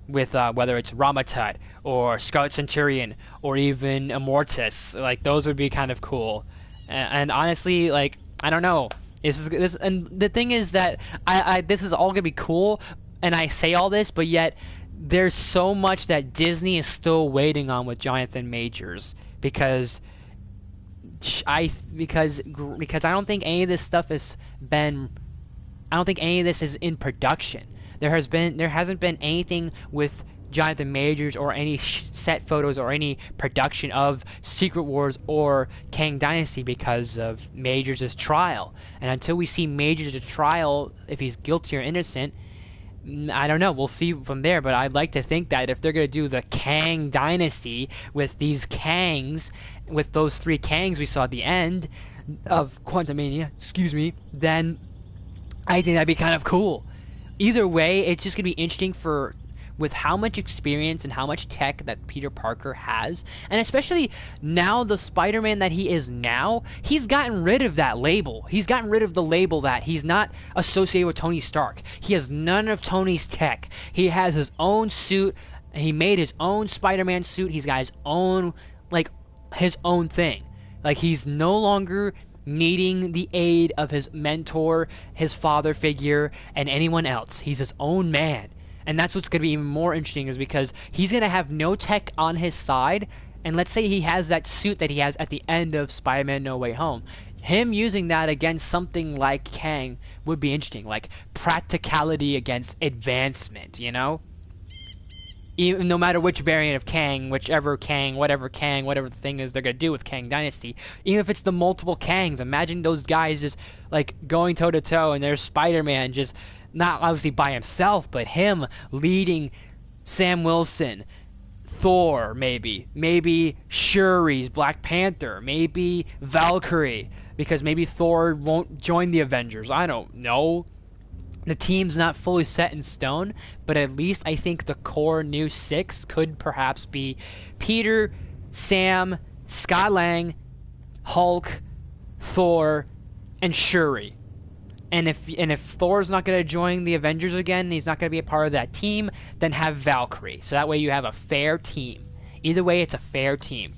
with whether it's Ramatut or Scarlet Centurion or even Immortus. Like, those would be kind of cool. And honestly, like, I don't know. This and the thing is that this is all gonna be cool, and I say all this, but yet there's so much that Disney is still waiting on with Jonathan Majors, because I don't think any of this stuff has been. I don't think any of this is in production. There hasn't been anything with Jonathan Majors or any set photos or any production of Secret Wars or Kang Dynasty because of Majors' trial. And until we see Majors' trial, if he's guilty or innocent, I don't know. We'll see from there. But I'd like to think that if they're going to do the Kang Dynasty with these Kangs, with those 3 Kangs we saw at the end of Quantumania, then I think that'd be kind of cool. Either way, it's just going to be interesting with how much experience and how much tech that Peter Parker has. And especially now, the Spider-Man that he is now, he's gotten rid of that label. He's gotten rid of the label that he's not associated with Tony Stark. He has none of Tony's tech. He has his own suit. He made his own Spider-Man suit. He's got his own thing. Like, he's no longer needing the aid of his mentor, his father figure, and anyone else. He's his own man. And that's what's going to be even more interesting, is because he's going to have no tech on his side. And let's say he has that suit that he has at the end of Spider-Man No Way Home. Him using that against something like Kang would be interesting. Like, practicality against advancement, you know? Even, no matter which variant of Kang, whatever the thing is they're going to do with Kang Dynasty, even if it's the multiple Kangs, imagine those guys just, like, going toe-to-toe, and there's Spider-Man just, not obviously by himself, but him leading Sam Wilson, Thor, maybe Shuri's Black Panther, maybe Valkyrie, because maybe Thor won't join the Avengers, I don't know. The team's not fully set in stone, but at least I think the core new 6 could perhaps be Peter, Sam, Scott Lang, Hulk, Thor, and Shuri. And if Thor's not going to join the Avengers again, he's not going to be a part of that team, then have Valkyrie. So that way you have a fair team. Either way, it's a fair team.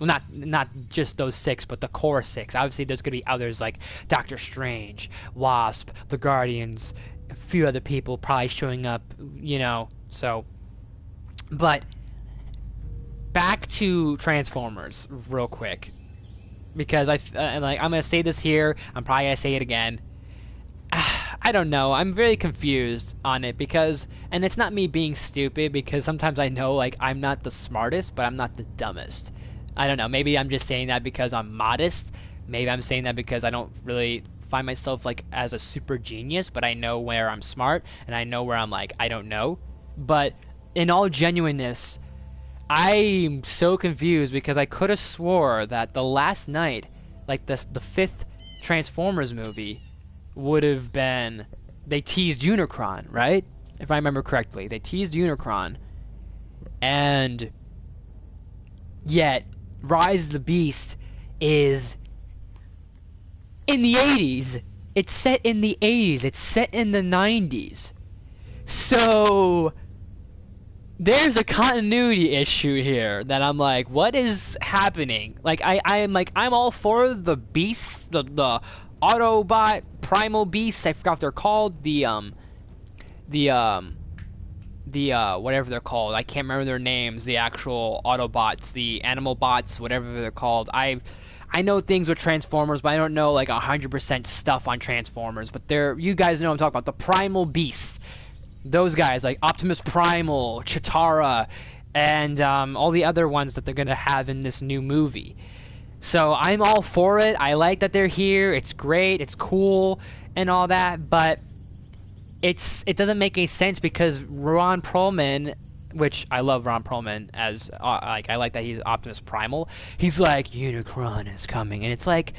Well, not just those 6, but the core 6. Obviously, there's going to be others like Doctor Strange, Wasp, the Guardians, a few other people probably showing up, you know. So, but back to Transformers real quick, because I'm gonna say this here. I'm probably gonna say it again. I don't know. I'm very confused on it because, and it's not me being stupid, because sometimes I know, like, I'm not the smartest, but I'm not the dumbest. I don't know. Maybe I'm just saying that because I'm modest. Maybe I'm saying that because I don't really find myself, like, as a super genius, but I know where I'm smart, and I know where I'm, like, I don't know. But in all genuineness, I'm so confused because I could have swore that the last night, like, the 5th Transformers movie would have been, they teased Unicron, right? If I remember correctly. They teased Unicron, and yet Rise of the Beast is in the 80s. It's set in the 80s. It's set in the 90s. So there's a continuity issue here that I'm like, what is happening? Like, I'm all for the beasts, the Autobot primal beasts. I forgot what they're called. The whatever they're called. I can't remember their names. The actual Autobots, the animal bots, whatever they're called. I I know things with Transformers, but I don't know like 100% stuff on Transformers. But you guys know what I'm talking about. The Primal Beasts, those guys like Optimus Primal, Chitara, and all the other ones that they're gonna have in this new movie. So I'm all for it. I like that they're here. It's great. It's cool and all that. But it doesn't make any sense because Ron Perlman, which I love Ron Perlman as I like that he's Optimus Primal. He's like, Unicron is coming, and it's like,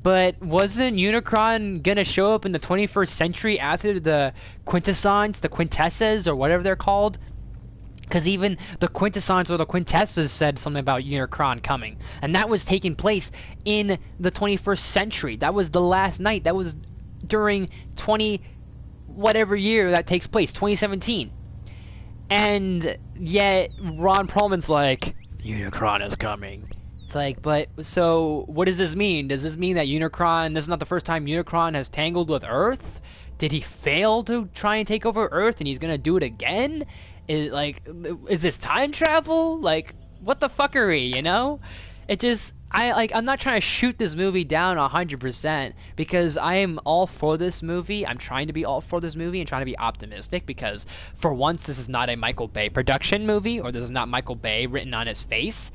but wasn't Unicron gonna show up in the 21st century after the Quintessons, the Quintessas, or whatever they're called? Because even the Quintessons or the Quintessas said something about Unicron coming, and that was taking place in the 21st century. That was the last night. That was during whatever year that takes place, 2017. And yet Ron Perlman's like, Unicron is coming. It's like, but so what does this mean? Does this mean that Unicron, this is not the first time Unicron has tangled with Earth? Did he fail to try and take over Earth and he's gonna do it again? Is this time travel? Like, what the fuckery, you know? It just, I'm not trying to shoot this movie down 100% because I am all for this movie. I'm trying to be all for this movie and trying to be optimistic because for once this is not a Michael Bay production movie, or this is not Michael Bay written on his face,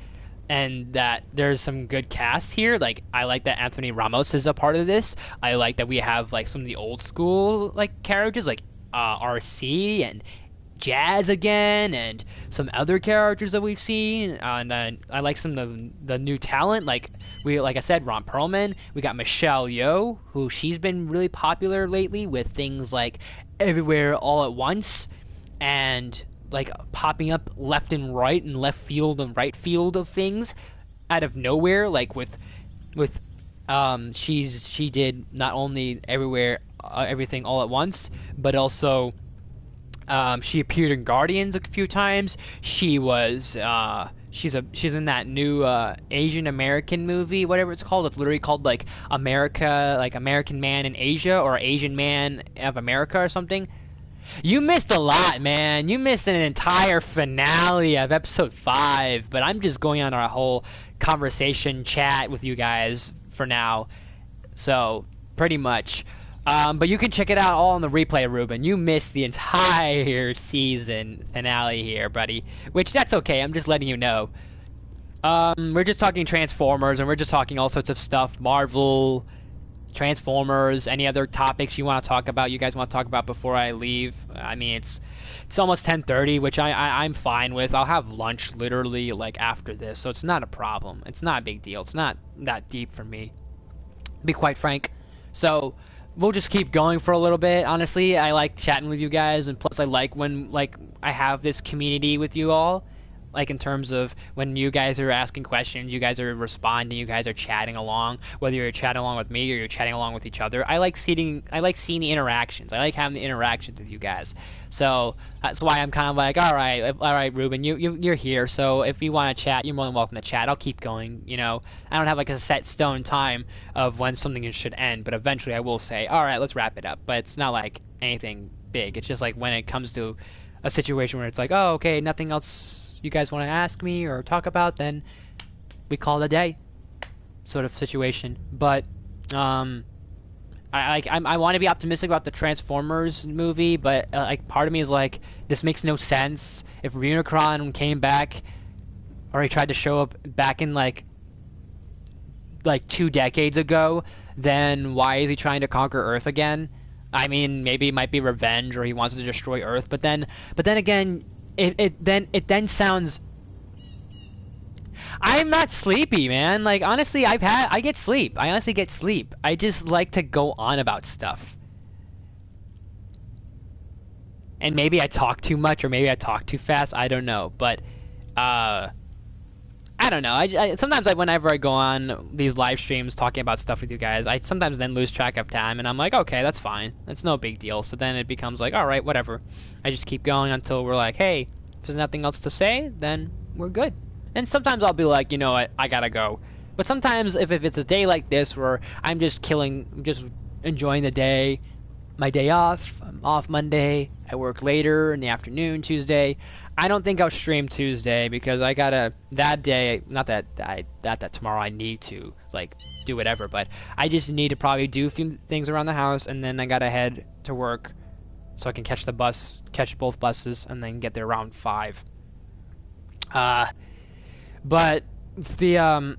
and that there's some good cast here. Like, I like that Anthony Ramos is a part of this. I like that we have like some of the old school like characters like RC and Jazz again, and some other characters that we've seen, and I like some of the new talent. Like I said, Ron Perlman. We got Michelle Yeoh, who she's been really popular lately with things like Everywhere All at Once, and like popping up left and right and left field and right field of things out of nowhere. Like with she did not only Everything All at Once, but also. She appeared in Guardians a few times. She was she's in that new Asian American movie, whatever it's called. It's literally called like American Man in Asia, or Asian Man of America or something. You missed a lot, man. You missed an entire finale of episode 5, but I'm just going on our whole conversation chat with you guys for now. So, pretty much. But you can check it out all on the replay, Ruben. You missed the entire season finale here, buddy. Which, that's okay. I'm just letting you know. We're just talking Transformers, and we're just talking all sorts of stuff. Marvel, Transformers, any other topics you want to talk about, you guys want to talk about before I leave. I mean, it's almost 10:30, which I'm fine with. I'll have lunch literally, like, after this, so it's not a problem. It's not a big deal. It's not that deep for me, to be quite frank. So... we'll just keep going for a little bit. Honestly, I like chatting with you guys, and plus I like when I have this community with you all. Like in terms of when you guys are asking questions, you guys are responding, you guys are chatting along, whether you're chatting along with me or you're chatting along with each other. I like seeing the interactions. I like having the interactions with you guys. So that's why I'm kind of like, all right, Ruben, you're here. So if you want to chat, you're more than welcome to chat. I'll keep going. You know, I don't have like a set stone time of when something should end, but eventually I will say, all right, let's wrap it up. But it's not like anything big. It's just like when it comes to a situation where it's like, oh, okay, nothing else you guys want to ask me or talk about, then we call it a day, sort of situation. But I want to be optimistic about the Transformers movie, but like part of me is like, this makes no sense. If Unicron came back, or he tried to show up back in like 2 decades ago, then why is he trying to conquer Earth again? I mean, maybe it might be revenge, or he wants to destroy Earth. But then again, it then sounds. I'm not sleepy, man. Like, honestly, I get sleep. I honestly get sleep. I just like to go on about stuff. And maybe I talk too much, or maybe I talk too fast. I don't know, but I don't know. I sometimes whenever I go on these live streams talking about stuff with you guys, I sometimes then lose track of time, and I'm like, okay, that's fine. That's no big deal. So then it becomes like, all right, whatever. I just keep going until we're like, hey, if there's nothing else to say, then we're good. And sometimes I'll be like, you know what, I gotta go. But sometimes if it's a day like this where I'm just enjoying the day, my day off. I'm off Monday. I work later in the afternoon Tuesday. I don't think I'll stream Tuesday because I gotta that day. Not that that tomorrow I need to like do whatever, but I just need to probably do a few things around the house, and then I gotta head to work so I can catch both buses, and then get there around 5. But the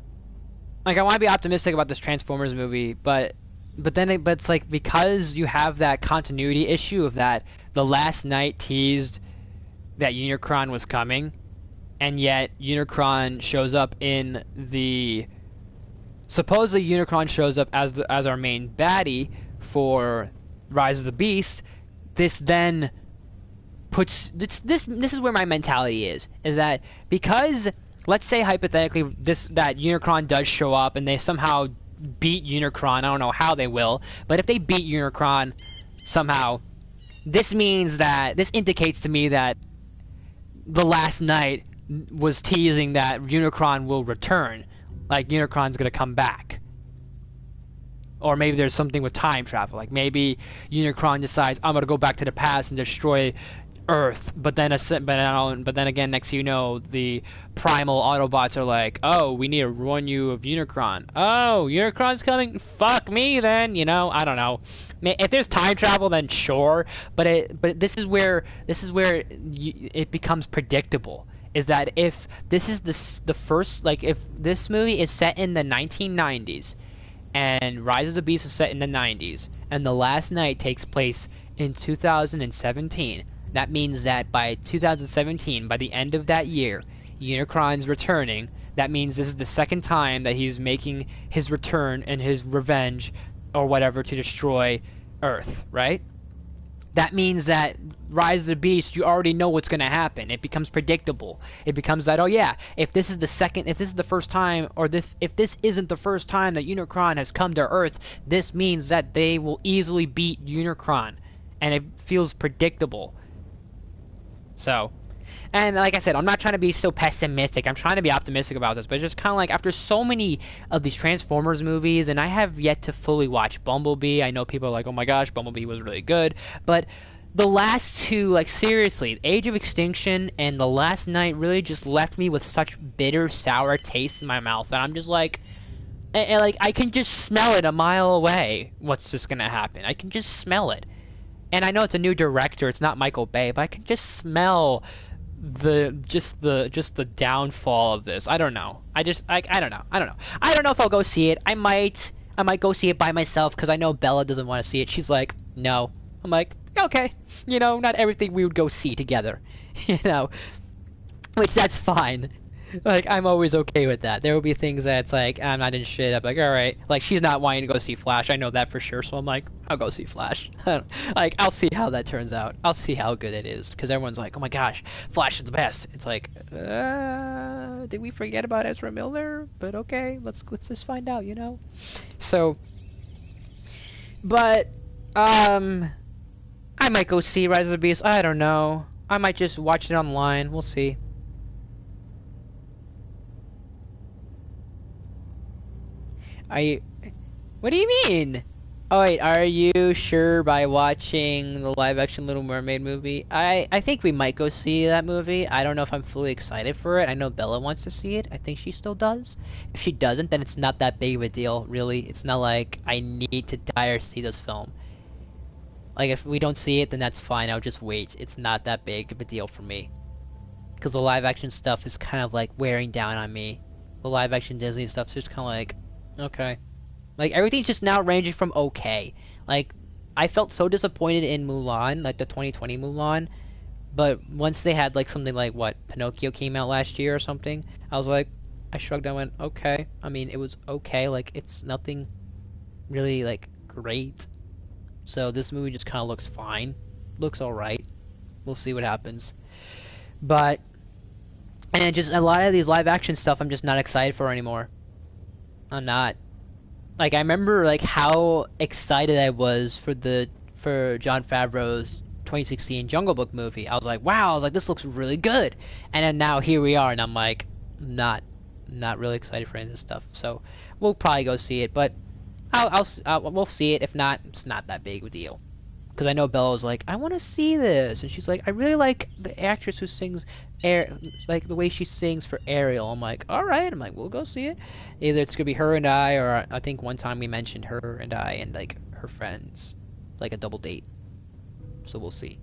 like I want to be optimistic about this Transformers movie, but it's like because you have that continuity issue of that the last night teased that Unicron was coming, and yet Unicron shows up in the supposedly Unicron shows up as our main baddie for Rise of the Beast. This then puts this is where my mentality is that because let's say hypothetically that Unicron does show up and they somehow beat Unicron. I don't know how they will, but if they beat Unicron somehow, this indicates to me that the last night was teasing that Unicron will return, like Unicron's gonna come back. Or maybe there's something with time travel, like maybe Unicron decides I'm gonna go back to the past and destroy Earth, but then again, next thing you know, the primal Autobots are like, oh, we need to warn you of Unicron. Oh, Unicron's coming? Fuck me then, I don't know. If there's time travel, then sure, but this is where it becomes predictable. Is that if this is the first, like if this movie is set in the 1990s, and Rise of the Beast is set in the 90s, and The Last Night takes place in 2017. That means that by 2017, by the end of that year, Unicron's returning. That means this is the second time that he's making his return and his revenge, or whatever, to destroy Earth, right? That means that Rise of the Beast, you already know what's going to happen. It becomes predictable. It becomes that, oh yeah, if this is the first time, or if this isn't the first time that Unicron has come to Earth, this means that they will easily beat Unicron. And it feels predictable. So, and like I said, I'm not trying to be so pessimistic. I'm trying to be optimistic about this, but it's just kind of like after so many of these Transformers movies, and I have yet to fully watch Bumblebee. I know people are like, oh my gosh, Bumblebee was really good, but the last two, like seriously, Age of Extinction and The Last Night really just left me with such bitter, sour taste in my mouth that I'm just like, and like I can just smell it a mile away. What's just gonna happen? I can just smell it. And I know it's a new director, it's not Michael Bay, but I can just smell the downfall of this. I don't know. I don't know. I don't know if I'll go see it. I might go see it by myself because I know Bella doesn't want to see it. She's like, no. I'm like, okay. Not everything we would go see together. Which that's fine. Like, I'm always okay with that. There will be things that's like, I'm not in shit. I'm like, alright. Like, she's not wanting to go see Flash. I know that for sure. So I'm like, I'll go see Flash. Like, I'll see how that turns out. I'll see how good it is. Because everyone's like, oh my gosh, Flash is the best. It's like, did we forget about Ezra Miller? But okay, let's just find out, So, but, I might go see Rise of the Beast. I don't know. I might just watch it online. We'll see. What do you mean? Oh wait, are you sure by watching the live-action Little Mermaid movie? I think we might go see that movie. I don't know if I'm fully excited for it. I know Bella wants to see it. I think she still does. If she doesn't, then it's not that big of a deal, really. It's not like I need to die or see this film. Like, if we don't see it, then that's fine. I'll just wait. It's not that big of a deal for me. Because the live-action stuff is kind of, like, wearing down on me. The live-action Disney stuff is just kind of like, okay. Like, everything's just now ranging from okay. Like, I felt so disappointed in Mulan, like the 2020 Mulan. But once they had, like, something like, what, Pinocchio came out last year or something, I was like, I shrugged and went, okay. I mean, it was okay. Like, it's nothing really, like, great. So this movie just kind of looks fine. Looks alright. We'll see what happens. But, and just a lot of these live action stuff I'm just not excited for anymore. I'm not. Like, I remember, like, how excited I was for Jon Favreau's 2016 Jungle Book movie. I was like, wow, I was like, this looks really good. And then now here we are, and I'm like, not really excited for any of this stuff. So we'll probably go see it, but we'll see it. If not, it's not that big of a deal. Because I know Bella was like, I want to see this, and she's like, I really like the actress who sings, like the way she sings for Ariel. I'm like, all right. I'm like, we'll go see it. Either it's gonna be her and I, or I think one time we mentioned her and I and like her friends, like a double date. So we'll see.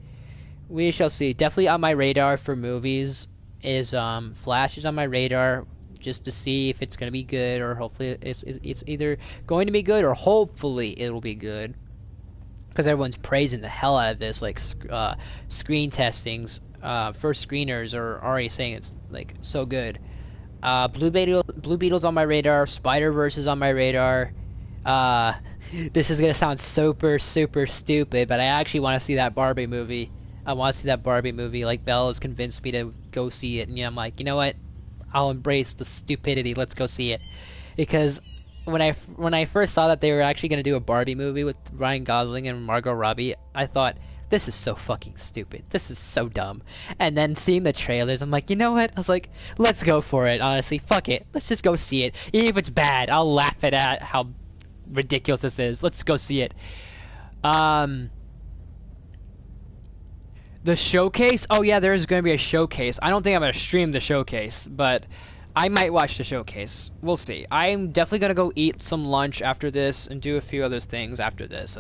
We shall see. Definitely on my radar for movies is Flash is on my radar, just to see if it's gonna be good, or hopefully it's either going to be good or hopefully it'll be good. Because everyone's praising the hell out of this, like screen testings. First screeners are already saying it's like so good. Blue Beetle's on my radar. Spider-Verse is on my radar. This is gonna sound super stupid, but I actually want to see that Barbie movie. I want to see that Barbie movie. Like Bella's convinced me to go see it, and I'm like, you know what? I'll embrace the stupidity. Let's go see it, because when I first saw that they were actually going to do a Barbie movie with Ryan Gosling and Margot Robbie, I thought, this is so fucking stupid. This is so dumb. And then seeing the trailers, I'm like, you know what? I was like, let's go for it, honestly. Fuck it. Let's just go see it. Even if it's bad, I'll laugh at how ridiculous this is. Let's go see it. The showcase? Oh yeah, there is going to be a showcase. I don't think I'm going to stream the showcase, but I might watch the showcase. We'll see. I'm definitely gonna go eat some lunch after this and do a few other things after this.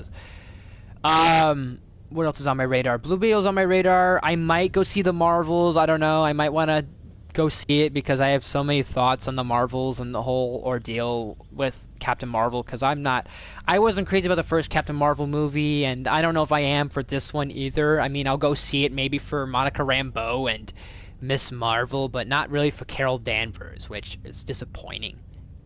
What else is on my radar? Blue Beetle's on my radar. I might go see the Marvels. I don't know. I might want to go see it because I have so many thoughts on the Marvels and the whole ordeal with Captain Marvel. Because I wasn't crazy about the first Captain Marvel movie, and I don't know if I am for this one either. I mean, I'll go see it maybe for Monica Rambeau and Miss Marvel, but not really for Carol Danvers, which is disappointing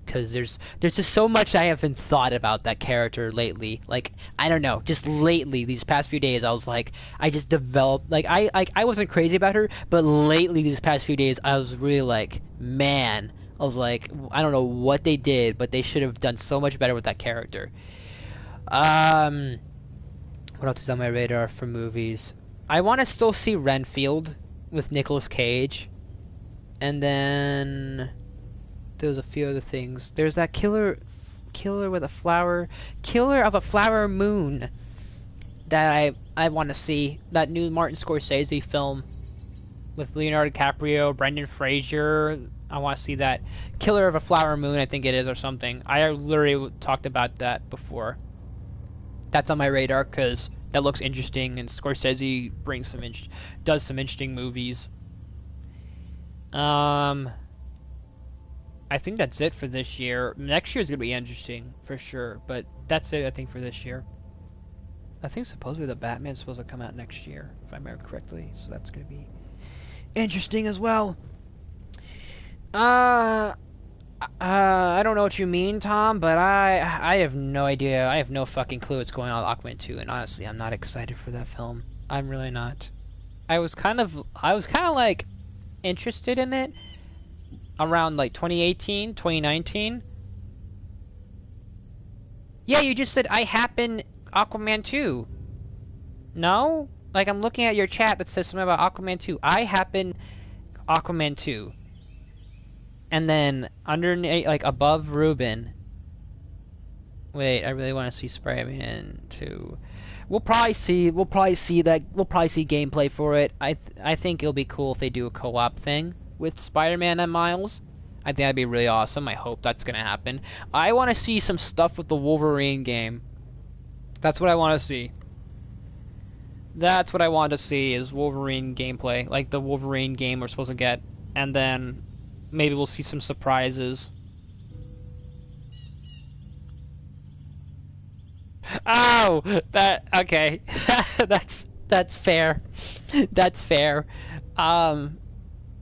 because there's just so much I haven't thought about that character lately. Like, I don't know, just lately, these past few days, I was like, I just developed, like, I wasn't crazy about her, but lately, these past few days, I was really like, man, I was like, I don't know what they did, but they should have done so much better with that character. What else is on my radar for movies? I want to still see Renfield with Nicolas Cage, and then there's a few other things. There's that killer of a flower moon that I want to see. That new Martin Scorsese film with Leonardo DiCaprio, Brendan Fraser. I want to see that Killer of a Flower Moon, I think it is, or something. I literally talked about that before. That's on my radar because that looks interesting, and Scorsese does some interesting movies. I think that's it for this year. Next year is gonna be interesting for sure, but that's it I think for this year. I think supposedly the Batman's supposed to come out next year, if I remember correctly, so that's gonna be interesting as well. I don't know what you mean, Tom, but I have no idea. I have no fucking clue what's going on with Aquaman 2, and honestly, I'm not excited for that film. I'm really not. I was kind of like interested in it around like 2018, 2019. Yeah, you just said I happen Aquaman 2. No? Like, I'm looking at your chat that says something about Aquaman 2. I happen Aquaman 2. And then underneath, like above Ruben. Wait, I really want to see Spider-Man 2. We'll probably see gameplay for it. I think it'll be cool if they do a co-op thing with Spider-Man and Miles. I think that'd be really awesome. I hope that's gonna happen. I want to see some stuff with the Wolverine game. That's what I want to see. That's what I want to see is Wolverine gameplay, like the Wolverine game we're supposed to get, and then maybe we'll see some surprises. Oh, okay. that's fair. That's fair.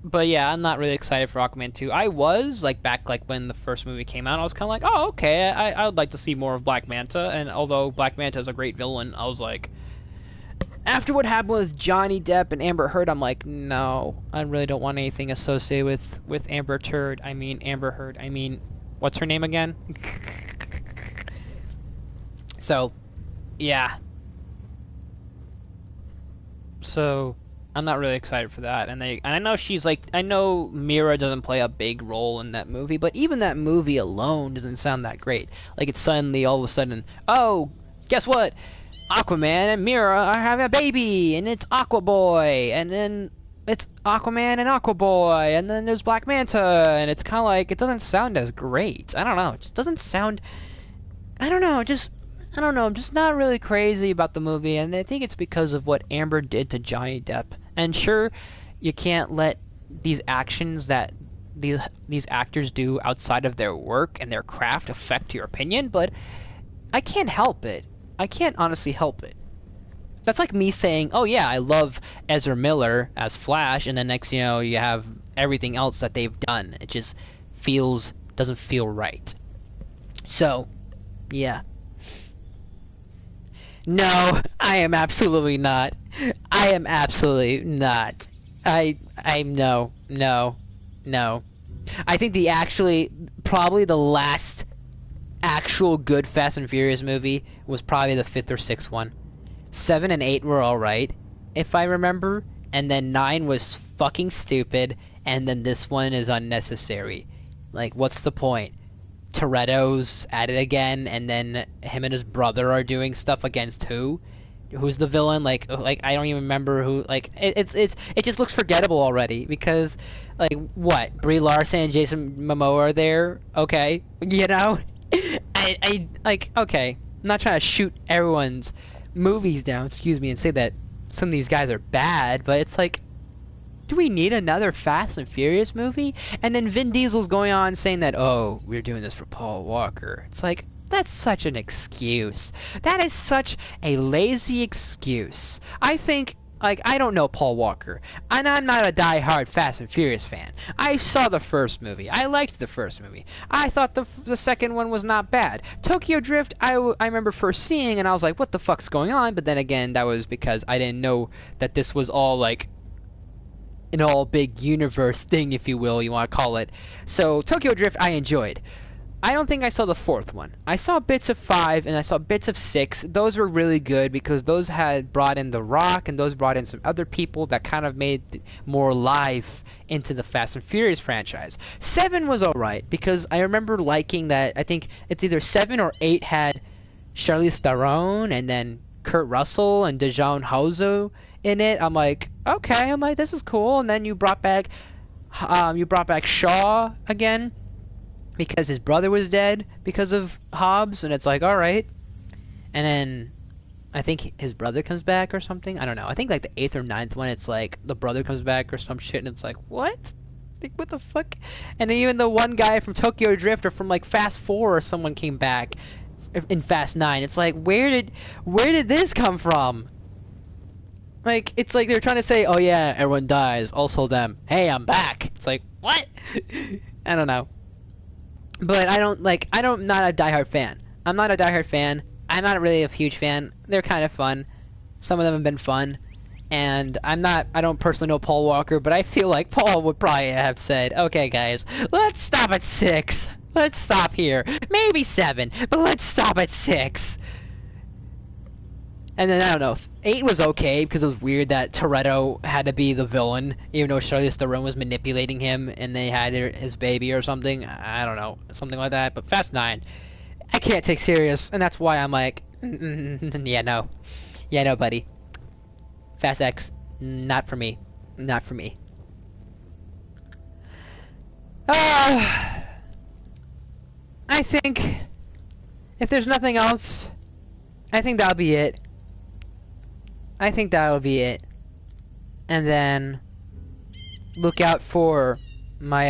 But yeah, I'm not really excited for Aquaman 2. I was back when the first movie came out. I was kind of like, oh, okay. I would like to see more of Black Manta. And although Black Manta is a great villain, I was like, after what happened with Johnny Depp and Amber Heard, I'm like, no, I really don't want anything associated with Amber Heard. I mean, what's her name again? So, yeah. So, I'm not really excited for that. And I know I know Mira doesn't play a big role in that movie, but even that movie alone doesn't sound that great. Like, it's suddenly, all of a sudden, oh, guess what? Aquaman and Mira are having a baby, and it's Aqua Boy, and then it's Aquaman and Aqua Boy, and then there's Black Manta, and it's kind of like, it doesn't sound as great. I don't know, it just doesn't sound, I don't know, I'm just not really crazy about the movie, and I think it's because of what Amber did to Johnny Depp. And sure, you can't let these actions that these actors do outside of their work and their craft affect your opinion, but I can't help it. I can't honestly help it. That's like me saying, oh yeah, I love Ezra Miller as Flash, and then next, you know, you have everything else that they've done. It just doesn't feel right. So, yeah. No, I am absolutely not. I am absolutely not. No. I think probably the last actual good Fast and Furious movie was probably the 5th or 6th one. 7 and 8 were alright, if I remember, and then 9 was fucking stupid, and then this one is unnecessary. Like, what's the point? Toretto's at it again, and then him and his brother are doing stuff against who? Who's the villain? Like I don't even remember who. Like it just looks forgettable already because, like, what? Brie Larson and Jason Momoa are there. Okay, you know, I like, okay. I'm not trying to shoot everyone's movies down, excuse me, and say that some of these guys are bad, but it's like, do we need another Fast and Furious movie? And then Vin Diesel's going on saying that, oh, we're doing this for Paul Walker. It's like, that's such an excuse. That is such a lazy excuse. I think, like, I don't know Paul Walker, and I'm not a die-hard Fast and Furious fan. I saw the first movie. I liked the first movie. I thought the second one was not bad. Tokyo Drift, I remember first seeing, and I was like, what the fuck's going on? But then again, that was because I didn't know that this was all, like, an all big universe thing, if you will, you want to call it. So Tokyo Drift I enjoyed. I don't think I saw the 4th one. I saw bits of 5 and I saw bits of 6. Those were really good because those had brought in The Rock and those brought in some other people that kind of made more life into the Fast and Furious franchise. 7 was alright because I remember liking that. I think it's either 7 or 8 had Charlize Theron and then Kurt Russell and Dejan Hozo in it. I'm like, okay, this is cool. And then you brought back Shaw again because his brother was dead because of Hobbs, and it's like, all right. And then I think his brother comes back or something. I don't know. I think like the 8th or 9th one, it's like the brother comes back or some shit, and it's like, what? Like, what the fuck? And then even the one guy from Tokyo Drift or from like Fast 4 or someone came back in Fast 9. It's like, where did this come from? Like, it's like they're trying to say, oh yeah, everyone dies, also them. Hey, I'm back. It's like, what? I don't know. But I'm not a diehard fan. I'm not a diehard fan. I'm not really a huge fan. They're kind of fun. Some of them have been fun. And I don't personally know Paul Walker, but I feel like Paul would probably have said, okay guys, let's stop at 6. Let's stop here. Maybe 7, but let's stop at 6. And then, I don't know, 8 was okay, because it was weird that Toretto had to be the villain, even though Charlize Theron was manipulating him, and they had his baby or something. I don't know, something like that. But Fast 9, I can't take serious, and that's why I'm like, yeah, no. Yeah, no, buddy. Fast X, not for me. Not for me. I think, if there's nothing else, I think that'll be it. And then look out for my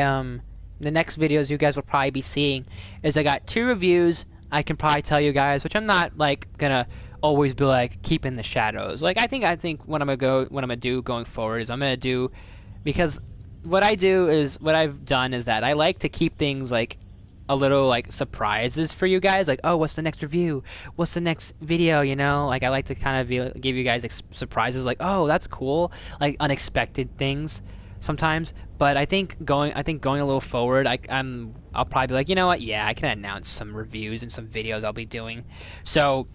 the next videos you guys will probably be seeing is I got 2 reviews I can probably tell you guys, which I'm not like gonna always be like keep in the shadows. Like I think what I'm gonna do going forward is I'm gonna do, because what I've done is that I like to keep things like a little like surprises for you guys, like, oh, what's the next review, what's the next video, you know, like I like to kind of give you guys like, surprises, like, oh, that's cool, like unexpected things sometimes. But I think going a little forward, I'll probably be like, you know what, yeah, I can announce some reviews and some videos I'll be doing. So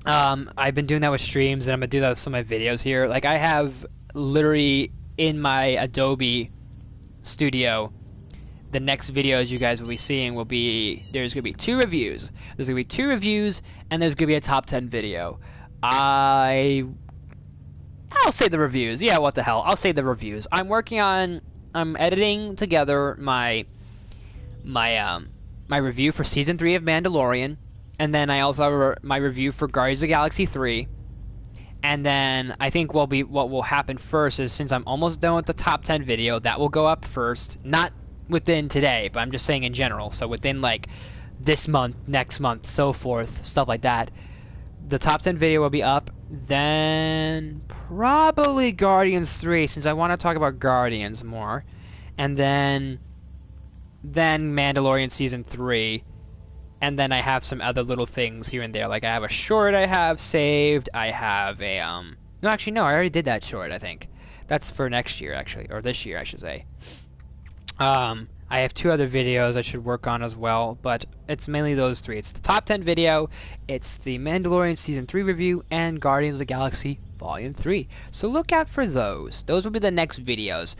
I've been doing that with streams, and I'm gonna do that with some of my videos here. Like I have literally in my Adobe Studio the next videos you guys will be seeing will be, there's going to be 2 reviews. There's going to be 2 reviews, and there's going to be a top 10 video. I'll say the reviews. Yeah, what the hell. I'll say the reviews. I'm editing together my review for Season 3 of Mandalorian, and then I also have my review for Guardians of the Galaxy 3. And then I think what will happen first is, since I'm almost done with the top 10 video, that will go up first. Not within today, but I'm just saying in general. So within like this month, next month, so forth, stuff like that. The top 10 video will be up. Then probably Guardians 3, since I want to talk about Guardians more. And then Mandalorian Season 3. And then I have some other little things here and there. Like I have a short I have saved. I have a, no, actually, no, I already did that short, I think. That's for next year, actually. Or this year, I should say. I have 2 other videos I should work on as well. But it's mainly those 3. It's the top 10 video. It's the Mandalorian Season 3 review. And Guardians of the Galaxy Volume 3. So look out for those. Those will be the next videos.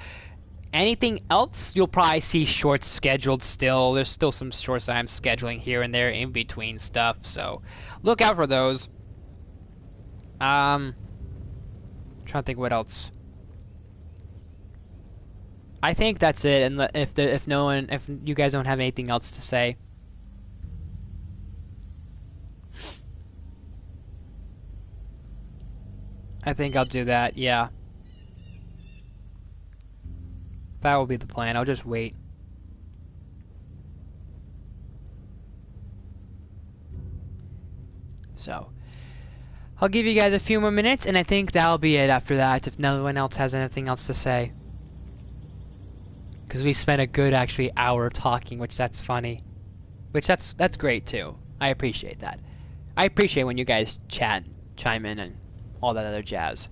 Anything else, you'll probably see shorts scheduled still. There's still some shorts that I'm scheduling here and there in between stuff, so look out for those. Trying to think what else. I think that's it. And if you guys don't have anything else to say, I think I'll do that. Yeah. That will be the plan. I'll just wait. So, I'll give you guys a few more minutes, and I think that'll be it after that, if no one else has anything else to say. Because we spent a good, actually, hour talking, which that's funny. Which that's great, too. I appreciate that. I appreciate when you guys chat, chime in, and all that other jazz.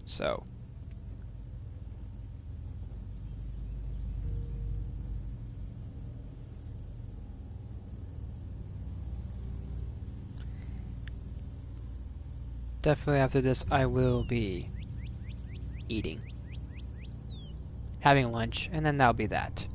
So, definitely after this I will be eating, having lunch, and then that'll be that.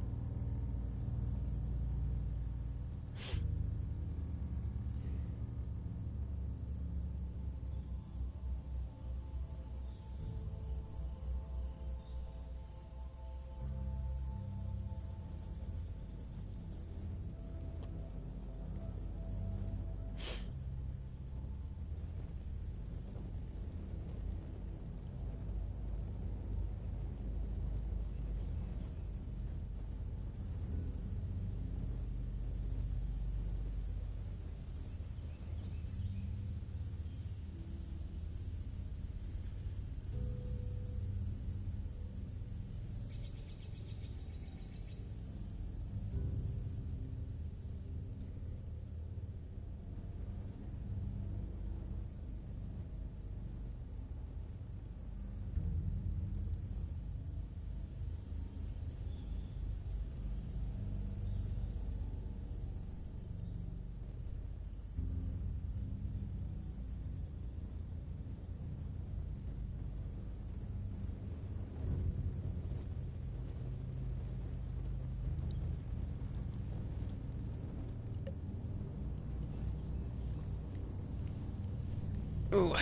Ooh.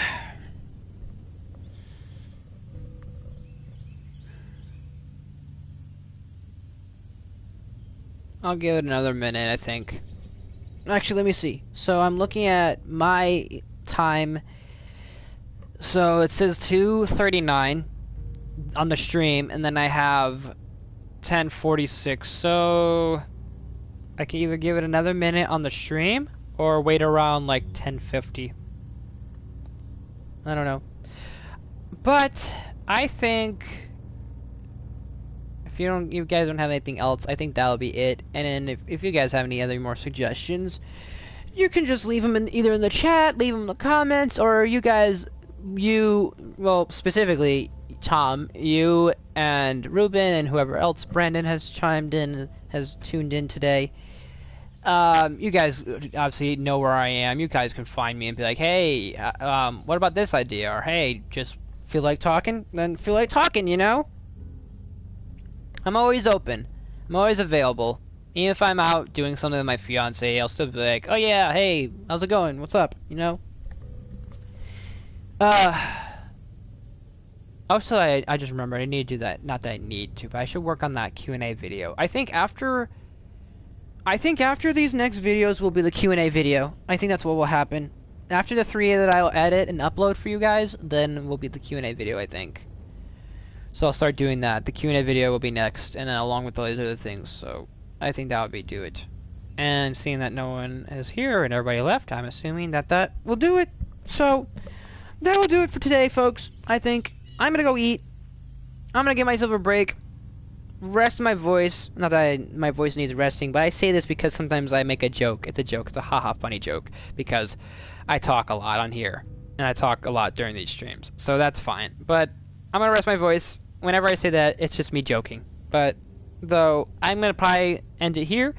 I'll give it another minute, I think. Actually, let me see. So I'm looking at my time. So it says 2:39 on the stream, and then I have 10:46. So I can either give it another minute on the stream or wait around like 10:50. I don't know. But I think if you guys don't have anything else, I think that'll be it. And then if you guys have any other more suggestions, you can just leave them either in the chat, leave them in the comments, or well, specifically Tom, you and Ruben and whoever else, Brandon has chimed in, has tuned in today. You guys obviously know where I am. You guys can find me and be like, hey, what about this idea? Or hey, just feel like talking, then feel like talking, you know? I'm always open. I'm always available. Even if I'm out doing something with my fiance, I'll still be like, oh yeah, hey, how's it going? What's up? You know? Also, I just remembered I need to do that. Not that I need to, but I should work on that Q&A video. I think after these next videos will be the Q&A video. I think that's what will happen. After the 3 that I'll edit and upload for you guys, then will be the Q&A video, I think. So I'll start doing that. The Q&A video will be next, and then along with all these other things. So I think that would be do it. And seeing that no one is here and everybody left, I'm assuming that will do it. So that will do it for today, folks. I think I'm gonna go eat. I'm gonna give myself a break. Rest my voice. Not that my voice needs resting, but I say this because sometimes I make a joke. It's a joke. It's a haha funny joke because I talk a lot on here and I talk a lot during these streams. So that's fine. But I'm gonna rest my voice. Whenever I say that, it's just me joking. But though I'm gonna probably end it here.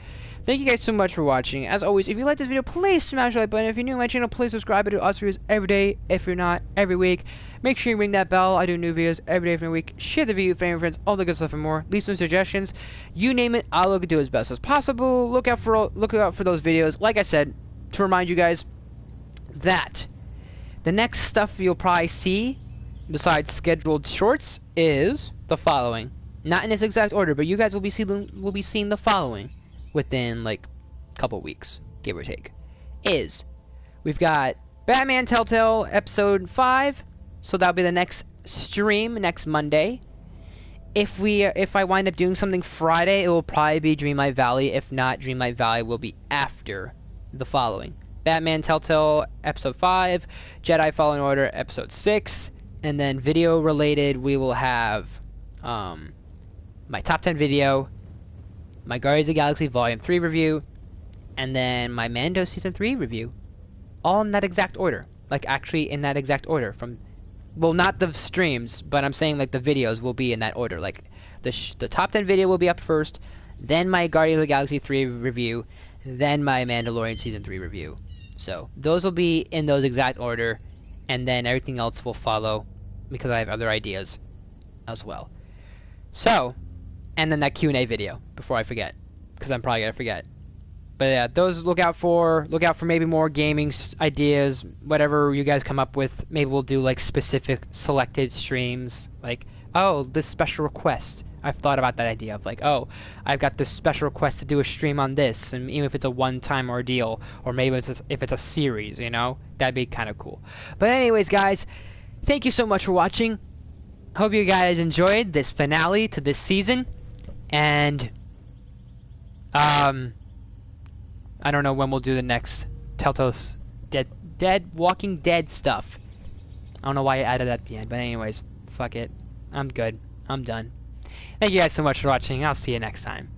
Thank you guys so much for watching. As always, if you like this video, please smash the like button. If you're new to my channel, please subscribe. I do awesome videos every day. If you're not, every week. Make sure you ring that bell. I do new videos every day for the week. Share the video with family, friends, all the good stuff and more. Leave some suggestions. You name it, I'll look to do as best as possible. Look out for those videos. Like I said, to remind you guys that the next stuff you'll probably see, besides scheduled shorts, is the following. Not in this exact order, but you guys will be seeing the following within like a couple weeks, give or take. We've got Batman Telltale episode 5, so that'll be the next stream next Monday. If I wind up doing something Friday, it will probably be Dreamlight Valley. If not, Dreamlight Valley will be after the following. Batman Telltale episode 5, Jedi Fallen Order episode 6, and then video related we will have my top 10 video, my Guardians of the Galaxy Volume 3 review, and then my Mando Season 3 review. All in that exact order. Like, actually in that exact order. Well, not the streams, but I'm saying, like, the videos will be in that order. Like, the top 10 video will be up first, then my Guardians of the Galaxy 3 review, then my Mandalorian Season 3 review. So, those will be in those exact order, and then everything else will follow, because I have other ideas as well. So, and then that Q&A video before I forget, because I'm probably gonna forget. But yeah, those look out for maybe more gaming ideas, whatever you guys come up with. Maybe we'll do like specific selected streams, like, oh, this special request. I've thought about that idea of like, oh, I've got this special request to do a stream on this, and even if it's a one-time ordeal, or maybe if it's a series, you know, that'd be kind of cool. But anyways, guys, thank you so much for watching. Hope you guys enjoyed this finale to this season. And I don't know when we'll do the next Telltale's Walking Dead stuff. I don't know why I added that at the end, but anyways, fuck it. I'm good. I'm done. Thank you guys so much for watching. I'll see you next time.